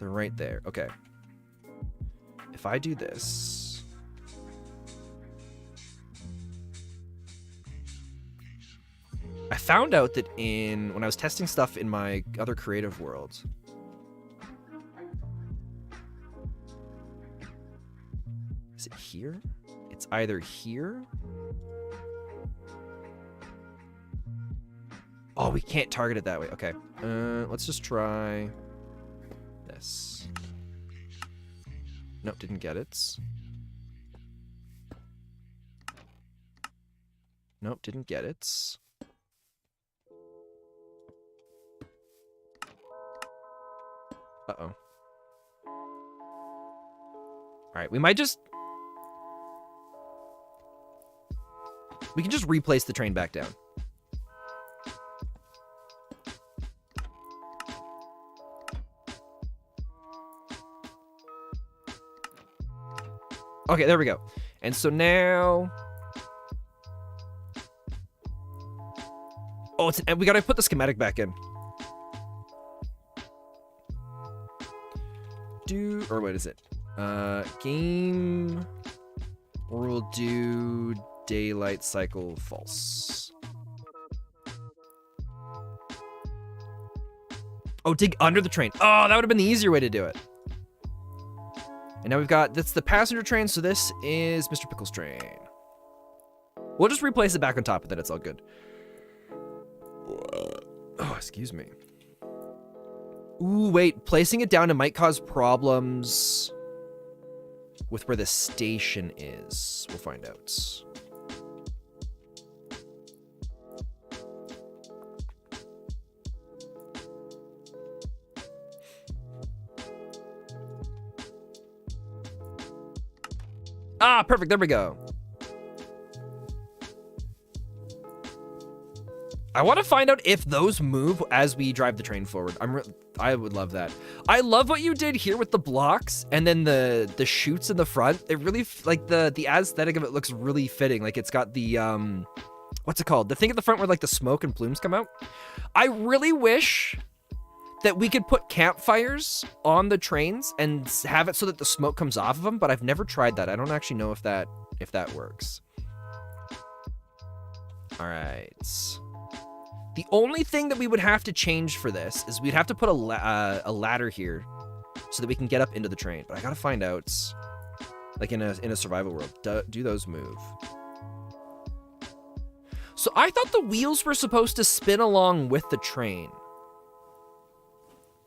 Speaker 1: They're right there. Okay. If I do this. I found out that when I was testing stuff in my other creative world. Is it here? It's either here. Oh, we can't target it that way. Okay. Let's just try this. Nope, didn't get it. Nope, didn't get it. Uh-oh. All right, we can just replace the train back down. Okay, there we go. And so now... Oh, we gotta put the schematic back in. Or what is it? Game... We'll do... Daylight cycle false. Oh, dig under the train. Oh, that would have been the easier way to do it. And now that's the passenger train, so this is Mr. Pickle's train. We'll just replace it back on top of that, it's all good. Oh, excuse me. Ooh, wait, placing it down, it might cause problems with where the station is. We'll find out. Ah, perfect. There we go. I want to find out if those move as we drive the train forward. I would love that. I love what you did here with the blocks and then the chutes in the front. It really, like the aesthetic of it looks really fitting. Like it's got the, what's it called? The thing at the front where like the smoke and plumes come out. I really wish that we could put campfires on the trains and have it so that the smoke comes off of them, but I've never tried that. I don't actually know if that works. All right. The only thing that we would have to change for this is we'd have to put a ladder here so that we can get up into the train. But I gotta find out, like in a survival world, do those move? So I thought the wheels were supposed to spin along with the train.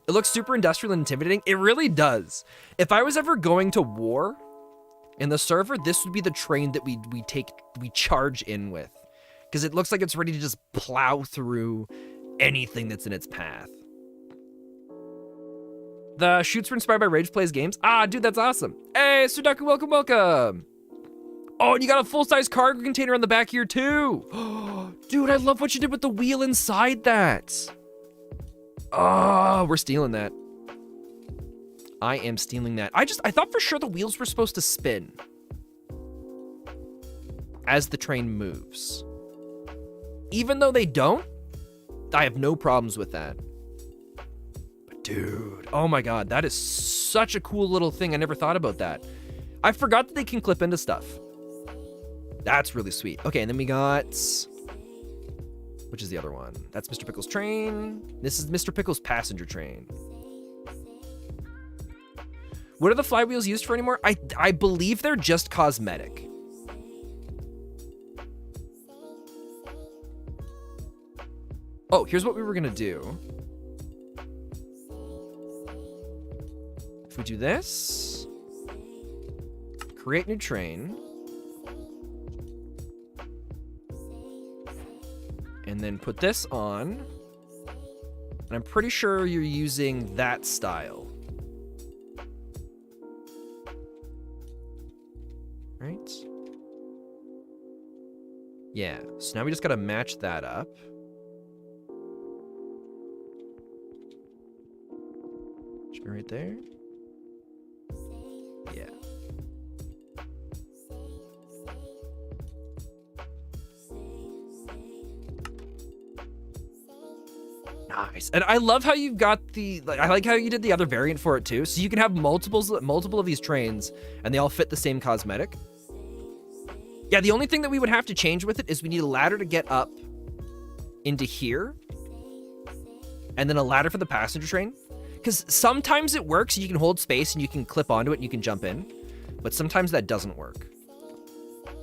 Speaker 1: It looks super industrial and intimidating. It really does. If I was ever going to war in the server, this would be the train that we charge in with. Because it looks like it's ready to just plow through anything that's in its path. The shoots were inspired by Rage Plays games. Ah, dude, that's awesome. Hey, Sudaku, welcome, welcome. Oh, and you got a full-size cargo container on the back here, too. Dude, I love what you did with the wheel inside that. Oh, we're stealing that. I am stealing that. I thought for sure the wheels were supposed to spin as the train moves. Even though they don't, I have no problems with that. But dude, oh my God, that is such a cool little thing. I never thought about that. I forgot that they can clip into stuff. That's really sweet. Okay, and then we got, which is the other one? That's Mr. Pickle's train. This is Mr. Pickle's passenger train. What are the flywheels used for anymore? I believe they're just cosmetic. Oh, here's what we were gonna do. If we do this, create new train, and then put this on, and I'm pretty sure you're using that style. Right? Yeah, so now we just gotta match that up. Should be right there. Yeah. Nice. And I love how you've got the, like, I like how you did the other variant for it too. So you can have multiple of these trains and they all fit the same cosmetic. Yeah, the only thing that we would have to change with it is we need a ladder to get up into here. And then a ladder for the passenger train. Because sometimes it works, you can hold space and you can clip onto it and you can jump in. But sometimes that doesn't work.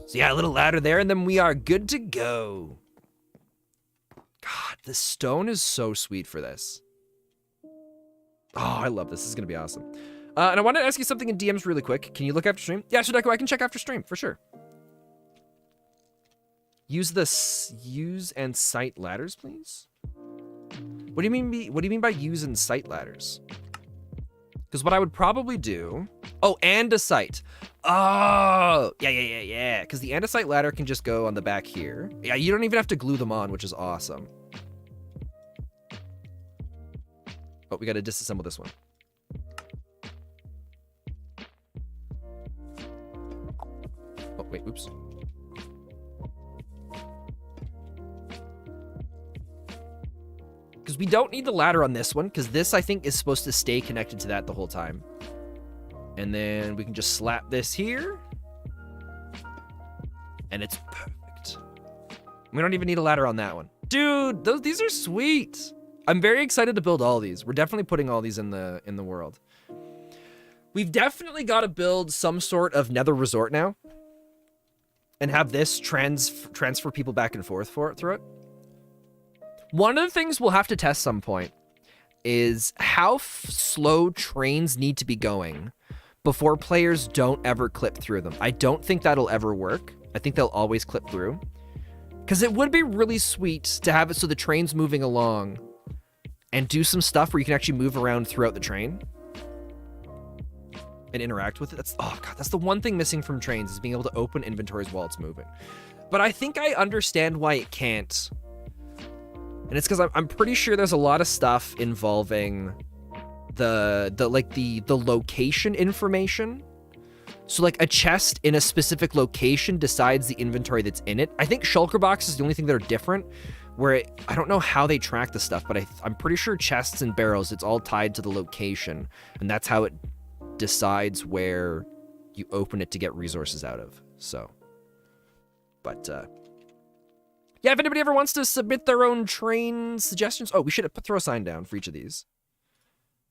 Speaker 1: So yeah, a little ladder there and then we are good to go. God, the stone is so sweet for this. Oh, I love this. This is going to be awesome. And I wanted to ask you something in DMs really quick. Can you look after stream? Yeah, Sudaku, I can check after stream, for sure. Use and cite ladders, please? What do you mean by use and cite ladders? Because what I would probably do... Oh, andesite. Oh, yeah. Because the andesite ladder can just go on the back here. Yeah, you don't even have to glue them on, which is awesome. Oh, we got to disassemble this one. Oh, wait, oops. Because we don't need the ladder on this one, because this, I think, is supposed to stay connected to that the whole time. And then we can just slap this here. And it's perfect. We don't even need a ladder on that one. Dude, these are sweet. I'm very excited to build all these. We're definitely putting all these in the world. We've definitely got to build some sort of nether resort now. And have this transfer people back and forth through it. One of the things we'll have to test some point is how slow trains need to be going before players don't ever clip through them. I don't think that'll ever work. I think they'll always clip through. Because it would be really sweet to have it so the train's moving along and do some stuff where you can actually move around throughout the train and interact with it. Oh God, that's the one thing missing from trains is being able to open inventories while it's moving. But I think I understand why it can't. And it's because I'm pretty sure there's a lot of stuff involving the location information. So like a chest in a specific location decides the inventory that's in it. I think shulker box is the only thing that are different, where I don't know how they track the stuff, but I'm pretty sure chests and barrels, it's all tied to the location, and that's how it decides where you open it to get resources out of. So, but yeah, if anybody ever wants to submit their own train suggestions, oh, we should throw a sign down for each of these.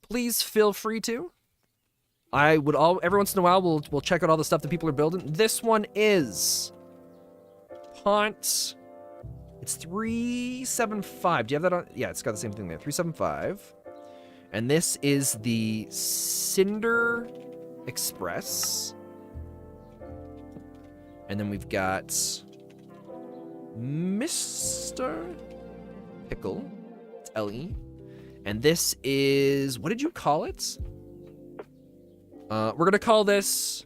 Speaker 1: Please feel free to. I would every once in a while we'll check out all the stuff that people are building. This one is Pont. It's 375. Do you have that on? Yeah, it's got the same thing there. 375. And this is the Cinder Express. And then we've got Mr. Pickle. It's LE. And this is, what did you call it? We're going to call this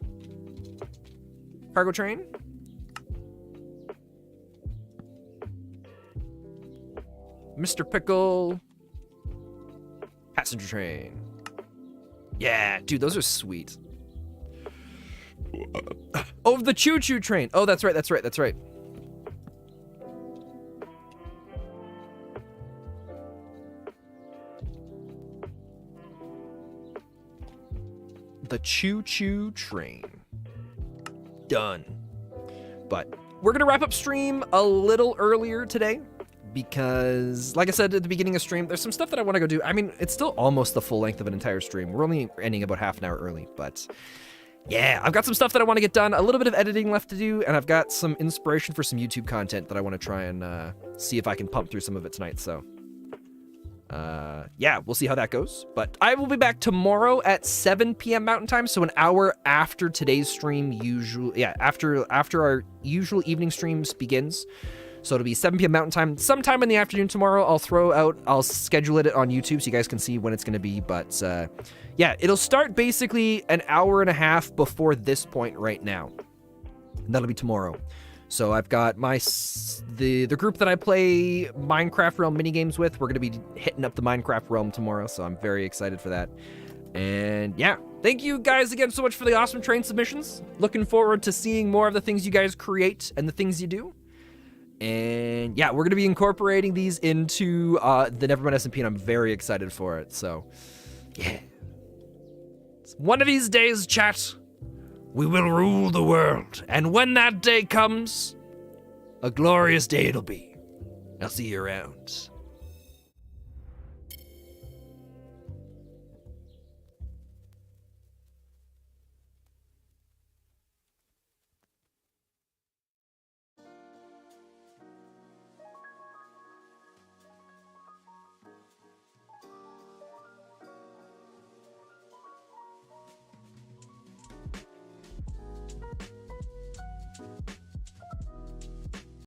Speaker 1: Cargo Train. Mr. Pickle. Passenger Train. Yeah, dude, those are sweet. Oh, the Choo Choo Train. Oh, that's right. The Choo Choo Train. Done. But we're going to wrap up stream a little earlier today because, like I said at the beginning of stream, there's some stuff that I want to go do. I mean, it's still almost the full length of an entire stream. We're only ending about half an hour early, but yeah, I've got some stuff that I want to get done, a little bit of editing left to do, and I've got some inspiration for some YouTube content that I want to try and see if I can pump through some of it tonight, so yeah, we'll see how that goes. But I will be back tomorrow at 7 p.m. Mountain Time, so an hour after today's stream, after our usual evening streams begins. So it'll be 7 p.m. Mountain Time. Sometime in the afternoon tomorrow, I'll schedule it on YouTube so you guys can see when it's going to be. But yeah, it'll start basically an hour and a half before this point right now. And that'll be tomorrow. So I've got the group that I play Minecraft Realm minigames with. We're going to be hitting up the Minecraft Realm tomorrow, so I'm very excited for that. And yeah, thank you guys again so much for the awesome train submissions. Looking forward to seeing more of the things you guys create and the things you do. And yeah, we're going to be incorporating these into the Nevermind SMP, and I'm very excited for it. So yeah. One of these days, chat, we will rule the world. And when that day comes, a glorious day it'll be. I'll see you around.